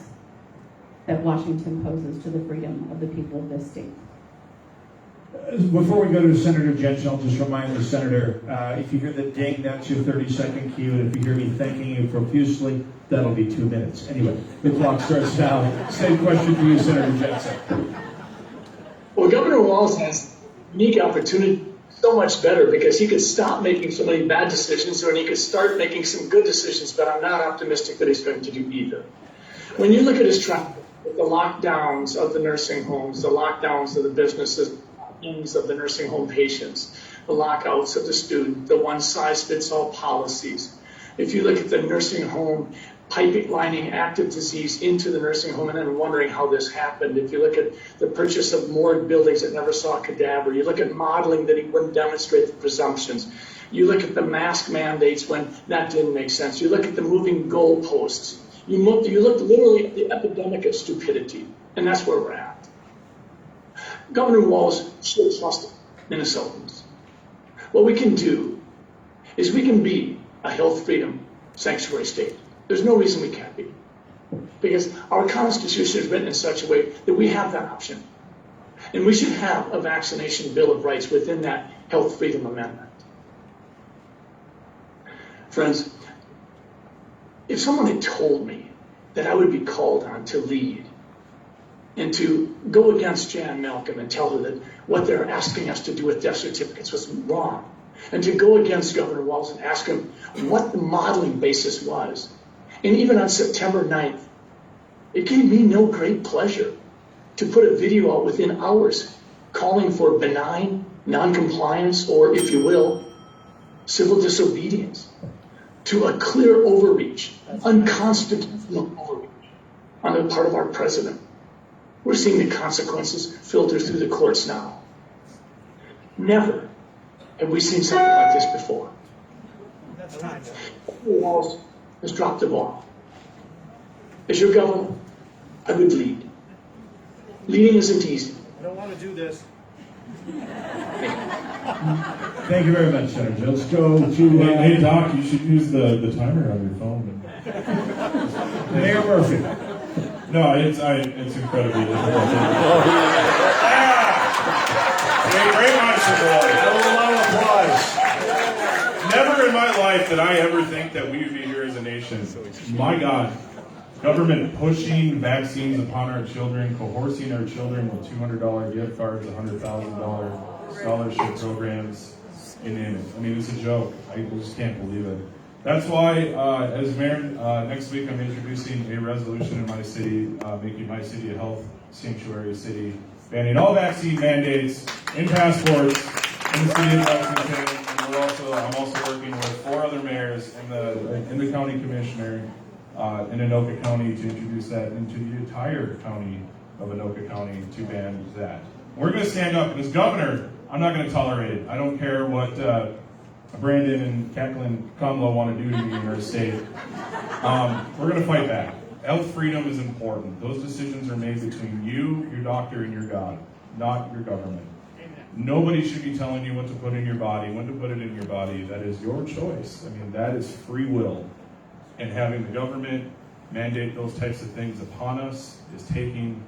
that Washington poses to the freedom of the people of this state. Before we go to Senator Jensen, I'll just remind the Senator, if you hear the ding, that's your 30-second cue, and if you hear me thanking you profusely, that'll be 2 minutes. Anyway, the clock starts now. Same question for you, Senator Jensen. Well, Governor Walz has a unique opportunity, so much better, because he could stop making so many bad decisions and he could start making some good decisions, but I'm not optimistic that he's going to do either. When you look at his track, the lockdowns of the nursing homes, the lockdowns of the businesses, of the nursing home patients, the lockouts of the student, the one-size-fits-all policies. If you look at the nursing home pipelining active disease into the nursing home and then wondering how this happened, if you look at the purchase of morgue buildings that never saw a cadaver, you look at modeling that he wouldn't demonstrate the presumptions, you look at the mask mandates when that didn't make sense, you look at the moving goalposts, you look literally at the epidemic of stupidity, and that's where we're at. Governor Walz should trust Minnesotans. What we can do is we can be a health freedom sanctuary state. There's no reason we can't be, because our Constitution is written in such a way that we have that option. And we should have a vaccination bill of rights within that health freedom amendment. Friends, if someone had told me that I would be called on to lead and to go against Jan Malcolm and tell her that what they're asking us to do with death certificates was wrong, and to go against Governor Walz and ask him what the modeling basis was, and even on September 9th, it gave me no great pleasure to put a video out within hours calling for benign noncompliance, or if you will, civil disobedience, to a clear overreach, unconstitutional overreach on the part of our president. We're seeing the consequences filter through the courts now. Never have we seen something like this before. Walz has dropped the ball. As your governor, I would lead. Leading isn't easy. I don't want to do this. Thank you very much, Senator. Let's go to... Hey, Doc, you should use the timer on your phone. Mayor Murphy. No, it's incredibly difficult. Great monster boy. A lot of applause. Never in my life did I ever think that we would be here as a nation. My God. Government pushing vaccines upon our children, coercing our children with $200 gift cards, $100,000 scholarship programs, you name it. I mean, it's a joke. I just can't believe it. That's why, as mayor, next week I'm introducing a resolution in my city, making my city a health sanctuary city, banning all vaccine mandates in passports in the city of Lexington. And I'm also working with 4 other mayors in the county commissioner in Anoka County to introduce that into the entire county of Anoka County to ban that. We're going to stand up, and as governor, I'm not going to tolerate it. I don't care what Brandon and Kathleen Conlow want to do to me in our state. We're going to fight back. Health freedom is important. Those decisions are made between you, your doctor, and your God, not your government. Amen. Nobody should be telling you what to put in your body, when to put it in your body. That is your choice. I mean, that is free will. And having the government mandate those types of things upon us is taking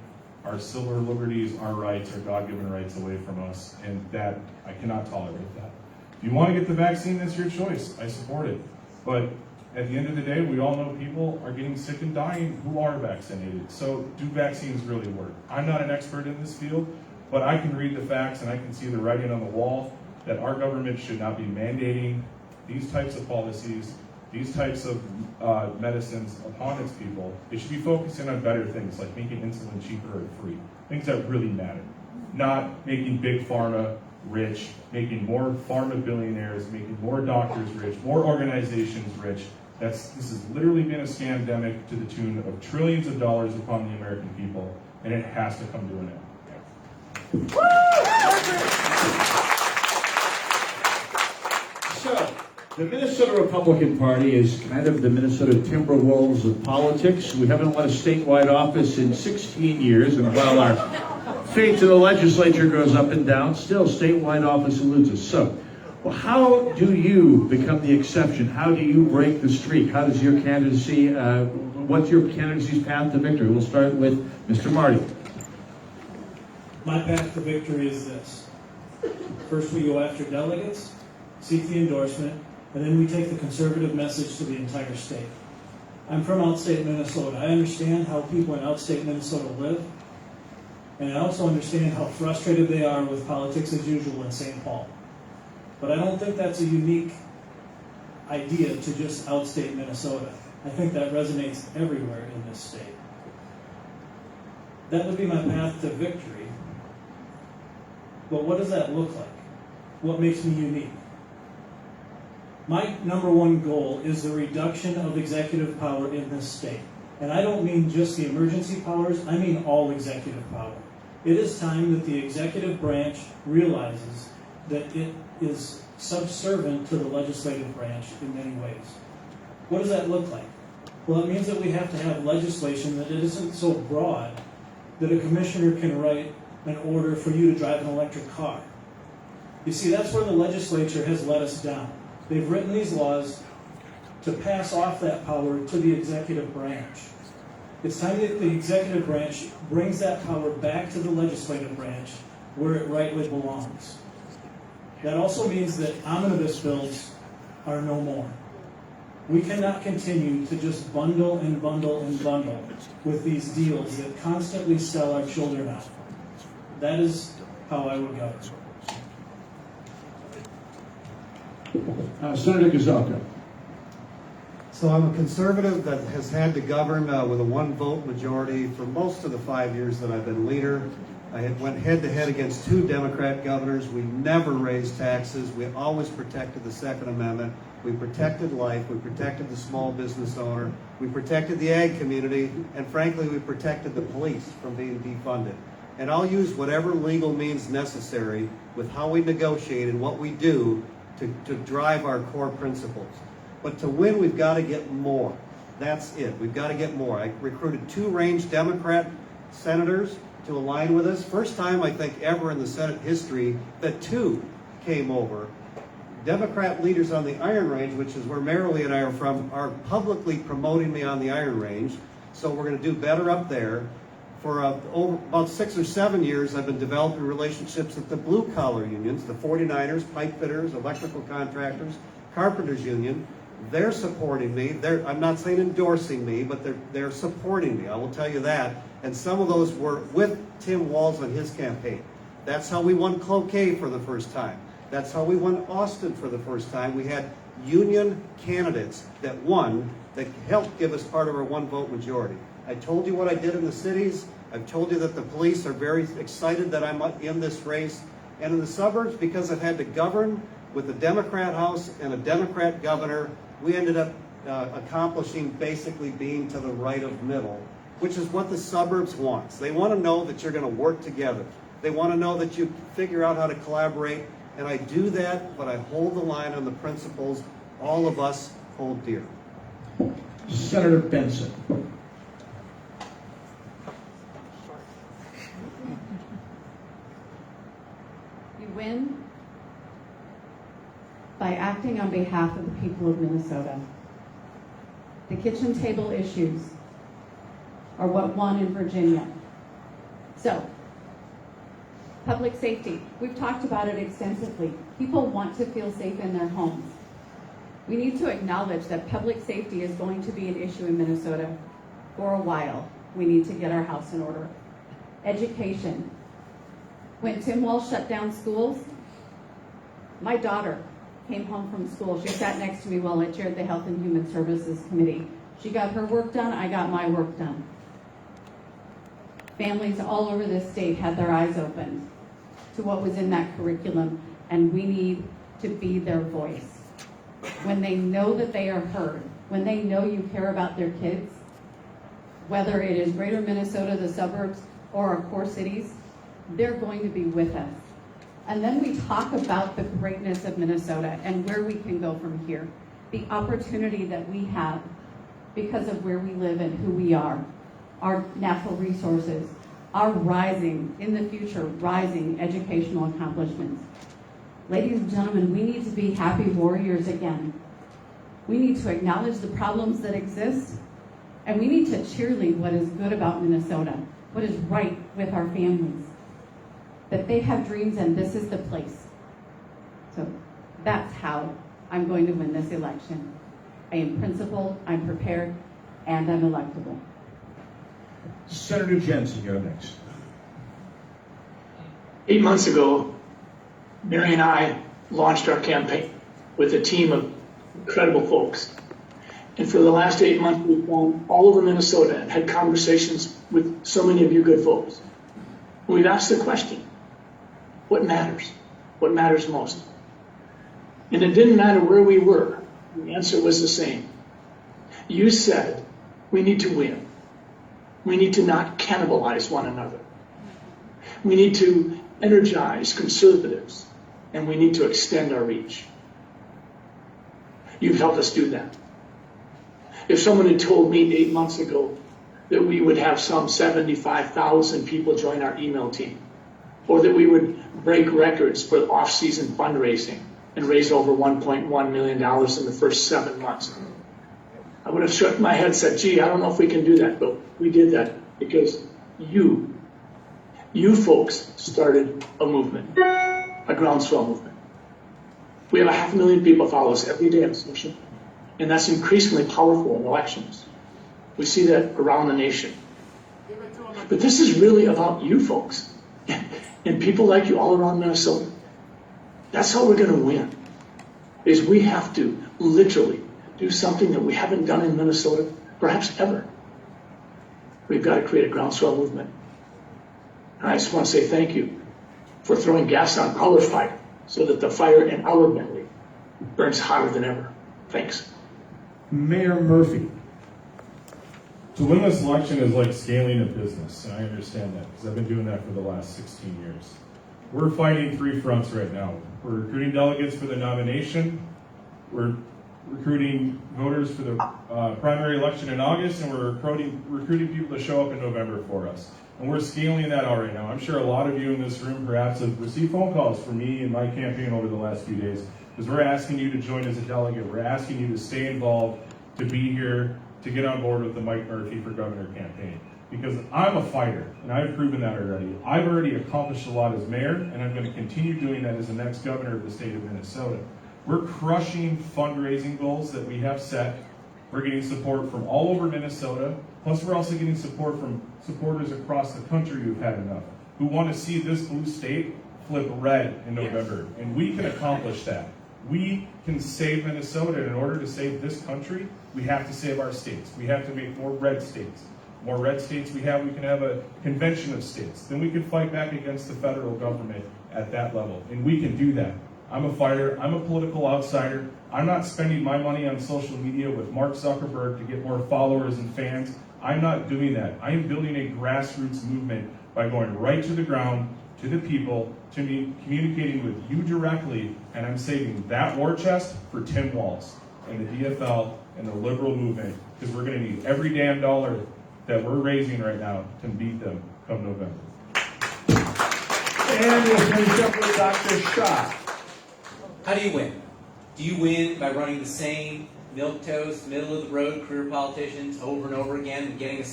our civil liberties, our rights, our God-given rights away from us. And that, I cannot tolerate that. If you want to get the vaccine, that's your choice. I support it. But at the end of the day, we all know people are getting sick and dying who are vaccinated. So do vaccines really work? I'm not an expert in this field, but I can read the facts and I can see the writing on the wall that our government should not be mandating these types of policies, these types of medicines upon its people. It should be focusing on better things like making insulin cheaper and free, things that really matter. Not making big pharma rich, making more pharma billionaires, making more doctors rich, more organizations rich. This has literally been a scandemic to the tune of trillions of dollars upon the American people, and it has to come to an end. So, the Minnesota Republican Party is kind of the Minnesota Timberwolves of politics. We haven't won a statewide office in 16 years, and while our fate to the legislature goes up and down, still statewide office eludes us. So, well, how do you become the exception? How do you break the streak? How does your candidacy, what's your candidacy's path to victory? We'll start with Mr. Marty. My path to victory is this. First, we go after delegates, seek the endorsement, and then we take the conservative message to the entire state. I'm from outstate Minnesota. I understand how people in outstate Minnesota live, and I also understand how frustrated they are with politics as usual in St. Paul. But I don't think that's a unique idea to just outstate Minnesota. I think that resonates everywhere in this state. That would be my path to victory. But what does that look like? What makes me unique? My number one goal is the reduction of executive power in this state. And I don't mean just the emergency powers, I mean all executive power. It is time that the executive branch realizes that it is subservient to the legislative branch in many ways. What does that look like? Well, it means that we have to have legislation that it isn't so broad that a commissioner can write an order for you to drive an electric car. You see, that's where the legislature has let us down. They've written these laws to pass off that power to the executive branch. It's time that the executive branch brings that power back to the legislative branch where it rightly belongs. That also means that omnibus bills are no more. We cannot continue to just bundle and bundle and bundle with these deals that constantly sell our children out. That is how I would go. Senator Gazelka. So I'm a conservative that has had to govern with a one-vote majority for most of the 5 years that I've been leader. I went head-to-head against 2 Democrat governors. We never raised taxes. We always protected the Second Amendment. We protected life. We protected the small business owner. We protected the ag community. And frankly, we protected the police from being defunded. And I'll use whatever legal means necessary with how we negotiate and what we do to drive our core principles. But to win, we've got to get more. That's it. We've got to get more. I recruited 2 range Democrat senators to align with us. First time, I think, ever in the Senate history that 2 came over. Democrat leaders on the Iron Range, which is where Marilee and I are from, are publicly promoting me on the Iron Range. So we're going to do better up there. For about 6 or 7 years, I've been developing relationships with the blue-collar unions, the 49ers, pipe fitters, electrical contractors, carpenters union. They're supporting me. I'm not saying endorsing me, but they're supporting me. I will tell you that. And some of those were with Tim Walz on his campaign. That's how we won Cloquet for the first time. That's how we won Austin for the first time. We had union candidates that won, that helped give us part of our one-vote majority. I told you what I did in the cities. I've told you that the police are very excited that I'm in this race. And in the suburbs, because I've had to govern with a Democrat House and a Democrat governor, we ended up accomplishing basically being to the right of middle, which is what the suburbs wants. They want to know that you're going to work together. They want to know that you figure out how to collaborate. And I do that, but I hold the line on the principles all of us hold dear. Senator Benson. by acting on behalf of the people of Minnesota. The kitchen table issues are what won in Virginia. So, public safety. We've talked about it extensively. People want to feel safe in their homes. We need to acknowledge that public safety is going to be an issue in Minnesota for a while. We need to get our house in order. Education. When Tim Walz shut down schools, my daughter came home from school. She sat next to me while I chaired the Health and Human Services Committee. She got her work done, I got my work done. Families all over this state had their eyes opened to what was in that curriculum, and we need to be their voice. When they know that they are heard, when they know you care about their kids, whether it is greater Minnesota, the suburbs, or our core cities, they're going to be with us. And then we talk about the greatness of Minnesota and where we can go from here. The opportunity that we have because of where we live and who we are, our natural resources, our rising, in the future, rising educational accomplishments. Ladies and gentlemen, we need to be happy warriors again. We need to acknowledge the problems that exist, and we need to cheerlead what is good about Minnesota, what is right with our families. That they have dreams and this is the place. So that's how I'm going to win this election. I am principled, I'm prepared, and I'm electable. Senator Jensen, you're next. 8 months ago, Mary and I launched our campaign with a team of incredible folks. And for the last 8 months, we've gone all over Minnesota and had conversations with so many of you good folks. We've asked the question, what matters? What matters most? And it didn't matter where we were. The answer was the same. You said, we need to win. We need to not cannibalize one another. We need to energize conservatives, and we need to extend our reach. You've helped us do that. If someone had told me 8 months ago that we would have some 75,000 people join our email team, or that we would break records for off-season fundraising and raise over $1.1 million in the first 7 months, I would have shook my head and said, gee, I don't know if we can do that, but we did that because you folks started a movement, a groundswell movement. We have 500,000 people follow us every day on social, and that's increasingly powerful in elections. We see that around the nation. But this is really about you folks and people like you all around Minnesota. That's how we're going to win, is we have to literally do something that we haven't done in Minnesota, perhaps ever. We've got to create a groundswell movement. And I just want to say thank you for throwing gas on our fire so that the fire in our belly burns hotter than ever. Thanks. Mayor Murphy. To win this election is like scaling a business, and I understand that because I've been doing that for the last 16 years. We're fighting 3 fronts right now. We're recruiting delegates for the nomination, we're recruiting voters for the primary election in August, and we're recruiting people to show up in November for us. And we're scaling that out right now. I'm sure a lot of you in this room perhaps have received phone calls from me and my campaign over the last few days, because we're asking you to join as a delegate. We're asking you to stay involved, to be here, to get on board with the Mike Murphy for Governor campaign. Because I'm a fighter, and I've proven that already. I've already accomplished a lot as mayor, and I'm going to continue doing that as the next governor of the state of Minnesota. We're crushing fundraising goals that we have set. We're getting support from all over Minnesota, plus we're also getting support from supporters across the country who've had enough, who want to see this blue state flip red in November, and we can accomplish that. We can save Minnesota, and in order to save this country, we have to save our states. We have to make more red states. More red states we can have a convention of states. Then we can fight back against the federal government at that level, and we can do that. I'm a fighter, I'm a political outsider. I'm not spending my money on social media with Mark Zuckerberg to get more followers and fans. I'm not doing that. I am building a grassroots movement by going right to the ground, to the people, to me, communicating with you directly, and I'm saving that war chest for Tim Walz and the DFL and the liberal movement, because we're going to need every damn dollar that we're raising right now to beat them come November. And we'll finish up with Dr. Shaw. How do you win? Do you win by running the same milquetoast, middle-of-the-road career politicians over and over again and getting a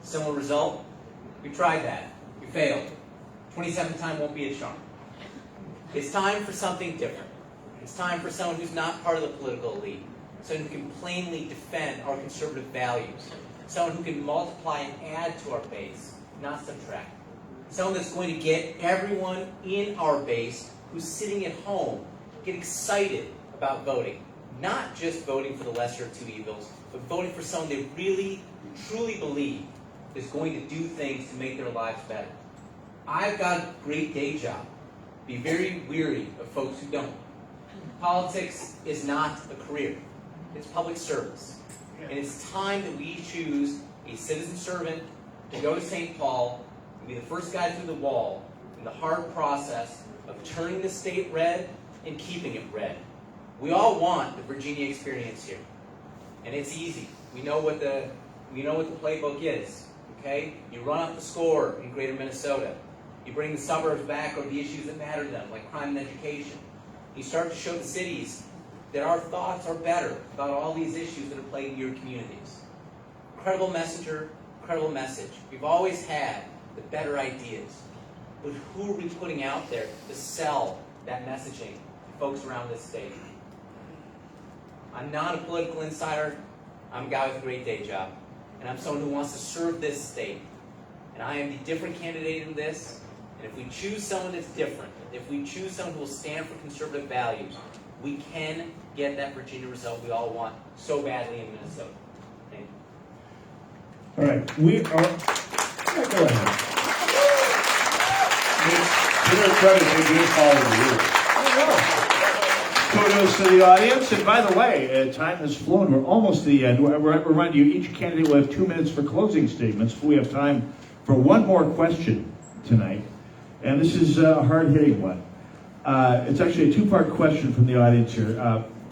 similar result? We tried that. We failed. 27th time won't be a charm. It's time for something different. It's time for someone who's not part of the political elite, someone who can plainly defend our conservative values, someone who can multiply and add to our base, not subtract. Someone that's going to get everyone in our base who's sitting at home get excited about voting. Not just voting for the lesser of two evils, but voting for someone they really, truly believe is going to do things to make their lives better. I've got a great day job. Be very weary of folks who don't. Politics is not a career. It's public service. And it's time that we choose a citizen servant to go to St. Paul and be the first guy through the wall in the hard process of turning the state red and keeping it red. We all want the Virginia experience here. And it's easy. We know what the playbook is. Okay? You run up the score in greater Minnesota. You bring the suburbs back or the issues that matter to them, like crime and education. You start to show the cities that our thoughts are better about all these issues that are plaguing your communities. Credible messenger, credible message. We've always had the better ideas. But who are we putting out there to sell that messaging to folks around this state? I'm not a political insider. I'm a guy with a great day job. And I'm someone who wants to serve this state. And I am the different candidate in this. And if we choose someone that's different, if we choose someone who will stand for conservative values, we can get that Virginia result we all want so badly in Minnesota. Thank you. All right, we are. Yeah, go ahead. To their credit, they did follow the rules. Kudos to the audience. And by the way, time has flown. We're almost to the end. We're reminding you, each candidate will have 2 minutes for closing statements. We have time for one more question tonight. And this is a hard-hitting one. It's actually a two-part question from the audience here.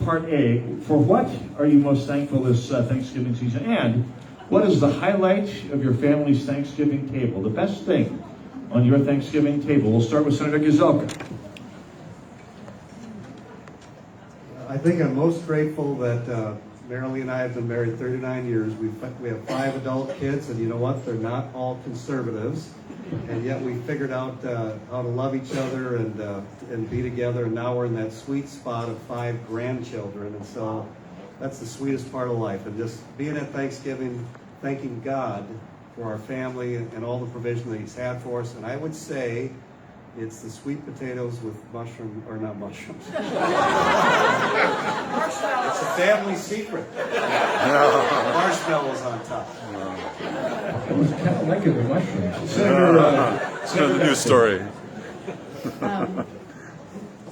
Part A, for what are you most thankful this Thanksgiving season? And what is the highlight of your family's Thanksgiving table? The best thing on your Thanksgiving table? We'll start with Senator Gazelka. I think I'm most grateful that Marilee and I have been married 39 years. We have 5 adult kids, and you know what? They're not all conservatives. And yet we figured out how to love each other and be together. And now we're in that sweet spot of 5 grandchildren. And so that's the sweetest part of life. And just being at Thanksgiving, thanking God for our family and all the provision that He's had for us. And I would say it's the sweet potatoes with mushroom, or not mushrooms. It's a family secret. Marshmallows on top. I was kind of liking the mushrooms. Senator, the news story.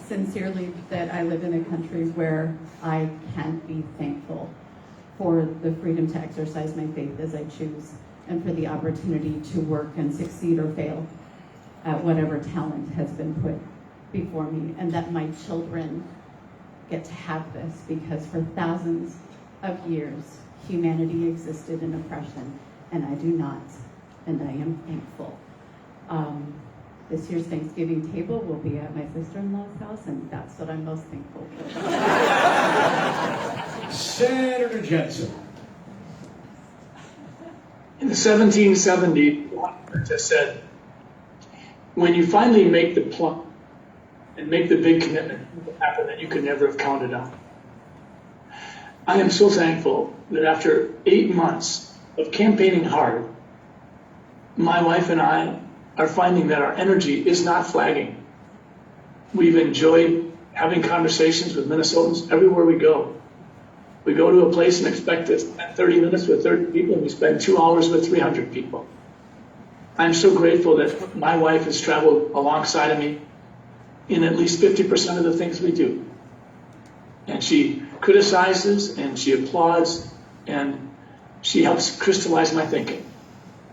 Sincerely, that I live in a country where I can be thankful for the freedom to exercise my faith as I choose, and for the opportunity to work and succeed or fail at whatever talent has been put before me, and that my children get to have this, because for thousands of years humanity existed in oppression, and I do not, and I am thankful. This year's Thanksgiving table will be at my sister-in-law's house, and that's what I'm most thankful for. Senator Jensen. In the 1770s, Washington said, when you finally make the plunge and make the big commitment, it will happen that you could never have counted on. I am so thankful that after 8 months of campaigning hard, my wife and I are finding that our energy is not flagging. We've enjoyed having conversations with Minnesotans everywhere we go. We go to a place and expect to spend 30 minutes with 30 people, and we spend 2 hours with 300 people. I'm so grateful that my wife has traveled alongside of me in at least 50% of the things we do. And she criticizes, and she applauds, and she helps crystallize my thinking.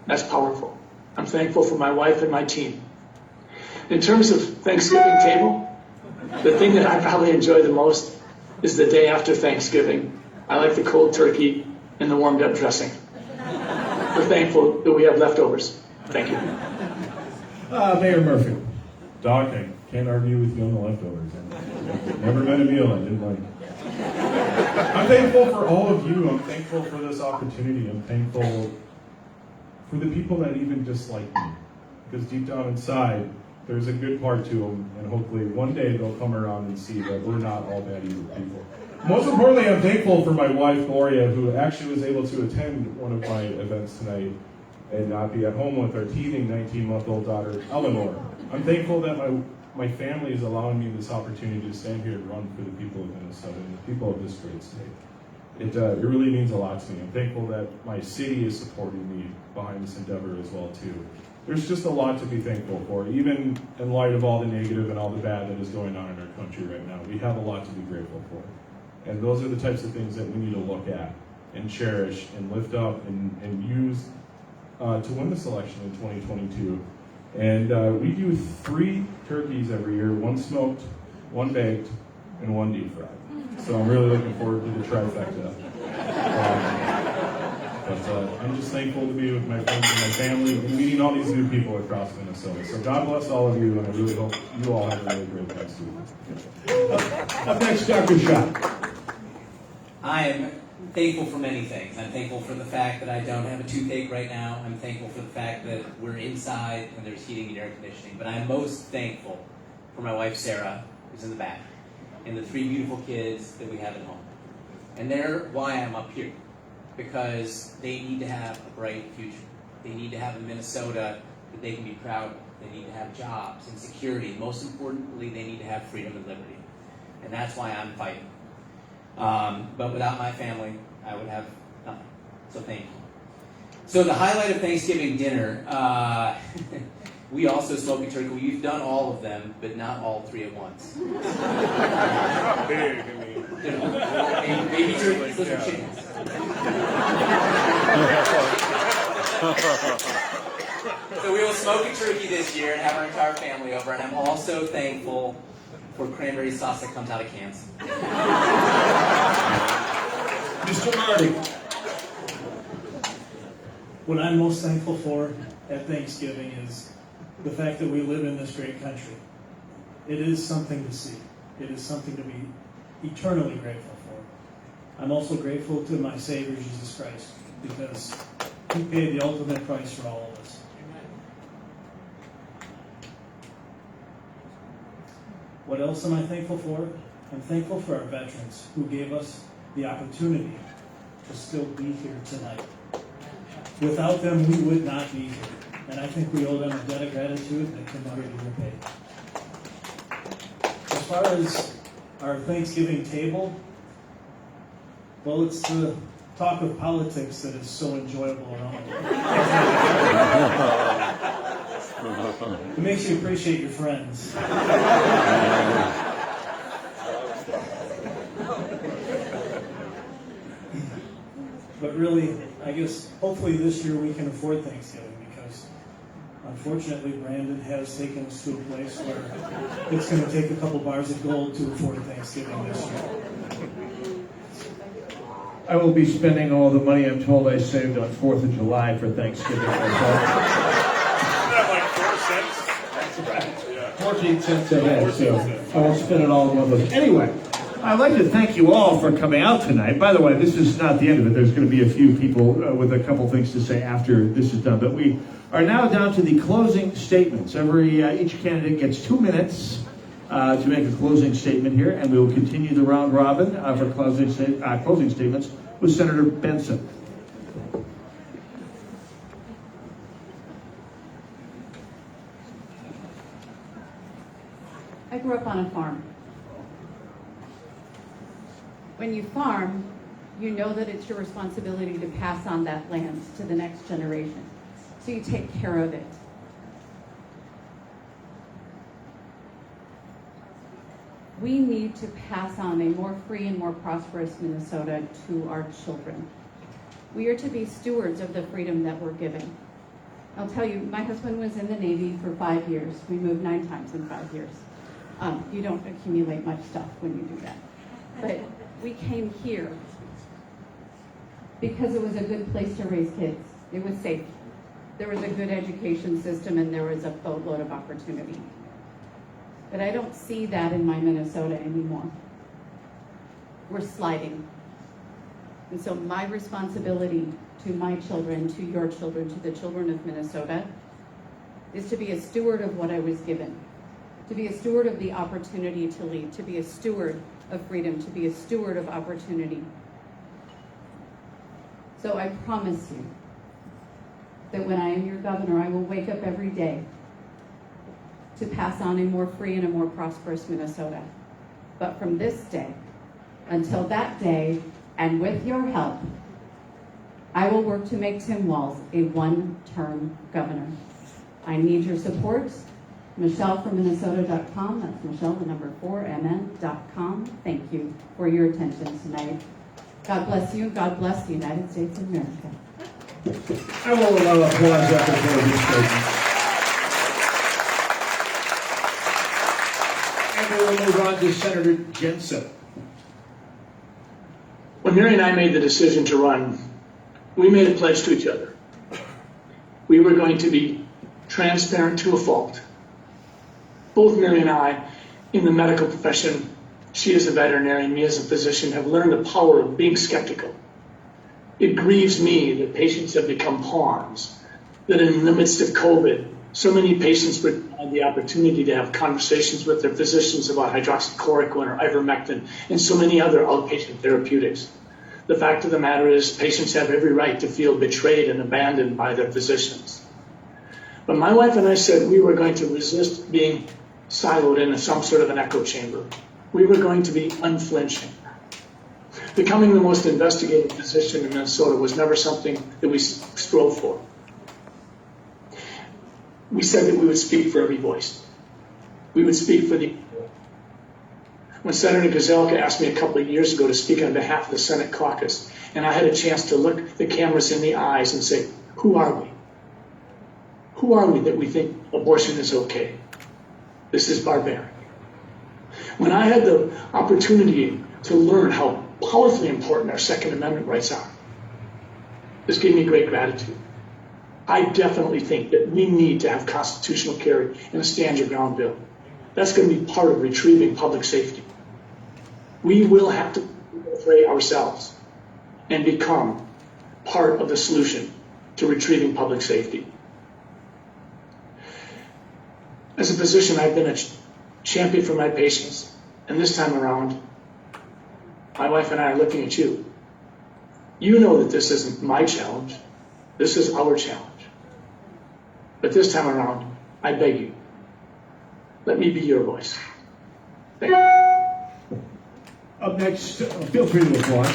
That's powerful. I'm thankful for my wife and my team. In terms of Thanksgiving table, the thing that I probably enjoy the most is the day after Thanksgiving. I like the cold turkey and the warmed up dressing. We're thankful that we have leftovers. Thank you. Mayor Murphy. Doc, I can't argue with you on the leftovers. Never met a meal I didn't like. I'm thankful for all of you. I'm thankful for this opportunity. I'm thankful for the people that even dislike me. Because deep down inside, there's a good part to them, and hopefully one day they'll come around and see that we're not all bad evil people. Most importantly, I'm thankful for my wife, Gloria, who actually was able to attend one of my events tonight and not be at home with our teething 19-month-old daughter, Eleanor. I'm thankful that my family is allowing me this opportunity to stand here and run for the people of Minnesota and the people of this great state. It really means a lot to me. I'm thankful that my city is supporting me behind this endeavor as well, too. There's just a lot to be thankful for, even in light of all the negative and all the bad that is going on in our country right now. We have a lot to be grateful for. And those are the types of things that we need to look at and cherish and lift up and use to win this election in 2022. And we do 3 turkeys every year, 1 smoked, 1 baked, and 1 deep fried. So I'm really looking forward to the trifecta. But I'm just thankful to be with my friends and my family and meeting all these new people across Minnesota. So God bless all of you, and I really hope you all have a really great Thanksgiving. Up next, Dr. Schott. I am thankful for many things. I'm thankful for the fact that I don't have a toothache right now. I'm thankful for the fact that we're inside and there's heating and air conditioning. But I'm most thankful for my wife, Sarah, who's in the back, and the 3 beautiful kids that we have at home. And they're why I'm up here, because they need to have a bright future. They need to have a Minnesota that they can be proud of. They need to have jobs and security. Most importantly, they need to have freedom and liberty. And that's why I'm fighting. But without my family, I would have nothing. So thank you. So the highlight of Thanksgiving dinner, we also smoke a turkey. We've done all of them, but not all 3 at once. Baby turkeys, those are chickens. So we will smoke a turkey this year and have our entire family over. And I'm also thankful for cranberry sauce that comes out of cans. Mr. Marty. What I'm most thankful for at Thanksgiving is the fact that we live in this great country. It is something to see. It is something to be eternally grateful for. I'm also grateful to my Savior, Jesus Christ, because He paid the ultimate price for all of us. What else am I thankful for? I'm thankful for our veterans who gave us the opportunity to still be here tonight. Without them, we would not be here. And I think we owe them a debt of gratitude that can never be repaid. As far as our Thanksgiving table, well, it's the talk of politics that is so enjoyable around. It makes you appreciate your friends. But really, I guess, hopefully this year we can afford Thanksgiving, because unfortunately Brandon has taken us to a place where it's going to take a couple bars of gold to afford Thanksgiving this year. I will be spending all the money I'm told I saved on 4th of July for Thanksgiving. Like 4 cents? That's right. Yeah. 14 cents a head, so I won't spend it all in one place. Anyway, I'd like to thank you all for coming out tonight. By the way, this is not the end of it. There's going to be a few people with a couple things to say after this is done. But we are now down to the closing statements. Each candidate gets 2 minutes to make a closing statement here, and we will continue the round robin for closing statements with Senator Benson. I grew up on a farm. When you farm, you know that it's your responsibility to pass on that land to the next generation. So you take care of it. We need to pass on a more free and more prosperous Minnesota to our children. We are to be stewards of the freedom that we're given. I'll tell you, my husband was in the Navy for 5 years. We moved 9 times in 5 years. You don't accumulate much stuff when you do that. But we came here because it was a good place to raise kids. It was safe. There was a good education system, and there was a boatload of opportunity. But I don't see that in my Minnesota anymore. We're sliding. And so my responsibility to my children, to your children, to the children of Minnesota, is to be a steward of what I was given, to be a steward of the opportunity to lead, to be a steward of freedom, to be a steward of opportunity. So I promise you that when I am your governor, I will wake up every day to pass on a more free and a more prosperous Minnesota. But from this day until that day, and with your help, I will work to make Tim Walz a one-term governor. I need your support. Michelle from Minnesota.com. That's Michelle, the number 4mn.com. Thank you for your attention tonight. God bless you. God bless the United States of America. I will allow applause after closing statement. And we will move on to Senator Jensen. When Mary and I made the decision to run, we made a pledge to each other. We were going to be transparent to a fault. Both Mary and I, in the medical profession, she as a veterinarian, me as a physician, have learned the power of being skeptical. It grieves me that patients have become pawns, that in the midst of COVID, so many patients would have the opportunity to have conversations with their physicians about hydroxychloroquine or ivermectin and so many other outpatient therapeutics. The fact of the matter is patients have every right to feel betrayed and abandoned by their physicians. But my wife and I said we were going to resist being siloed in some sort of an echo chamber. We were going to be unflinching. Becoming the most investigative physician in Minnesota was never something that we strove for. We said that we would speak for every voice. We would speak for the... When Senator Gazelka asked me a couple of years ago to speak on behalf of the Senate caucus, and I had a chance to look the cameras in the eyes and say, who are we? Who are we that we think abortion is okay? This is barbaric. When I had the opportunity to learn how powerfully important our Second Amendment rights are, this gave me great gratitude. I definitely think that we need to have constitutional carry and a stand your ground bill. That's going to be part of retrieving public safety. We will have to portray ourselves and become part of the solution to retrieving public safety. As a physician, I've been a champion for my patients, and this time around, my wife and I are looking at you. You know that this isn't my challenge. This is our challenge. But this time around, I beg you, let me be your voice. Thank you. Up next, feel free to applaud.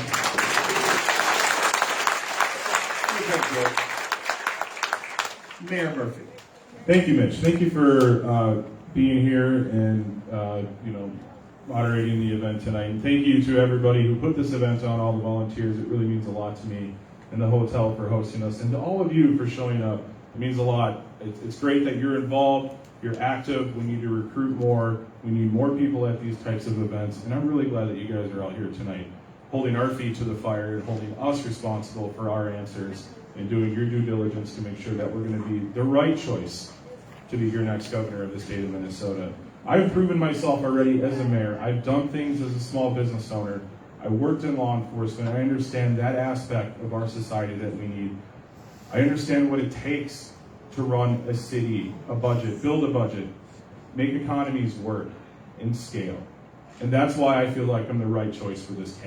Mayor Murphy. Thank you, Mitch. Thank you for being here and moderating the event tonight. And thank you to everybody who put this event on, all the volunteers. It really means a lot to me, and the hotel for hosting us, and to all of you for showing up. It means a lot. It's great that you're involved, you're active. We need to recruit more. We need more people at these types of events, and I'm really glad that you guys are out here tonight, holding our feet to the fire and holding us responsible for our answers and doing your due diligence to make sure that we're going to be the right choice to be your next governor of the state of Minnesota. I've proven myself already as a mayor. I've done things as a small business owner. I worked in law enforcement. I understand that aspect of our society that we need. I understand what it takes to run a city, a budget, build a budget, make economies work and scale. And that's why I feel like I'm the right choice for this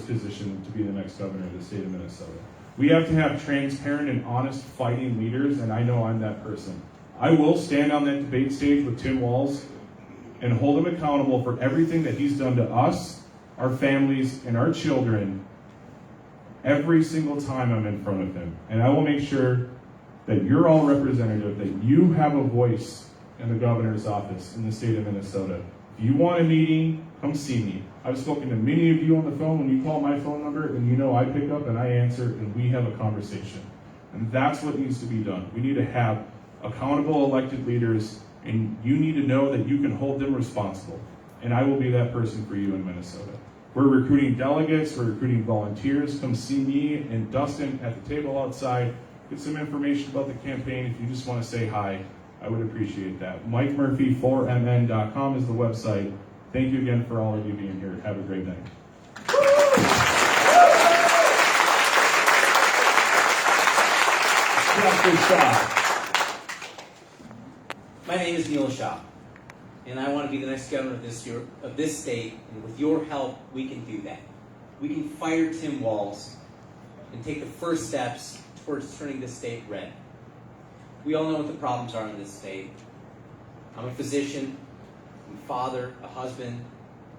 position to be the next governor of the state of Minnesota. We have to have transparent and honest fighting leaders, and I know I'm that person. I will stand on that debate stage with Tim Walz and hold him accountable for everything that he's done to us, our families, and our children every single time I'm in front of him. And I will make sure that you're all representative, that you have a voice in the governor's office in the state of Minnesota. If you want a meeting, come see me. I've spoken to many of you on the phone when you call my phone number, and you know I pick up and I answer, and we have a conversation. And that's what needs to be done. We need to have accountable elected leaders, and you need to know that you can hold them responsible. And I will be that person for you in Minnesota. We're recruiting delegates, we're recruiting volunteers. Come see me and Dustin at the table outside. Get some information about the campaign. If you just want to say hi, I would appreciate that. MikeMurphy4mn.com is the website. Thank you again for all of you being here. Have a great night. Mr. Shaw. My name is Neil Shaw, and I want to be the next governor of this state, and with your help, we can do that. We can fire Tim Walz and take the first steps towards turning this state red. We all know what the problems are in this state. I'm a physician, I'm a father, a husband,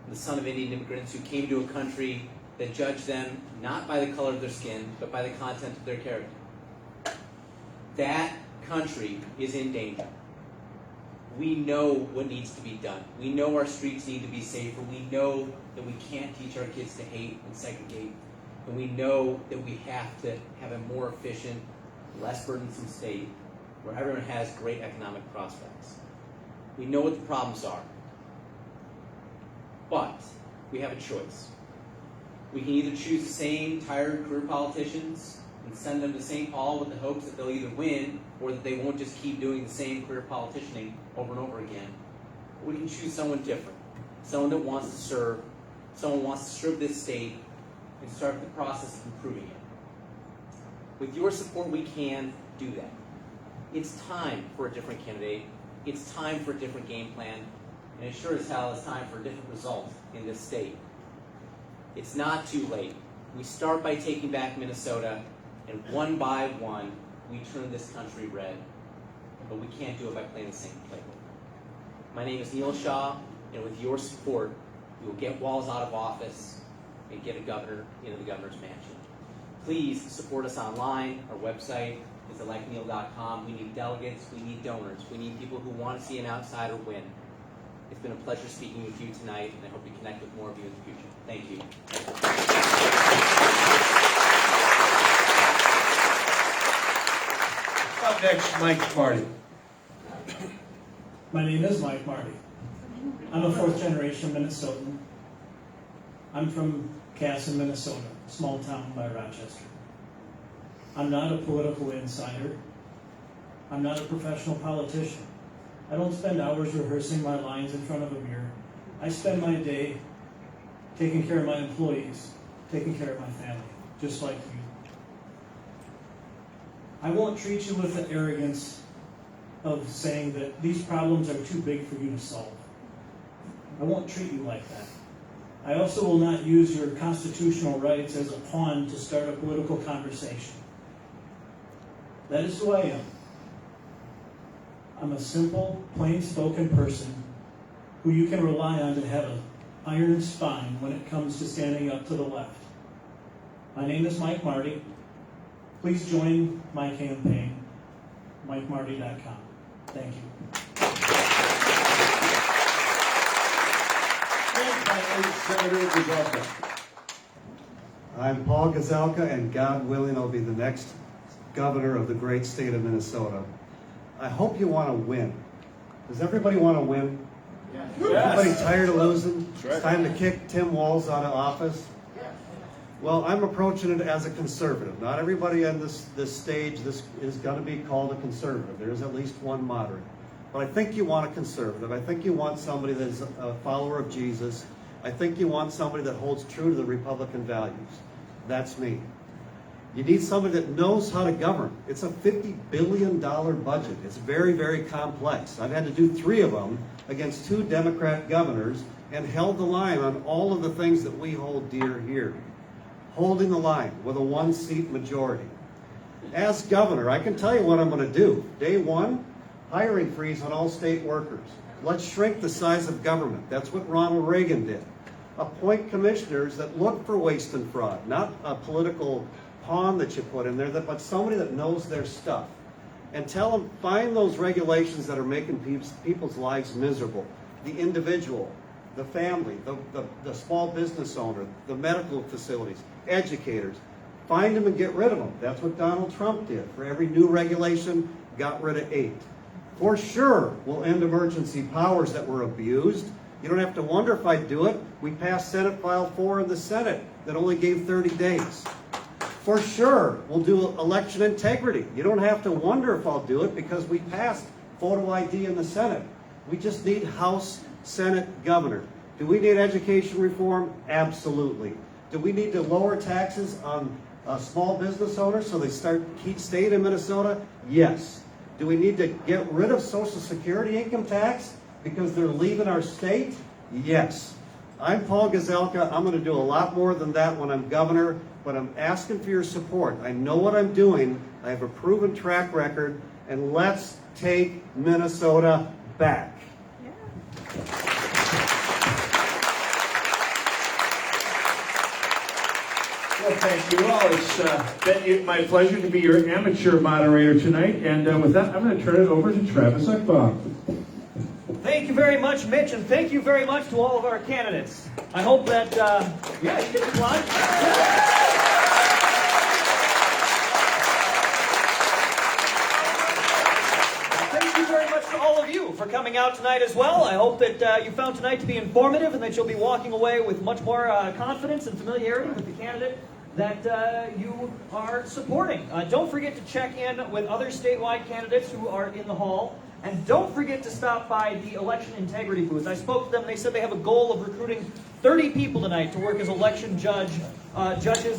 the son of Indian immigrants who came to a country that judged them not by the color of their skin, but by the content of their character. That country is in danger. We know what needs to be done. We know our streets need to be safer. We know that we can't teach our kids to hate and segregate. And we know that we have to have a more efficient, less burdensome state where everyone has great economic prospects. We know what the problems are. But we have a choice. We can either choose the same tired career politicians and send them to St. Paul with the hopes that they'll either win or that they won't just keep doing the same career politicianing over and over again. Or we can choose someone different, someone that wants to serve, someone who wants to serve this state and start the process of improving it. With your support, we can do that. It's time for a different candidate. It's time for a different game plan. And it sure as hell is time for a different result in this state. It's not too late. We start by taking back Minnesota, and one by one, we turn this country red. But we can't do it by playing the same playbook. My name is Neil Shaw, and with your support, we will get Walz out of office and get a governor into the governor's mansion. Please support us online. Our website is electneil.com. We need delegates. We need donors. We need people who want to see an outsider win. It's been a pleasure speaking with you tonight, and I hope to connect with more of you in the future. Thank you. Up next, Mike Marty. My name is Mike Marty. I'm a fourth generation Minnesotan. I'm from Casson, Minnesota, a small town by Rochester. I'm not a political insider. I'm not a professional politician. I don't spend hours rehearsing my lines in front of a mirror. I spend my day taking care of my employees, taking care of my family, just like you. I won't treat you with the arrogance of saying that these problems are too big for you to solve. I won't treat you like that. I also will not use your constitutional rights as a pawn to start a political conversation. That is who I am. I'm a simple, plain-spoken person who you can rely on to have an iron spine when it comes to standing up to the left. My name is Mike Marty. Please join my campaign, MikeMarty.com. Thank you. Senator Gazelka. I'm Paul Gazelka, and God willing, I'll be the next governor of the great state of Minnesota. I hope you want to win. Does everybody want to win? Yes. Everybody tired of losing? Right. It's time to kick Tim Walz out of office? Yes. Well, I'm approaching it as a conservative. Not everybody on this stage is going to be called a conservative. There's at least one moderate. But I think you want a conservative. I think you want somebody that's a follower of Jesus. I think you want somebody that holds true to the Republican values. That's me. You need somebody that knows how to govern. It's a $50 billion budget. It's very, very complex. I've had to do 3 of them against 2 Democrat governors and held the line on all of the things that we hold dear here. Holding the line with a 1-seat majority. As governor, I can tell you what I'm going to do. Day 1, hiring freeze on all state workers. Let's shrink the size of government. That's what Ronald Reagan did. Appoint commissioners that look for waste and fraud, not a political pawn that you put in there, but somebody that knows their stuff. And tell them, find those regulations that are making people's lives miserable. The individual, the family, the small business owner, the medical facilities, educators. Find them and get rid of them. That's what Donald Trump did. For every new regulation, got rid of 8. For sure, we'll end emergency powers that were abused. You don't have to wonder if I do it. We passed Senate File 4 in the Senate that only gave 30 days. For sure, we'll do election integrity. You don't have to wonder if I'll do it because we passed photo ID in the Senate. We just need House, Senate, Governor. Do we need education reform? Absolutely. Do we need to lower taxes on small business owners so they keep staying in Minnesota? Yes. Do we need to get rid of Social Security income tax because they're leaving our state? Yes. I'm Paul Gazelka. I'm going to do a lot more than that when I'm governor, but I'm asking for your support. I know what I'm doing. I have a proven track record, and let's take Minnesota back. Well, thank you all. It's been my pleasure to be your amateur moderator tonight. And with that, I'm going to turn it over to Travis Ekbaum. Thank you very much, Mitch, and thank you very much to all of our candidates. I hope that, yeah, you can applaud. Thank you very much to all of you for coming out tonight as well. I hope that you found tonight to be informative and that you'll be walking away with much more confidence and familiarity with the candidate that you are supporting. Don't forget to check in with other statewide candidates who are in the hall. And don't forget to stop by the election integrity booth. I spoke to them. They said they have a goal of recruiting 30 people tonight to work as election judges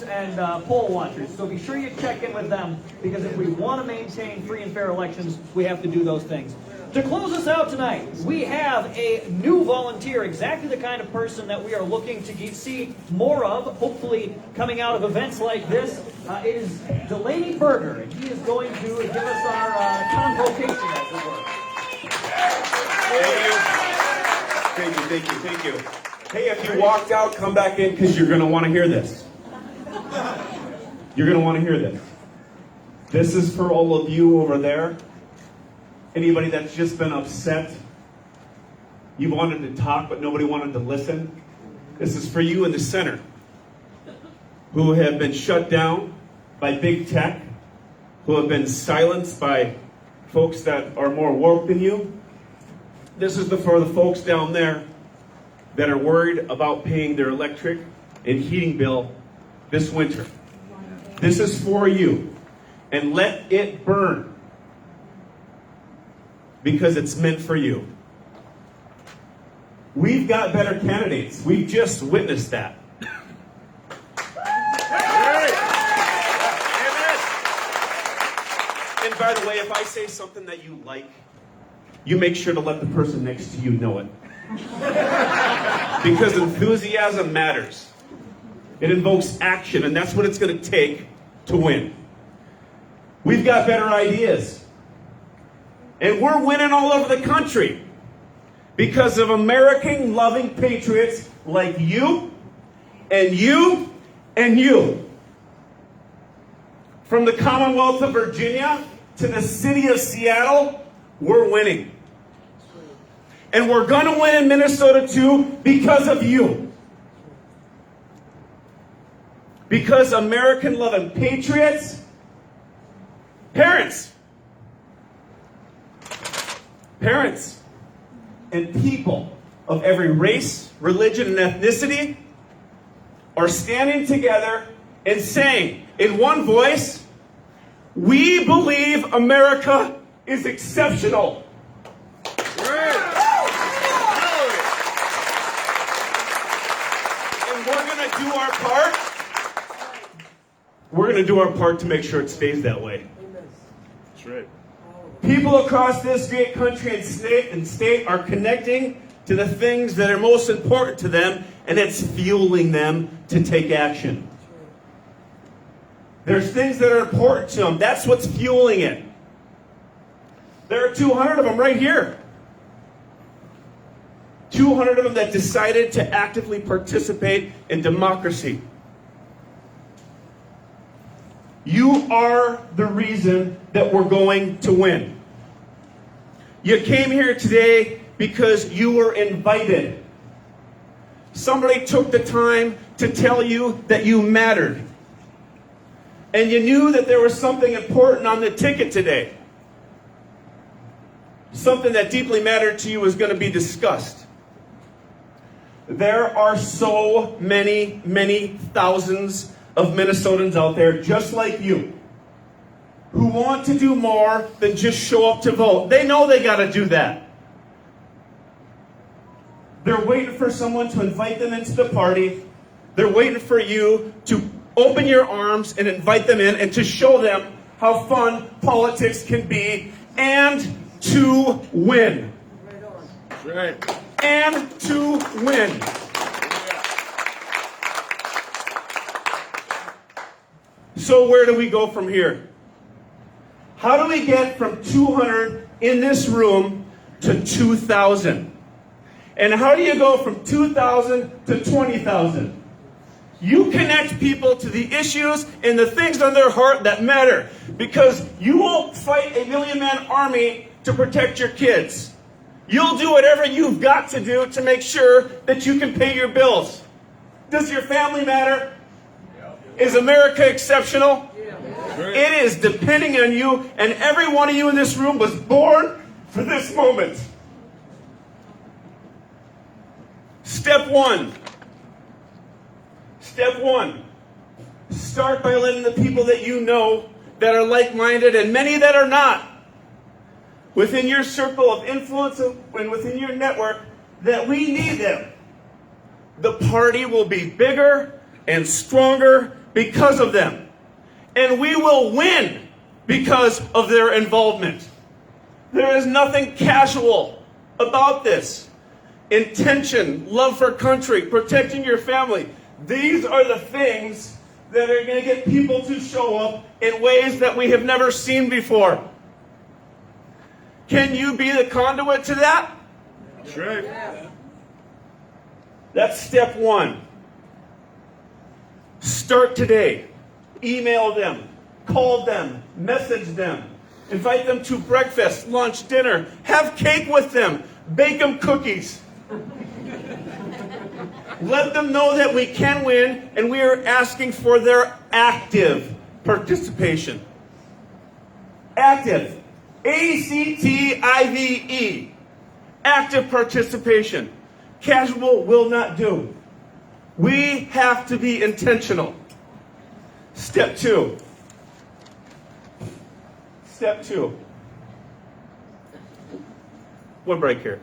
and poll watchers. So be sure you check in with them, because if we want to maintain free and fair elections, we have to do those things. To close us out tonight, we have a new volunteer, exactly the kind of person that we are looking to see more of, hopefully coming out of events like this. It is Delaney Berger, and he is going to give us our convocation, as it were. Thank you. Hey, if you walked out, come back in, because you're going to want to hear this. You're going to want to hear this. This is for all of you over there. Anybody that's just been upset. You wanted to talk, but nobody wanted to listen. This is for you in the center, who have been shut down by big tech, who have been silenced by folks that are more woke than you. This is for the folks down there that are worried about paying their electric and heating bill this winter. This is for you. And let it burn, because it's meant for you. We've got better candidates. We've just witnessed that. And by the way, if I say something that you like, you make sure to let the person next to you know it. Because enthusiasm matters. It invokes action, and that's what it's going to take to win. We've got better ideas. And we're winning all over the country because of American-loving patriots like you and you and you. From the Commonwealth of Virginia to the city of Seattle, we're winning. And we're going to win in Minnesota too because of you. Because American-loving patriots, parents, and people of every race, religion, and ethnicity are standing together and saying in one voice, we believe America is exceptional. And we're going to do our part. We're going to do our part to make sure it stays that way. That's right. People across this great country and state are connecting to the things that are most important to them, and it's fueling them to take action. There's things that are important to them. That's what's fueling it. There are 200 of them right here. 200 of them that decided to actively participate in democracy. You are the reason that we're going to win. You came here today because you were invited. Somebody took the time to tell you that you mattered. And you knew that there was something important on the ticket today. Something that deeply mattered to you was going to be discussed. There are so many, many thousands of Minnesotans out there just like you who want to do more than just show up to vote. They know they got to do that. They're waiting for someone to invite them into the party. They're waiting for you to open your arms and invite them in and to show them how fun politics can be and to win. Right. And to win. So where do we go from here? How do we get from 200 in this room to 2,000? And how do you go from 2,000 to 20,000? You connect people to the issues and the things on their heart that matter. Because you won't fight a million-man army to protect your kids. You'll do whatever you've got to do to make sure that you can pay your bills. Does your family matter? Is America exceptional? It is depending on you, and every one of you in this room was born for this moment. Step one. Step one. Start by letting the people that you know that are like-minded and many that are not within your circle of influence and within your network that we need them. The party will be bigger and stronger because of them. And we will win because of their involvement. There is nothing casual about this. Intention, love for country, protecting your family. These are the things that are going to get people to show up in ways that we have never seen before. Can you be the conduit to that? That's right. That's step one. Start today. Email them, call them, message them, invite them to breakfast, lunch, dinner, have cake with them, bake them cookies. Let them know that we can win, and we are asking for their active participation. Active. ACTIVE. Active participation. Casual will not do. We have to be intentional. Step two. Step two. One break here.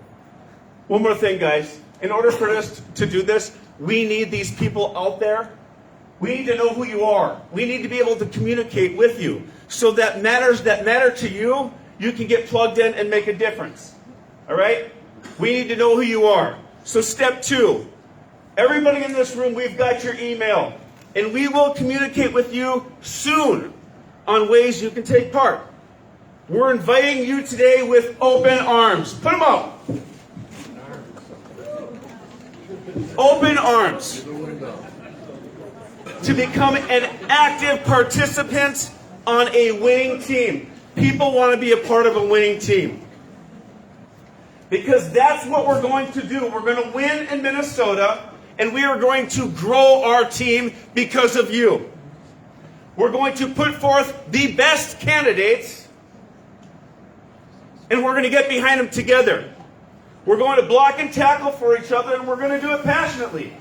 One more thing, guys. In order for us to do this, we need these people out there. We need to know who you are. We need to be able to communicate with you so that matters that matter to you, you can get plugged in and make a difference. All right? We need to know who you are. So step two. Everybody in this room, we've got your email. And we will communicate with you soon on ways you can take part. We're inviting you today with open arms. Put them up. Open arms. To become an active participant on a winning team. People want to be a part of a winning team. Because that's what we're going to do. We're going to win in Minnesota. And we are going to grow our team because of you. We're going to put forth the best candidates, and we're going to get behind them together. We're going to block and tackle for each other, and we're going to do it passionately.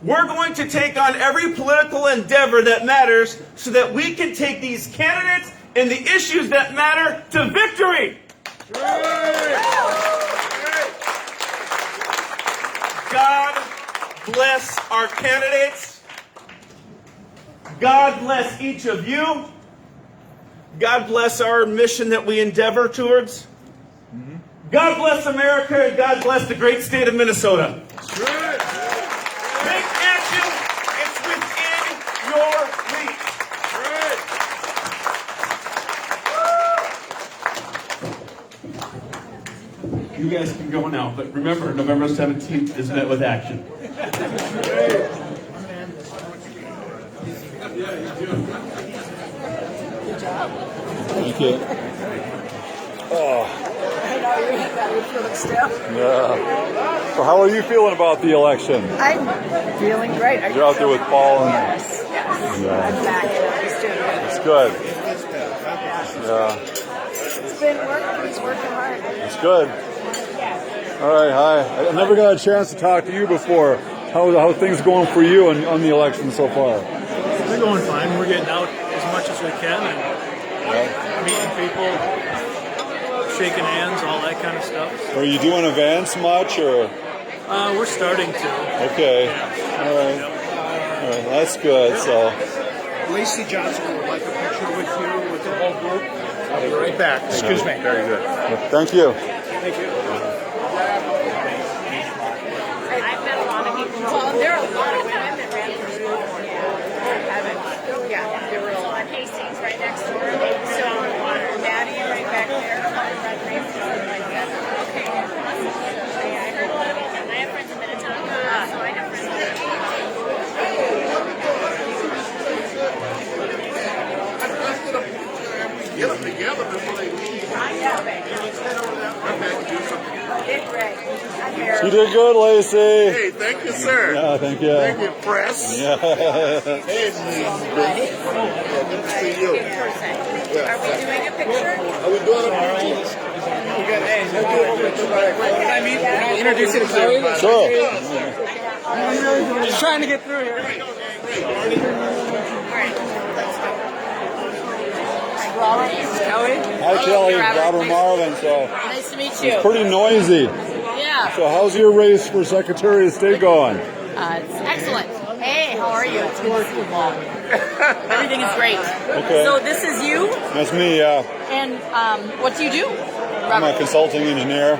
We're going to take on every political endeavor that matters so that we can take these candidates and the issues that matter to victory. God bless our candidates. God bless each of you. God bless our mission that we endeavor towards. God bless America, and God bless the great state of Minnesota. Take action. It's within your reach. You guys can go now, but remember, November 17th is met with action. Thank you. Oh. I know you're feeling stiff. Yeah. So how are you feeling about the election? I'm feeling great. You're out there with Paul and... Yes. Yeah. I'm back in the studio. It's good. Yeah. It's been working. He's working hard. It's good. All right, hi. I never got a chance to talk to you before. How things going for you on the election so far? They're going fine. We're getting out as much as we can and meeting people, shaking hands, all that kind of stuff. Are you doing events much, or? We're starting to. Okay. Yeah. All right. All right, that's good. So, Lacey Johnson would like a picture with you, with the whole group. I'll be right back. Excuse me. Very good. Thank you. Thank you. I've met a lot of people. Well, there are a lot of women that ran for school board. Yeah, there were a lot. Hastings right next door. So Maddie right back there. Okay. I heard a lot of them. I have friends in Minnetonka, so I have friends Get them together before they leave. I know, baby. I'm here. You did good, Lacey. Hey, thank you, sir. Yeah, thank you. Thank you, press. Yeah. Hey, good to see you. Are we doing a picture? Are we doing a picture? Can I meet? Introduce you to Chloe? Sure. Just trying to get through here. Kelly? Hi, Kelly. Robert Marvin. So, Nice to meet you. it's pretty noisy. Yeah. So, how's your race for Secretary of State going? It's excellent. Hey, how are you? It's good to see you all. Everything is great. Okay. So this is you, That's me, yeah. and what do you do? I'm a consulting engineer,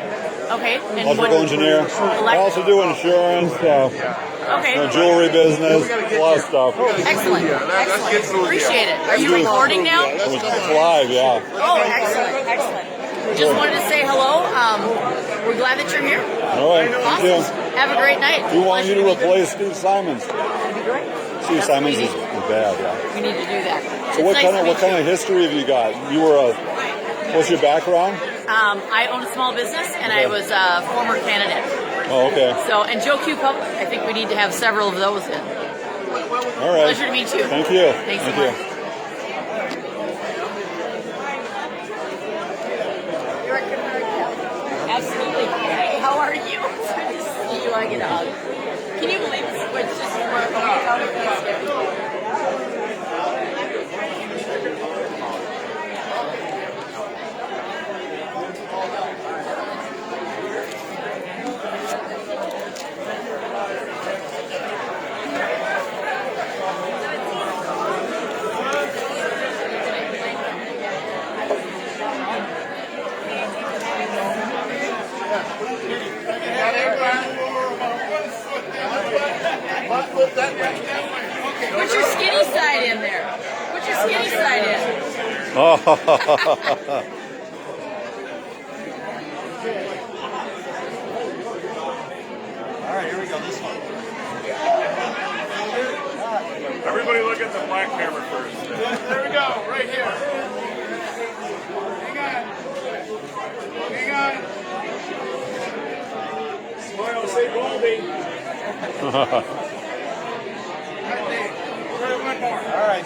Okay. And electrical engineer. I also do insurance, Okay. jewelry business, a lot of stuff. Excellent. Excellent. Appreciate it. Are you recording now? It's live, yeah. Oh, excellent. Excellent. Just wanted to say hello. We're glad that you're here. All right, thank Awesome. you. Have a great night. We want you to replace Steve Simons. That'd be great. Steve Simons is bad, yeah. We need to do that. So what kind of history have you got? You were what's your background? I own a small business, and I was a former candidate. Oh, okay. So, and Joe Q Public, I think we need to have several of those in. All right. Pleasure to meet you. Thank you. Thanks Thank so you. much. Absolutely. Hey, how are you? It's good to see you. I get a hug. Can you believe it's just Put your skinny side in there. Put your skinny side in. Oh. All right, here we go. This one. Everybody look at the black camera first. There we go, right here. Hang on. Hang on. Smile, say Goldie. One more. All right.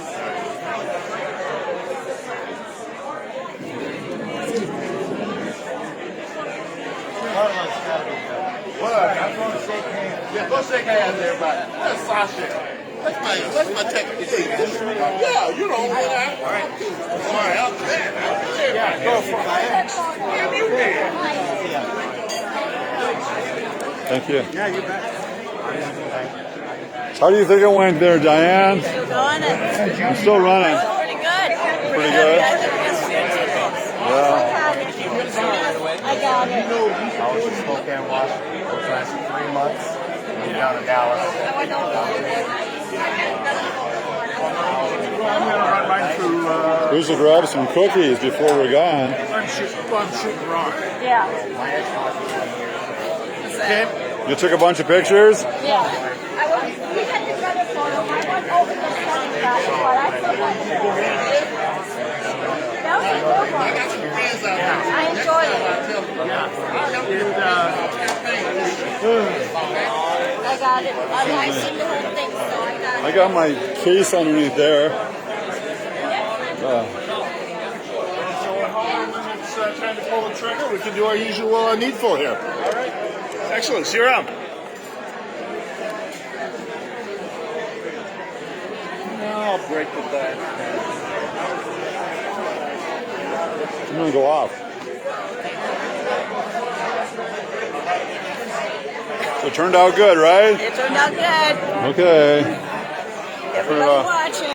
What? I'm going to shake hands. Yeah, go shake hands, everybody. That's Sasha. That's my technical. Yeah, you know what I. All right. Sorry, I'm bad. Yeah, go for it. Thank you. Yeah, you bet. How do you think it went there, Diane? Still going it. I'm still running. Pretty good. Pretty good. Yeah. I got it. I was in Spokane, Washington for the last 3 months. Moved down to Dallas. I'm going to run mine through. Who's to grab some cookies before we're gone? I'm shooting rock. Yeah. Okay. You took a bunch of pictures? Yeah. We had to run a photo. I went over the sun, but I still got to. That was a good one. I enjoyed it. I got it. I seen the whole thing, so I got it. I got my case underneath there. It's time to pull the trigger. We can do our usual needful here. All right. Excellent. See you around. I'll break the back. I'm going to go off. So it turned out good, right? It turned out good. Okay. for